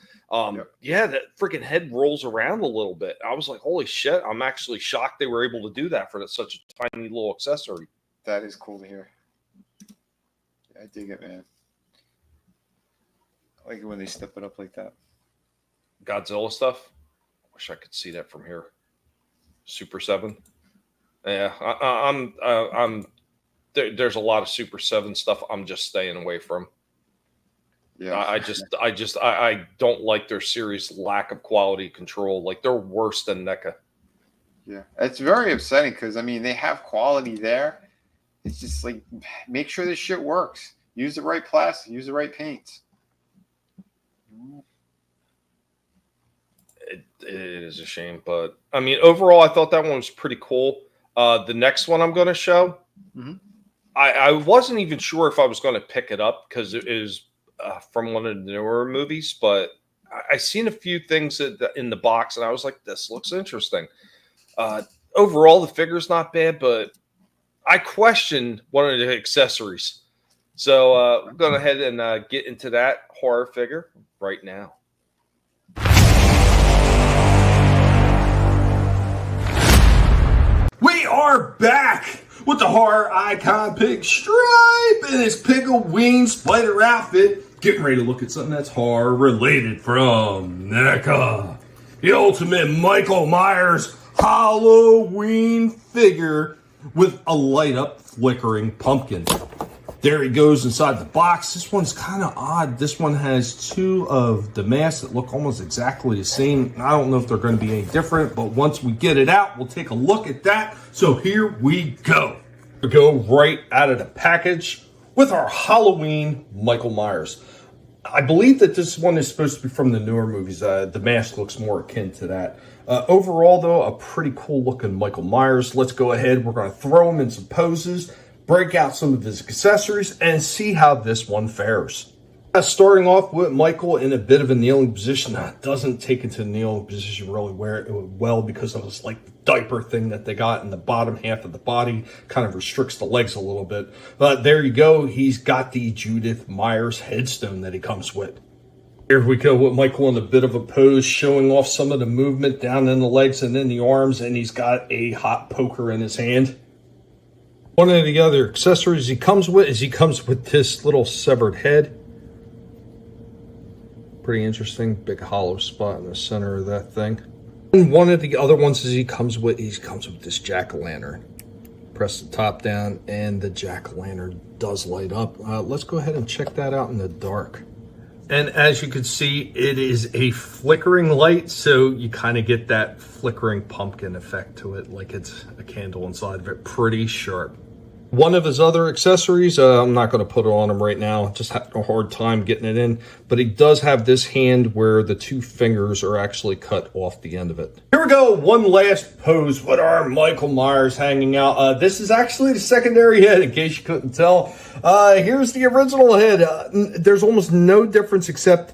Yeah, that freaking head rolls around a little bit. I was like, holy shit! I'm actually shocked they were able to do that for such a tiny little accessory. That is cool to hear. I dig it, man. I like it when they step it up like that. Godzilla stuff. Wish I could see that from here. Super 7. Yeah, I'm. There's a lot of Super 7 stuff I'm just staying away from. Yeah, I don't like their serious lack of quality control. Like they're worse than NECA. Yeah, it's very upsetting because I mean they have quality there. It's just like make sure this shit works. Use the right plastic. Use the right paints. It is a shame, but I mean, overall, I thought that one was pretty cool. The next one I'm going to show, I wasn't even sure if I was going to pick it up because it is from one of the newer movies, but I seen a few things in the box, and I was like, this looks interesting. Overall, the figure's not bad, but I questioned one of the accessories. So we're going to head and get into that horror figure right now. We are back with the horror icon Pig Stripe in his Piggleween spider outfit, getting ready to look at something that's horror related from NECA. The ultimate Michael Myers Halloween figure with a light up flickering pumpkin. There he goes inside the box. This one's kind of odd. This one has two of the masks that look almost exactly the same. I don't know if they're going to be any different, but once we get it out, we'll take a look at that. So here we go. We go right out of the package with our Halloween Michael Myers. I believe that this one is supposed to be from the newer movies. The mask looks more akin to that. Overall, though, a pretty cool looking Michael Myers. Let's go ahead. We're going to throw him in some poses, break out some of his accessories, and see how this one fares. Starting off with Michael in a bit of a kneeling position. Doesn't take it to the kneeling position really well because of this like diaper thing that they got in the bottom half of the body. Kind of restricts the legs a little bit. But there you go. He's got the Judith Myers headstone that he comes with. Here we go with Michael in a bit of a pose, showing off some of the movement down in the legs and in the arms. And he's got a hot poker in his hand. One of the other accessories he comes with this little severed head. Pretty interesting, big hollow spot in the center of that thing. And one of the other ones he comes with this jack-o'-lantern. Press the top down and the jack-o'-lantern does light up. Let's go ahead and check that out in the dark. And as you can see, it is a flickering light, so you kind of get that flickering pumpkin effect to it, like it's a candle inside of it. Pretty sharp. One of his other accessories, I'm not going to put it on him right now, just having a hard time getting it in, but he does have this hand where the two fingers are actually cut off the end of it. Here we go, one last pose with our Michael Myers hanging out. This is actually the secondary head, in case you couldn't tell. Here's the original head. There's almost no difference except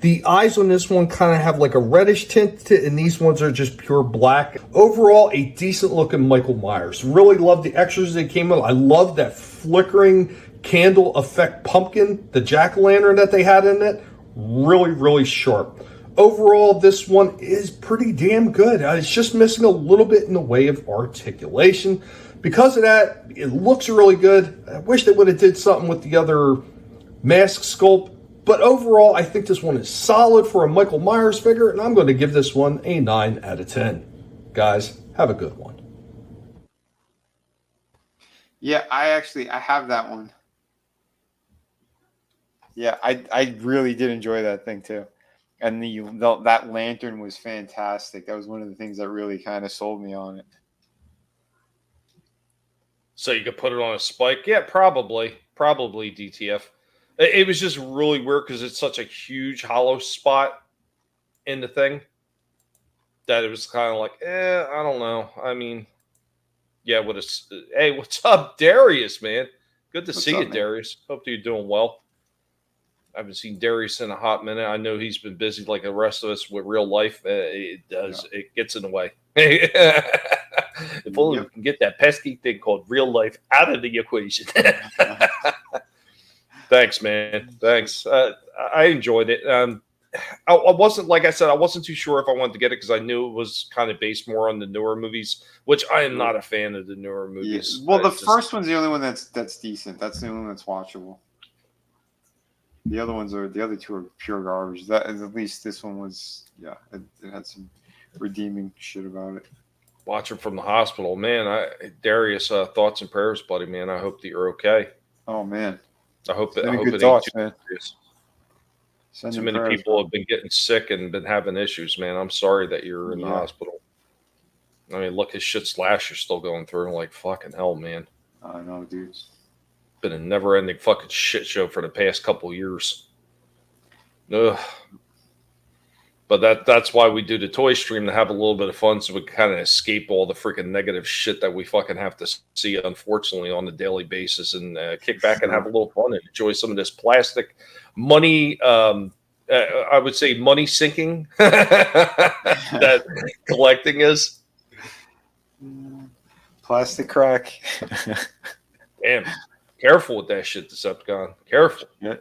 the eyes on this one kind of have like a reddish tint to it, and these ones are just pure black. Overall, a decent looking Michael Myers. Really love the extras that came with. I love that flickering candle effect pumpkin, the jack-o'-lantern that they had in it. Really, really sharp. Overall, this one is pretty damn good. It's just missing a little bit in the way of articulation. Because of that, it looks really good. I wish they would have did something with the other mask sculpt. But overall, I think this one is solid for a Michael Myers figure, and I'm going to give this one a 9 out of 10. Guys, have a good one. Yeah, I have that one. Yeah, I really did enjoy that thing too. And that lantern was fantastic. That was one of the things that really kind of sold me on it. So you could put it on a spike. Yeah, probably DTF. It was just really weird because it's such a huge hollow spot in the thing that it was kind of like, I don't know. I mean, yeah, hey, what's up, Darius, man? Good to see you, man? Darius. Hope you're doing well. I haven't seen Darius in a hot minute. I know he's been busy like the rest of us with real life. It gets in the way. If only we can get that pesky thing called real life out of the equation. Thanks, man. Thanks. I enjoyed it. I wasn't, like I said, I wasn't too sure if I wanted to get it because I knew it was kind of based more on the newer movies, which I am not a fan of the newer movies. Yeah. Well, the first one's the only one that's decent. That's the only one that's watchable. The other two are pure garbage. At least this one was, it had some redeeming shit about it. Watching from the hospital, man. Darius, thoughts and prayers, buddy, man. I hope that you're okay. Oh man, I hope that. Good thoughts, man. Too many people have been getting sick and been having issues, man. I'm sorry that you're in the hospital. I mean, look, his shit slash you're still going through. Like, fucking hell, man. I know, dude. Been a never-ending fucking shit show for the past couple years. Ugh. But that's why we do the toy stream, to have a little bit of fun, so we can kind of escape all the freaking negative shit that we fucking have to see, unfortunately, on a daily basis, and kick back and have a little fun and enjoy some of this plastic money. I would say money sinking that collecting is. Plastic crack. Damn. Careful with that shit, Decepticon. Careful. Yeah.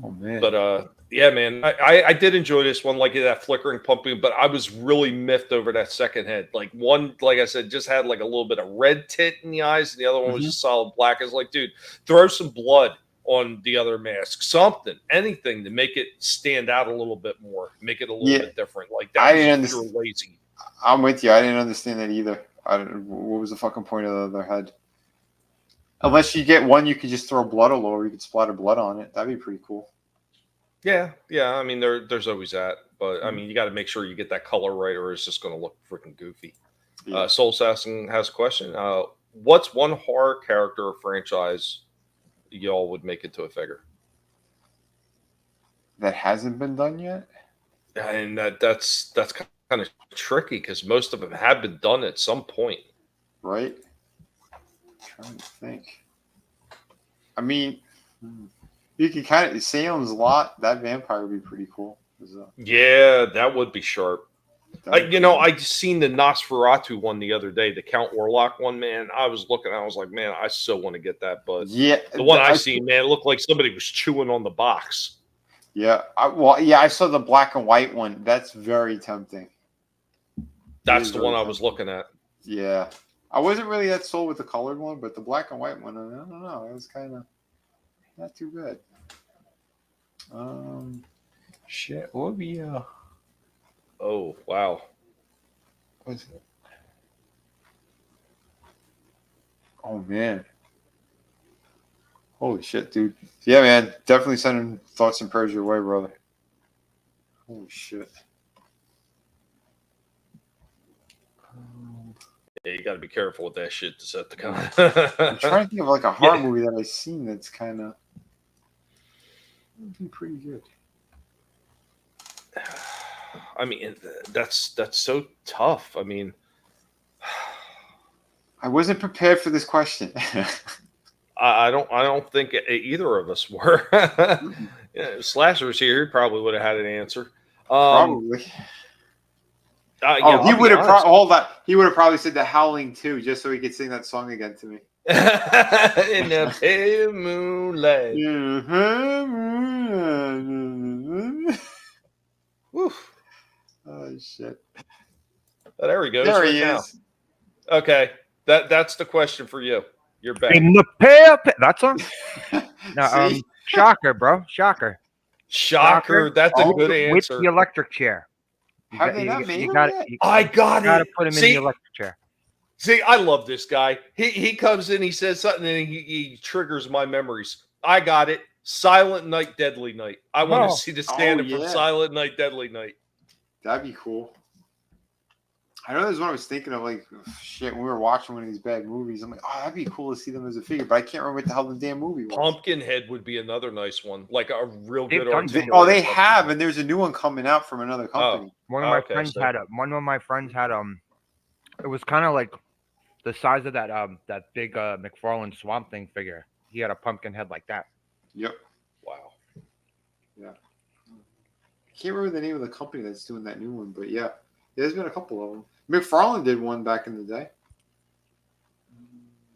Oh man. But yeah, man, I did enjoy this one, like that flickering pumping, but I was really miffed over that second head. Like one, like I said, just had like a little bit of red tit in the eyes, and the other one was just solid black. I was like, dude, throw some blood on the other mask, something, anything to make it stand out a little bit more, make it a little bit different. Like that was pure lazy. I'm with you. I didn't understand that either. What was the fucking point of the other head? Unless you get one, you could just throw blood all over. You could splatter blood on it. That'd be pretty cool. Yeah. I mean, there's always that, but I mean, you got to make sure you get that color right, or it's just going to look freaking goofy. Yeah. Soul Assassin has a question. What's one horror character or franchise y'all would make into a figure that hasn't been done yet? And that's kind of tricky because most of them have been done at some point, right? I'm trying to think. I mean, you can kind of Salem's Lot. That vampire would be pretty cool. Yeah, that would be sharp. I seen the Nosferatu one the other day, the Count Warlock one. Man, I was looking. I was like, man, I so want to get that. But yeah, the one I seen, man, it looked like somebody was chewing on the box. Yeah, I saw the black and white one. That's very tempting. That's the one I was looking at. Yeah. I wasn't really that sold with the colored one, but the black and white one, I don't know. It was kind of not too bad. Shit. What would be Oh, wow. What's it? Oh, man. Holy shit, dude. Yeah, man. Definitely sending thoughts and prayers your way, brother. Holy shit. Yeah, you got to be careful with that shit, Decepticon. I'm trying to think of like a horror movie that I've seen that's kind of would be pretty good. I mean, that's so tough. I mean, I wasn't prepared for this question. I don't think either of us were. Slasher's here. He probably would have had an answer. Probably. Yeah, he would have hold on. He would have probably said The Howling too, just so he could sing that song again to me. In the pale moonlight. Woof. Oh shit. Oh, there he goes. There he is. Now. Okay, that's the question for you. You're back. In the pale. That song. No, Shocker, bro. Shocker. That's a good answer. With the electric chair. Have they not made him yet? I got it. Got to put him in the electric chair. See, I love this guy. He comes in, he says something, and he triggers my memories. I got it. Silent Night, Deadly Night. I want to see the stand-up from Silent Night, Deadly Night. That'd be cool. I know there's one I was thinking of, like, shit, when we were watching one of these bad movies. I'm like, oh, that'd be cool to see them as a figure, but I can't remember what the hell the damn movie was. Pumpkinhead would be another nice one, like a real good Oh, they have, and there's a new one coming out from another company. One of my friends had it was kind of like the size of that big McFarlane Swamp Thing figure. He had a pumpkin head like that. Yep. Wow. Yeah. I can't remember the name of the company that's doing that new one, but yeah, there's been a couple of them. McFarlane did one back in the day.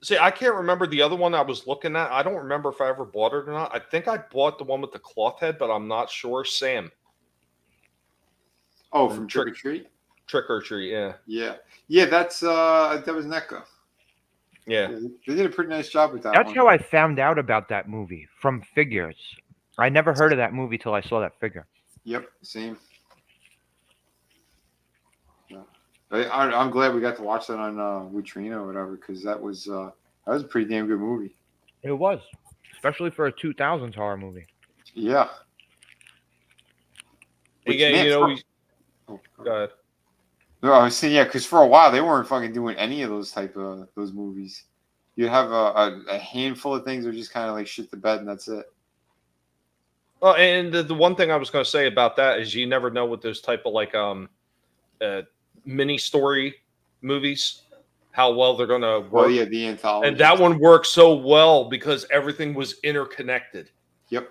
See, I can't remember the other one I was looking at. I don't remember if I ever bought it or not. I think I bought the one with the cloth head, but I'm not sure. Sam. Oh, from Trick or Treat? Trick or Treat, yeah. Yeah. Yeah, that was NECA. Yeah. They did a pretty nice job with that That's one. how I found out about that movie, from figures. I never heard of that movie till I saw that figure. Yep, same. Yeah. I'm glad we got to watch that on with Trina or whatever, because that was a pretty damn good movie. It was, especially for a 2000s horror movie. Yeah. Again, go ahead. No, I was saying, yeah, because for a while they weren't fucking doing any of those type of those movies. You'd have a handful of things that are just kind of like shit the bed, and that's it. Well, and the one thing I was going to say about that is you never know with those type of like mini story movies how well they're going to work. Oh yeah, the anthology. And that one worked so well because everything was interconnected. Yep.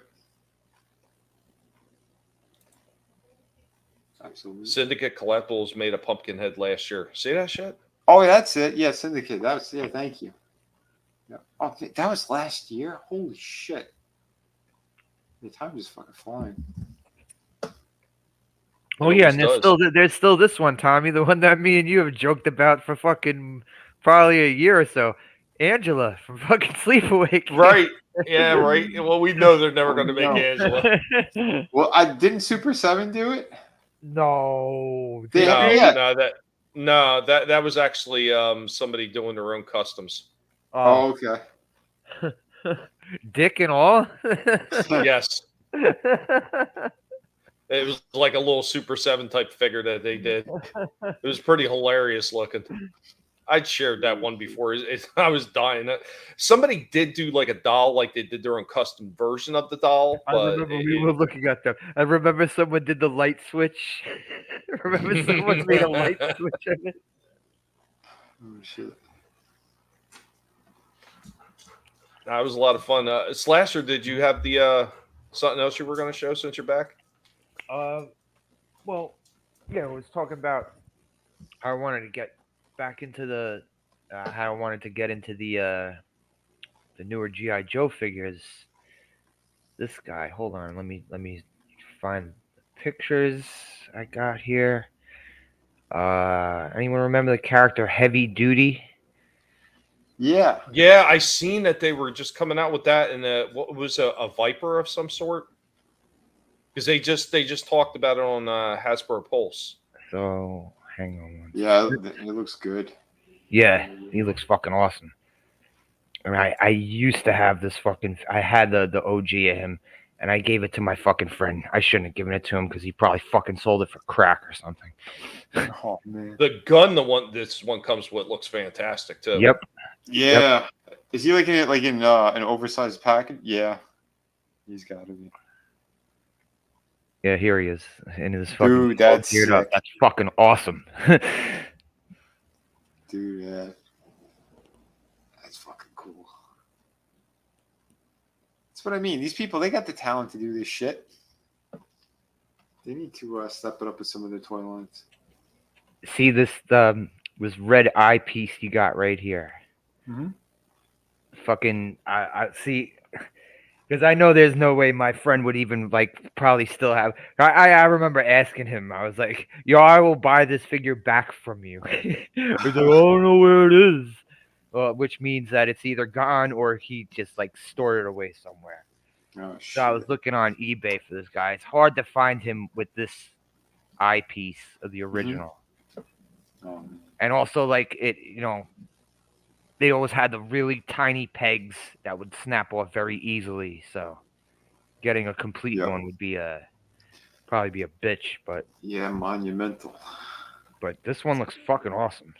Absolutely. Syndicate Collectibles made a pumpkin head last year. See that shit? Oh, that's it. Yeah, Syndicate. Thank you. Yeah. Oh, that was last year? Holy shit. The time is fucking flying. Oh yeah, and there's still this one, Tommy, the one that me and you have joked about for fucking probably a year or so. Angela from fucking Sleepaway Camp. Right. Yeah, right. Well, we know they're never going to make Angela. Well, didn't Super 7 do it? No. That was actually somebody doing their own customs. Oh, okay. Dick and all? Yes. It was like a little Super 7 type figure that they did. It was pretty hilarious looking. I'd shared that one before. I was dying. Somebody did do like a doll, like they did their own custom version of the doll. I remember we were looking at them. I remember someone did the light switch. Remember someone made a light switch in it. Oh shit. That was a lot of fun. Slasher, did you have the something else you were going to show since you're back? Well, yeah, I was talking about how I wanted to get back into the how I wanted to get into the newer G.I. Joe figures. This guy, hold on, let me find the pictures I got here. Anyone remember the character Heavy Duty? Yeah. Yeah, I seen that they were just coming out with that, and what was a Viper of some sort? Because they just talked about it on Hasbro Pulse. So hang on. Yeah, it looks good. Yeah, he looks fucking awesome. I mean, I used to have this fucking. I had the OG of him, and I gave it to my fucking friend. I shouldn't have given it to him because he probably fucking sold it for crack or something. Oh man. The gun, this one comes with, looks fantastic too. Yep. Yeah. Yep. Is he like in an oversized package? Yeah. He's got to be. Yeah, here he is in his fucking. Dude, that's sick. That's fucking awesome. Dude, yeah. That's fucking cool. That's what I mean. These people, they got the talent to do this shit. They need to step it up with some of their toy lines. See this was red eye piece you got right here. Mm-hmm. Fucking, I see. Because I know there's no way my friend would even probably still have. I remember asking him. I was like, "Yo, I will buy this figure back from you." He's like, "I don't know where it is," which means that it's either gone or he just stored it away somewhere. Oh, so I was looking on eBay for this guy. It's hard to find him with this eyepiece of the original, and also they always had the really tiny pegs that would snap off very easily. So getting a complete one would be probably be a bitch. But yeah, monumental. but this one looks fucking awesome.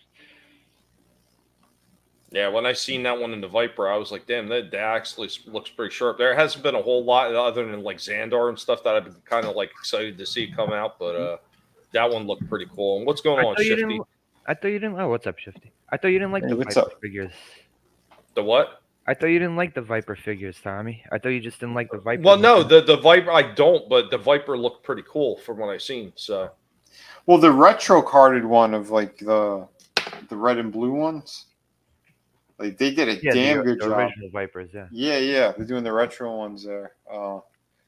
Yeah, when I seen that one in the Viper, I was like, damn, that actually looks pretty sharp. There hasn't been a whole lot other than like Xandar and stuff that I've been kind of like excited to see come out, but that one looked pretty cool. And what's going on, Shifty? I thought you didn't. Oh, what's up, Shifty? I thought you didn't like the Viper figures. The what? I thought you didn't like the Viper figures, Tommy. I thought you just didn't like the Viper. Well, no, the Viper I don't, but the Viper looked pretty cool from what I've seen. So, well, the retro carded one of like the red and blue ones, like they did a damn good job. Original Vipers, yeah. Yeah, they're doing the retro ones there.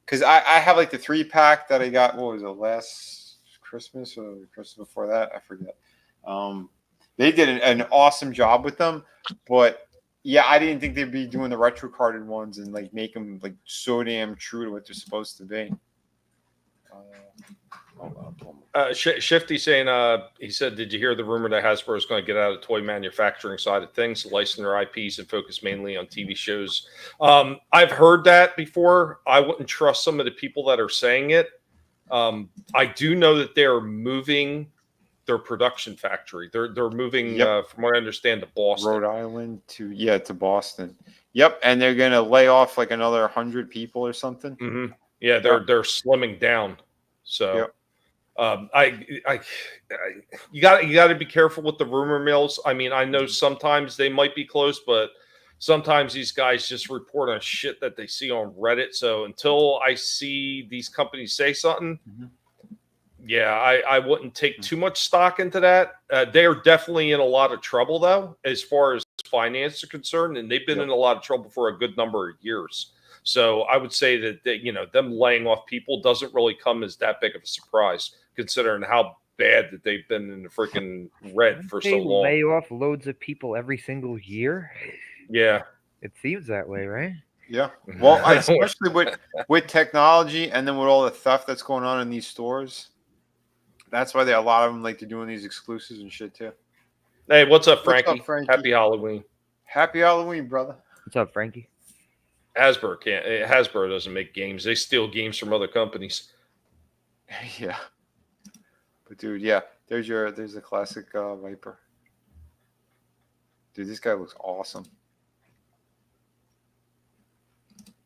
Because I have like the 3-pack that I got. What was it, last Christmas or the Christmas before that? I forget. They did an awesome job with them, but. Yeah, I didn't think they'd be doing the retro carded ones and like make them like so damn true to what they're supposed to be. Shifty saying, he said, did you hear the rumor that Hasbro is going to get out of the toy manufacturing side of things, license their IPs and focus mainly on TV shows? I've heard that before. I wouldn't trust some of the people that are saying it. I do know that they're moving their production factory. They're moving, from what I understand, to Boston, Rhode Island to Boston. Yep, and they're gonna lay off like another 100 people or something. Mm-hmm. Yeah, they're slimming down. So, you got to be careful with the rumor mills. I mean, I know sometimes they might be close, but sometimes these guys just report on shit that they see on Reddit. So until I see these companies say something. Mm-hmm. Yeah, I wouldn't take too much stock into that. They are definitely in a lot of trouble, though, as far as finance are concerned, and they've been in a lot of trouble for a good number of years. So I would say that them laying off people doesn't really come as that big of a surprise, considering how bad that they've been in the freaking red for so long. They lay off loads of people every single year. Yeah, it seems that way, right? Yeah. Well, especially with technology, and then with all the theft that's going on in these stores. That's why a lot of them like to doing these exclusives and shit too. Hey, what's up, Frankie? Happy Halloween. Happy Halloween, brother. What's up, Frankie? Hasbro doesn't make games. They steal games from other companies. Yeah. But dude, there's the classic Viper. Dude, this guy looks awesome.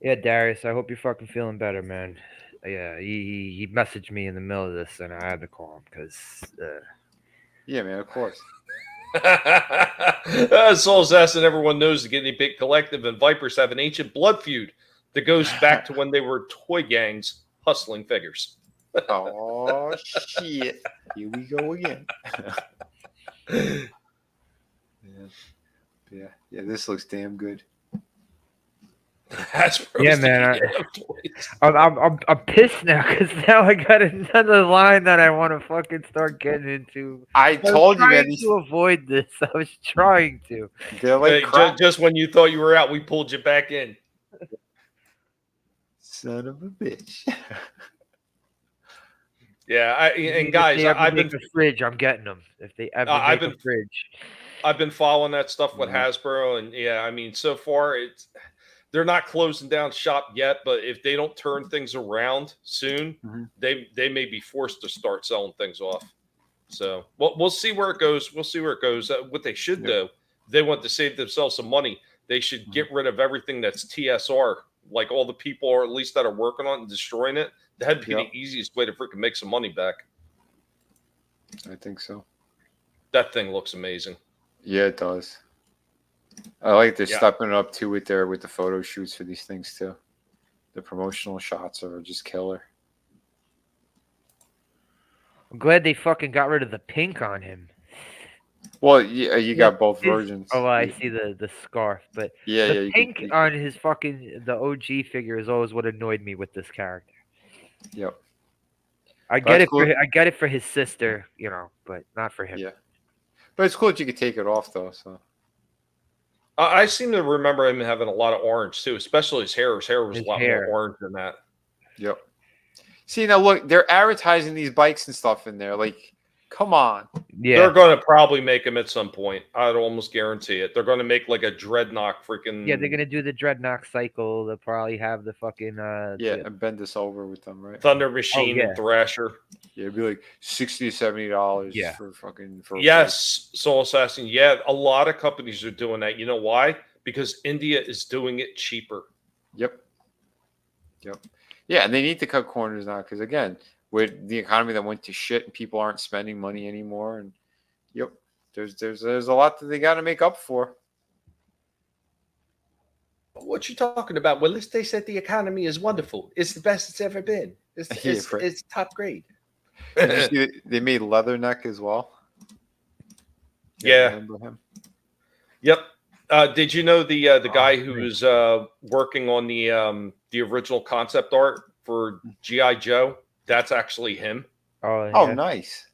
Yeah, Darius, I hope you're fucking feeling better, man. Yeah, he messaged me in the middle of this, and I had to call him because. Yeah, man, of course. Soul Assassin, everyone knows the Guinea Pig Collective and Vipers have an ancient blood feud that goes back to when they were toy gangs hustling figures. Oh, shit. Here we go again. Yeah, this looks damn good. Yeah, man. I'm pissed now because now I got another line that I want to fucking start getting into. I told you, man. To avoid this, I was trying to. Like just when you thought you were out, we pulled you back in. Son of a bitch. Yeah, and guys, I've been the fridge. I'm getting them if they ever make a fridge. I've been following that stuff with Hasbro, and yeah, I mean, so far they're not closing down shop yet, but if they don't turn things around soon, they may be forced to start selling things off. So we'll see where it goes. We'll see where it goes. What they should do, they want to save themselves some money. They should get rid of everything that's TSR, like all the people, or at least that are working on it and destroying it. That'd be the easiest way to freaking make some money back. I think so. That thing looks amazing. Yeah, it does. I like they're stepping up too with the photo shoots for these things too. The promotional shots are just killer. I'm glad they fucking got rid of the pink on him. Well, yeah, you got both versions. Oh, I see the scarf, but the pink on his the OG figure is always what annoyed me with this character. Yep. I get it for his sister, but not for him. Yeah. But it's cool that you could take it off though. So I seem to remember him having a lot of orange too, especially his hair. His hair was a lot more orange than that. Yep. See, now look, they're advertising these bikes and stuff in there. Like, Come on. Yeah. They're going to probably make him at some point. I'd almost guarantee it. They're going to make like a Dreadnought freaking. Yeah, they're gonna do the Dreadnought cycle. They'll probably have the fucking and bend this over with them, right? Thunder Machine and Thrasher. Yeah, it'd be like $60 to $70 Yeah. for fucking. For Yes, Soul Assassin. Yeah, a lot of companies are doing that. You know why? Because India is doing it cheaper. Yep. Yeah, and they need to cut corners now because again, with the economy that went to shit and people aren't spending money anymore, and there's a lot that they got to make up for. What you talking about? Well, they said the economy is wonderful. It's the best it's ever been. It's top grade. Did you see they made Leatherneck as well? Yeah. Remember him? Yep. Did you know the guy who was working on the original concept art for G.I. Joe? That's actually him. Oh, nice.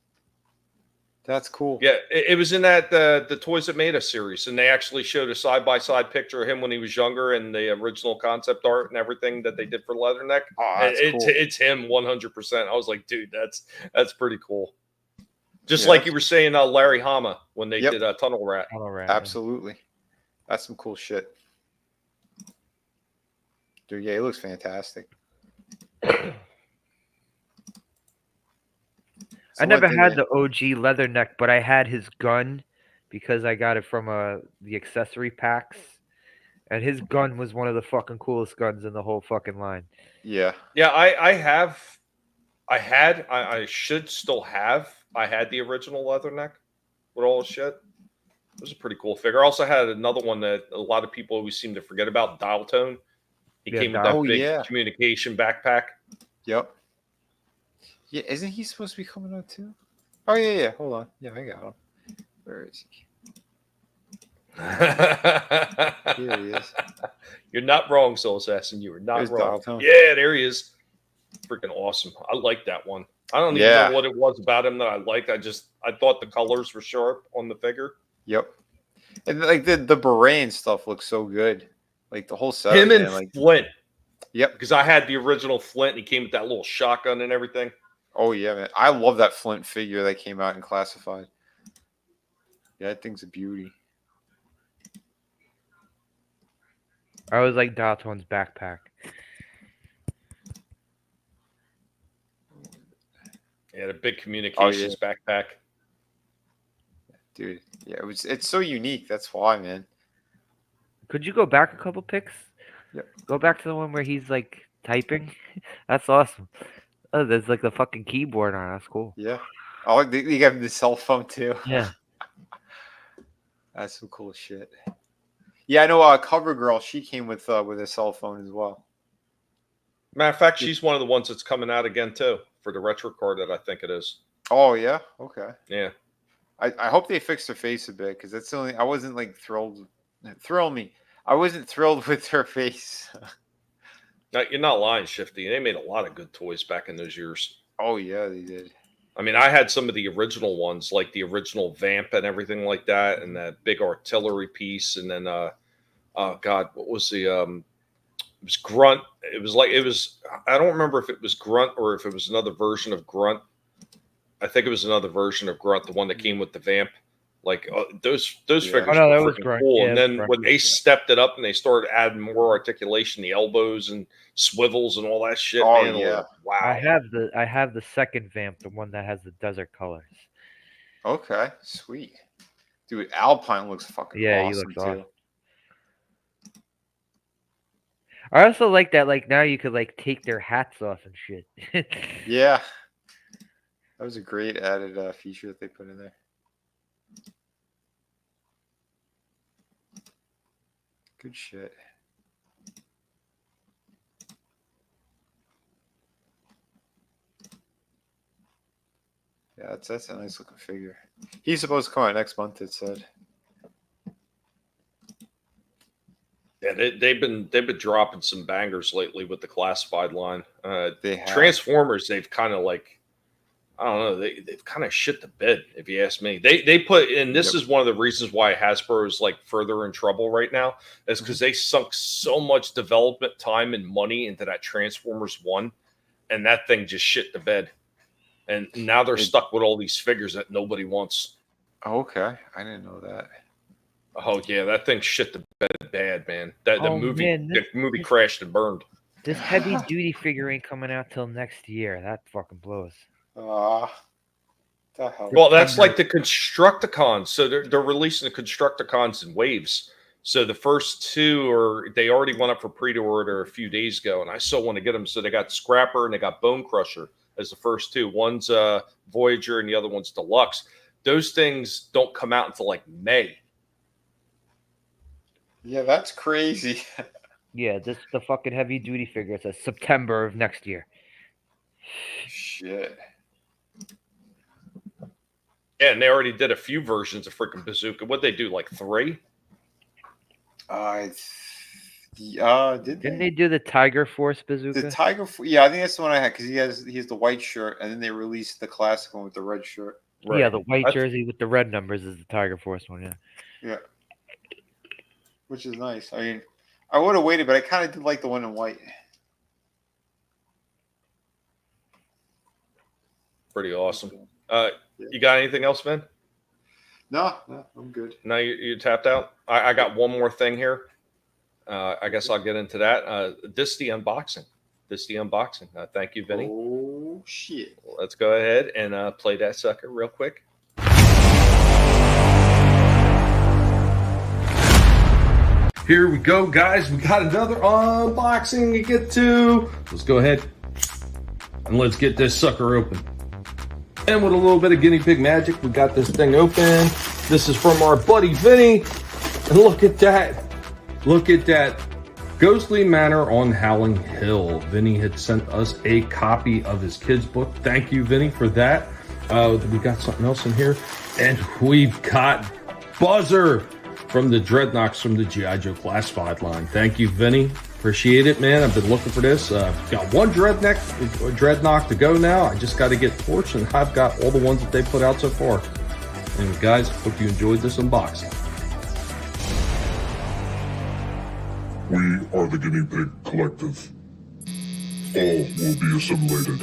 That's cool. Yeah, it was in that the Toys That Made Us series, and they actually showed a side-by-side picture of him when he was younger and the original concept art and everything that they did for Leatherneck. Oh, that's cool. It's him 100%. I was like, dude, that's pretty cool. Just like you were saying, Larry Hama when they did Tunnel Rat. Absolutely. That's some cool shit. Dude, yeah, he looks fantastic. I never had the OG Leatherneck, but I had his gun because I got it from the accessory packs. And his gun was one of the fucking coolest guns in the whole fucking line. Yeah. Yeah, I should still have. I had the original Leatherneck with all the shit. It was a pretty cool figure. I also had another one that a lot of people always seem to forget about, Dial Tone. He came with that big communication backpack. Yep. Yeah, isn't he supposed to be coming out too? Oh, yeah. Hold on. Yeah, I got him. Where is he? Here he is. You're not wrong, Soul Assassin. You are not There's wrong. Dial. Yeah, there he is. Freaking awesome. I like that one. I don't even know what it was about him that I liked. I thought the colors were sharp on the figure. Yep. And like the beret and stuff looks so good. Like the whole set. Him and Flint. Yep. Because I had the original Flint and he came with that little shotgun and everything. Oh yeah, man. I love that Flint figure that came out in Classified. Yeah, that thing's a beauty. I always like Dalton's backpack. Yeah, the big communications backpack. Dude, yeah, it's so unique. That's why, man. Could you go back a couple pics? Yep. Go back to the one where he's like typing. That's awesome. Oh, there's like the fucking keyboard on it. That's cool. Yeah. Oh, you got the cell phone too. Yeah. That's some cool shit. Yeah, I know. CoverGirl, she came with a cell phone as well. Matter of fact, she's one of the ones that's coming out again too for the retro card that I think it is. Oh yeah. Okay. Yeah. I hope they fixed her face a bit because that's the only. I wasn't like thrilled. Thrill me. I wasn't thrilled with her face. Now, you're not lying, Shifty. They made a lot of good toys back in those years. Oh yeah, they did. I mean, I had some of the original ones, like the original Vamp and everything like that, and that big artillery piece, and then oh god, what was the it was Grunt. It was I don't remember if it was Grunt or if it was another version of Grunt. I think it was another version of Grunt, the one that came with the Vamp. Like those figures were freaking cool. Yeah, and then when they stepped it up and they started adding more articulation, the elbows and swivels and all that shit. Oh man, yeah, wow. I have the second Vamp, the one that has the desert colors. Okay, sweet, dude. Alpine looks fucking awesome, he looks too. awesome. I also like that. Like now you could like take their hats off and shit. Yeah, that was a great added feature that they put in there. Good shit. Yeah, that's a nice looking figure. He's supposed to come out next month, it said. Yeah, they've been dropping some bangers lately with the classified line. They have. Transformers, they've kind of like, I don't know, they've kind of shit the bed, if you ask me. They put, and this is one of the reasons why Hasbro is like further in trouble right now, is because they sunk so much development time and money into that Transformers 1, and that thing just shit the bed. and now they're stuck with all these figures that nobody wants. Okay, I didn't know that. Oh yeah, that thing shit the bed bad, man. The Oh, movie, man, the movie crashed and burned. This heavy duty figure ain't coming out till next year. That fucking blows. The hell. Well, that's like the Constructicons. So they're releasing the Constructicons in waves. So the first two they already went up for pre-order a few days ago, and I still want to get them. So they got Scrapper and they got Bone Crusher as the first two. One's Voyager and the other one's Deluxe. Those things don't come out until like May. Yeah, that's crazy. Yeah, the fucking heavy duty figure says September of next year. Shit. Yeah, and they already did a few versions of freaking Bazooka. What'd they do, like 3? Didn't they do the Tiger Force Bazooka? The Tiger, yeah, I think that's the one I had because he has the white shirt, and then they released the classic one with the red shirt. Right. Yeah, the white jersey with the red numbers is the Tiger Force one. Yeah. Yeah. Which is nice. I mean, I would have waited, but I kind of did like the one in white. Pretty awesome. You got anything else, man? No, I'm good. No, you tapped out. I got one more thing here. I guess I'll get into that. This the unboxing. Thank you, Vinnie. Oh shit! Let's go ahead and play that sucker real quick. Here we go, guys. We got another unboxing to get to. Let's go ahead and let's get this sucker open. And with a little bit of guinea pig magic, we got this thing open. This is from our buddy Vinnie. And look at that. Look at that. Ghostly Manor on Howling Hill. Vinnie had sent us a copy of his kid's book. Thank you, Vinnie, for that. We got something else in here. And we've got Buzzer from the Dreadnoks from the G.I. Joe Classified line. Thank you, Vinnie. Appreciate it, man. I've been looking for this. Got one Dreadnok to go now. I just got to get Torch, and I've got all the ones that they put out so far. And guys, hope you enjoyed this unboxing. We are the Guinea Pig Collective. All will be assimilated.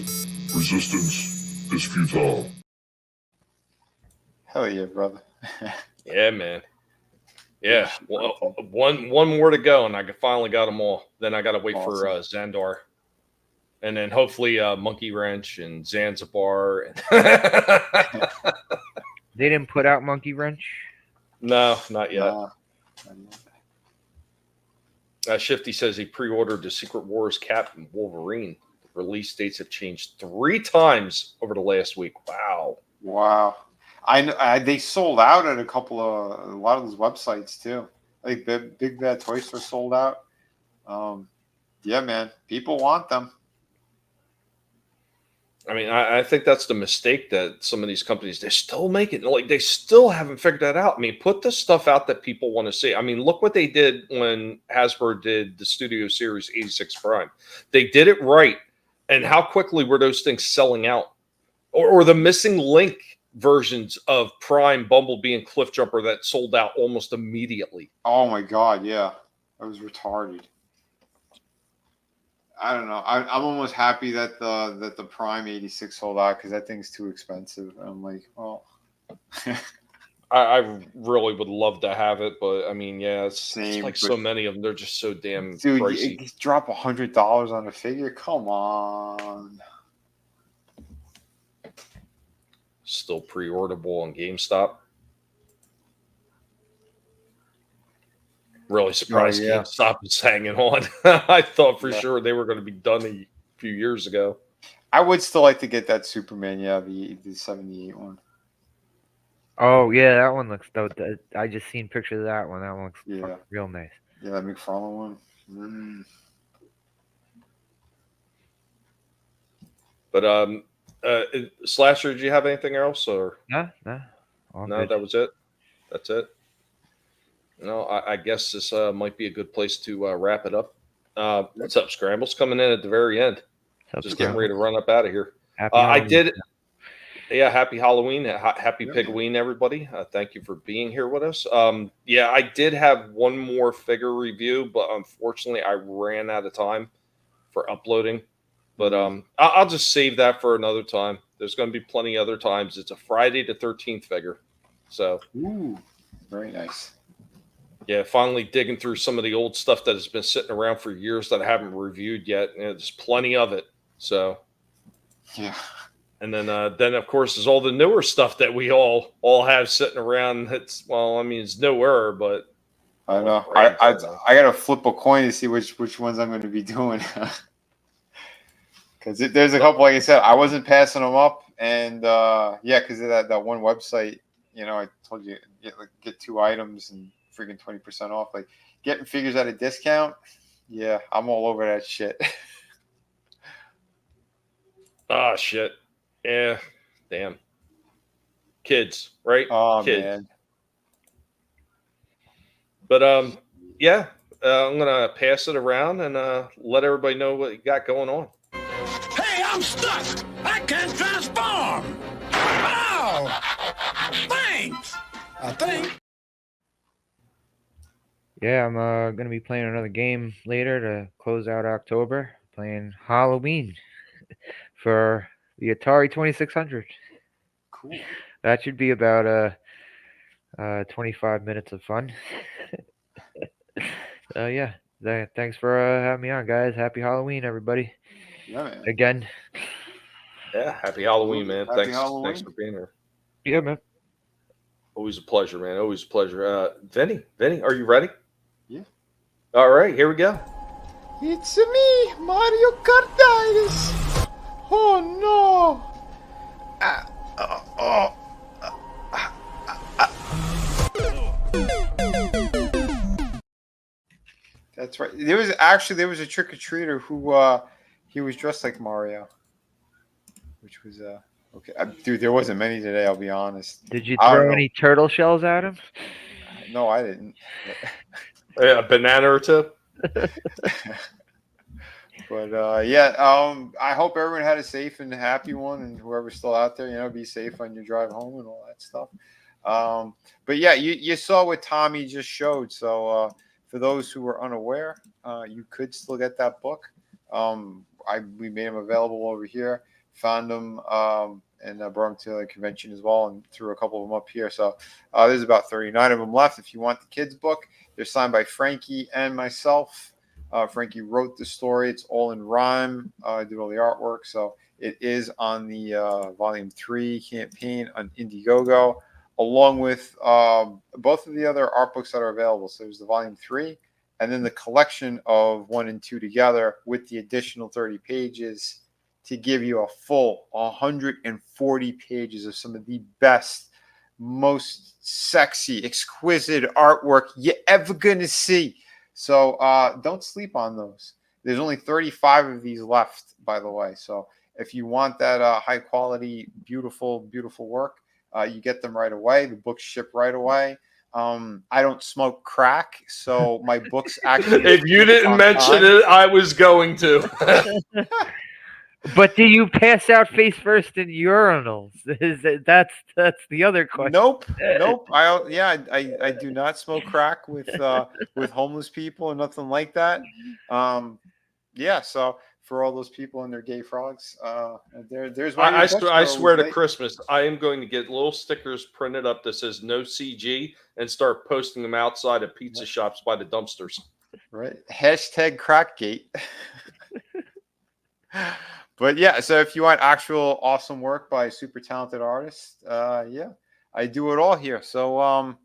Resistance is futile. Hell yeah, brother. Yeah, man. Yeah, well, one more to go, and I finally got them all. Then I got to wait for Xandar, and then hopefully Monkey Wrench and Zanzibar. They didn't put out Monkey Wrench? No, not yet. Shifty says he pre-ordered the Secret Wars Cap and Wolverine. The release dates have changed 3 times over the last week. Wow. They sold out at a lot of those websites too. Like Big Bad Toy Store sold out. Yeah, man, people want them. I mean, I think that's the mistake that some of these companies, they're still making. Like, they still haven't figured that out. I mean, put the stuff out that people want to see. I mean, look what they did when Hasbro did the Studio Series 86 Prime. They did it right. And how quickly were those things selling out? Or the missing link versions of Prime, Bumblebee, and Cliffjumper that sold out almost immediately. Oh my god, yeah, I was retarded. I don't know. I'm almost happy that the Prime 86 sold out because that thing's too expensive. I'm like, well, I really would love to have it, but I mean, yeah, it's like so many of them. They're just so damn pricey. You drop $100 on a figure. Come on. Still pre-orderable on GameStop. Really surprised GameStop is hanging on. I thought for sure they were going to be done a few years ago. I would still like to get that Superman, the 78 one. Oh yeah, that one looks dope. I just seen pictures of that one. That one looks real nice. Yeah, that McFarlane one. But Slasher, did you have anything else or no? No, that was it. That's it. No, I guess this might be a good place to wrap it up. What's up, Scrambles? Coming in at the very end. Just getting ready to run up out of here. I did. Yeah, happy Halloween. Happy Pigween, everybody. Thank you for being here with us. Yeah, I did have one more figure review, but unfortunately I ran out of time for uploading. But I'll just save that for another time. there's going to be plenty other times. It's a Friday the 13th figure. So, ooh, very nice. Yeah, finally digging through some of the old stuff that has been sitting around for years that I haven't reviewed yet. And there's plenty of it. So, yeah. And then of course, there's all the newer stuff that we all have sitting around. It's it's newer, but I know. I got to flip a coin to see which ones I'm going to be doing. Because there's a couple, like I said, I wasn't passing them up, and because of that one website, I told you get 2 items and freaking 20% off. Like getting figures at a discount, yeah, I'm all over that shit. Ah, shit. Yeah, damn. Kids, right? Oh, Kids. man. But I'm gonna pass it around and let everybody know what you got going on. Hey, I'm stuck. I can't transform. Oh, thanks. I think. Yeah, I'm gonna be playing another game later to close out October. Playing Halloween for the Atari 2600. Cool. That should be about 25 minutes of fun. Yeah. Thanks for having me on, guys. Happy Halloween, everybody. Yeah, man. Again. Yeah, happy Halloween, man. Happy Thanks Halloween. for being here. Yeah, man. Always a pleasure, man. Always a pleasure. Vinnie, are you ready? Yeah. All right, here we go. It's me, Mario Kartitis. Oh no. That's right. There was a trick-or-treater who he was dressed like Mario, which was okay. Dude, there wasn't many today, I'll be honest. Did you throw any turtle shells at him? No, I didn't. Yeah, a banana or two. But I hope everyone had a safe and happy one, and whoever's still out there, be safe on your drive home and all that stuff. But yeah, you saw what Tommy just showed. So for those who were unaware, you could still get that book. We made them available over here, found them and brought them to the convention as well, and threw a couple of them up here. So there's about 39 of them left. If you want the kids' book, they're signed by Frankie and myself. Frankie wrote the story. It's all in rhyme. I did all the artwork. So it is on the Volume 3 campaign on Indiegogo, along with both of the other art books that are available. So there's the Volume 3, and then the collection of 1 and 2 together with the additional 30 pages to give you a full 140 pages of some of the best, most sexy, exquisite artwork you're ever going to see. So don't sleep on those. There's only 35 of these left, by the way. So if you want that high quality, beautiful, beautiful work, you get them right away. The books ship right away. I don't smoke crack, so my books actually. If you didn't mention it, I was going to. But do you pass out face first in urinals? That's the other question. Nope. I do not smoke crack with homeless people and nothing like that. So for all those people and their gay frogs, there's one. I swear to Christmas, I am going to get little stickers printed up that says no CG and start posting them outside of pizza shops by the dumpsters. Right. Hashtag Crackgate. But yeah, so if you want actual awesome work by super talented artists, I do it all here. So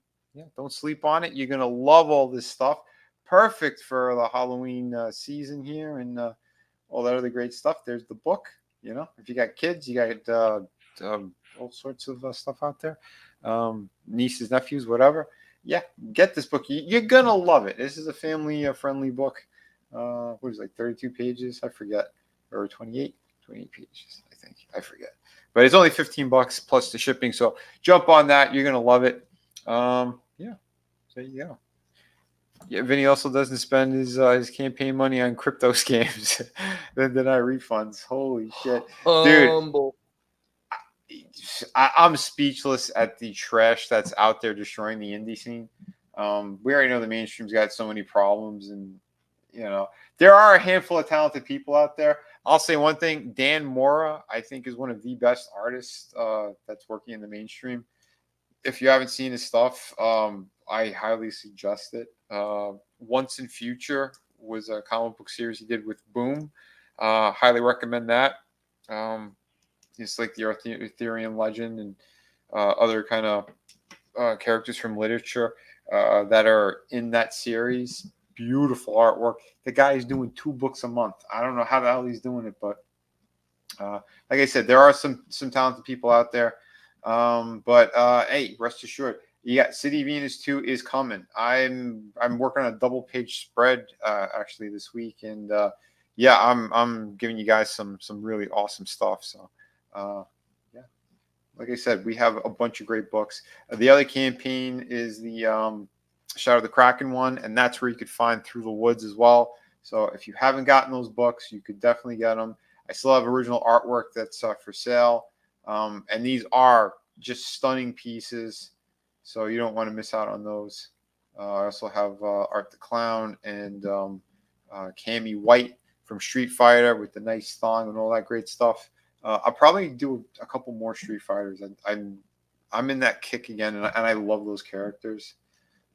don't sleep on it. You're gonna love all this stuff. Perfect for the Halloween season here and all that other great stuff. There's the book. If you got kids, you got all sorts of stuff out there. Nieces, nephews, whatever. Yeah, get this book. You're gonna love it. This is a family friendly book. What is it, like 32 pages? I forget. Or 28 pages, I think. I forget. But it's only $15 plus the shipping. So jump on that. You're going to love it. So there you go. Yeah, Vinnie also doesn't spend his campaign money on crypto scams. Then deny refunds. Holy shit. Dude, I'm speechless at the trash that's out there destroying the indie scene. We already know the mainstream's got so many problems and, there are a handful of talented people out there. I'll say one thing: Dan Mora, I think, is one of the best artists that's working in the mainstream. If you haven't seen his stuff, I highly suggest it. Once in Future was a comic book series he did with Boom. Highly recommend that. It's like the Arthurian legend and other kind of characters from literature that are in that series. Beautiful artwork. The guy is doing 2 books a month. I don't know how the hell he's doing it, but like I said, there are some talented people out there. But hey, rest assured, yeah, City Venus 2 is coming. I'm working on a double page spread actually this week, and yeah, I'm giving you guys some really awesome stuff. So yeah, like I said, we have a bunch of great books. The other campaign is the Shadow of the Kraken one, and that's where you could find Through the Woods as well. So if you haven't gotten those books, you could definitely get them. I still have original artwork that's for sale, and these are just stunning pieces, so you don't want to miss out on those. I also have Art the Clown and Cammy White from Street Fighter with the nice thong and all that great stuff. I'll probably do a couple more Street Fighters. I'm in that kick again, and I love those characters.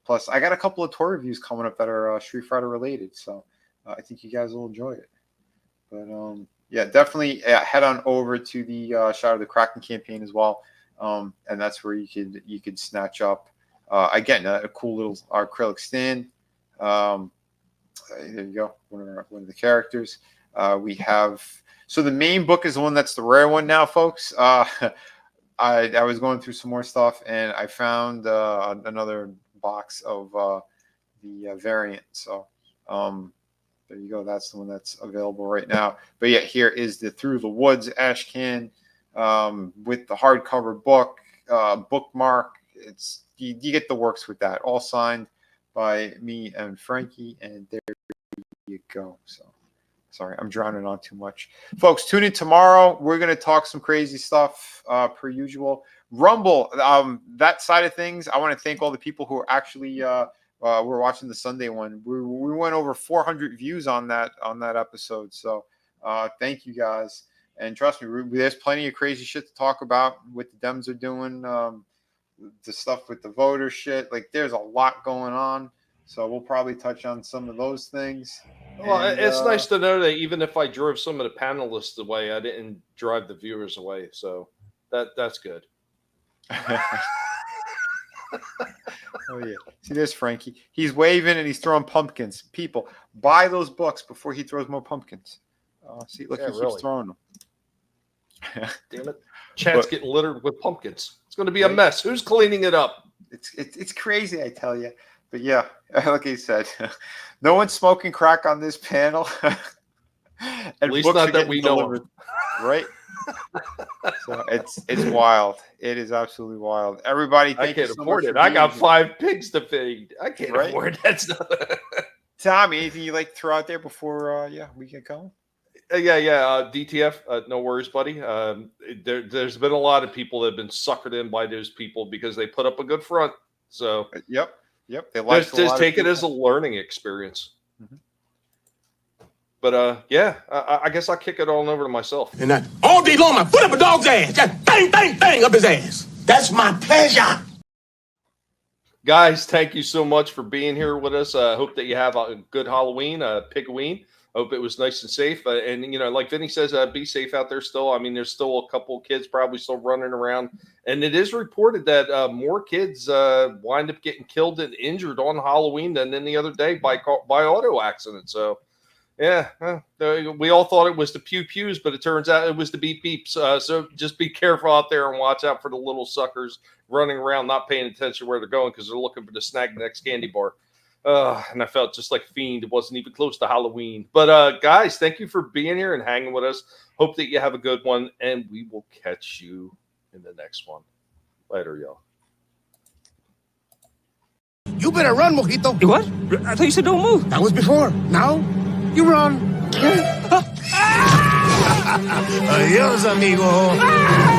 Plus, I got a couple of toy reviews coming up that are Street Fighter related, so I think you guys will enjoy it. But yeah, definitely head on over to the Shadow of the Kraken campaign as well, and that's where you could snatch up again a cool little acrylic stand. There you go, one of the characters. We have, so the main book is the one that's the rare one now, folks. I was going through some more stuff, and I found another box of the variant. So there you go. That's the one that's available right now. But yeah, here is the Through the Woods ash can with the hardcover book, bookmark. It's you get the works with that, all signed by me and Frankie, and there you go. So sorry, I'm drowning on too much. Folks, tune in tomorrow. We're going to talk some crazy stuff per usual. Rumble, that side of things, I want to thank all the people who are actually were watching the Sunday one. We went over 400 views on that episode. So thank you guys. And trust me, there's plenty of crazy shit to talk about. What the Dems are doing, the stuff with the voter shit. Like, there's a lot going on. So we'll probably touch on some of those things. Well, and it's nice to know that even if I drove some of the panelists away, I didn't drive the viewers away. So that's good. Oh yeah. See, there's Frankie. He's waving and he's throwing pumpkins. People, buy those books before he throws more pumpkins. See, look, he keeps throwing them. Damn it. Chat's getting littered with pumpkins. It's going to be a mess. Who's cleaning it up? It's crazy, I tell you. But yeah, like I said, no one's smoking crack on this panel. At least not that we know of. Right? So it's wild. It is absolutely wild. Everybody, I can't afford it. I got 5 pigs to feed. I can't afford that stuff. Tommy, anything you like to throw out there before we get going? Yeah. DTF, no worries, buddy. There's been a lot of people that have been suckered in by those people because they put up a good front. So Yep. They like just take it as a learning experience. Mm-hmm. But yeah, I guess I'll kick it all over to myself. And that all day long, I put up a dog's ass, just bang up his ass. That's my pleasure. Guys, thank you so much for being here with us. I hope that you have a good Halloween, Pigween. Hope it was nice and safe. And, like Vinnie says, be safe out there still. I mean, there's still a couple of kids probably still running around. And it is reported that more kids wind up getting killed and injured on Halloween than any other day by auto accident. So, yeah, we all thought it was the pew-pews, but it turns out it was the beep-beeps. So just be careful out there and watch out for the little suckers running around not paying attention where they're going because they're looking for the snag the next candy bar. And I felt just like a fiend. It wasn't even close to Halloween. But guys, thank you for being here and hanging with us. Hope that you have a good one, and we will catch you in the next one. Later, y'all. You better run, Mojito. You what? I thought you said don't move. That was before. Now, you run. Adios, amigo.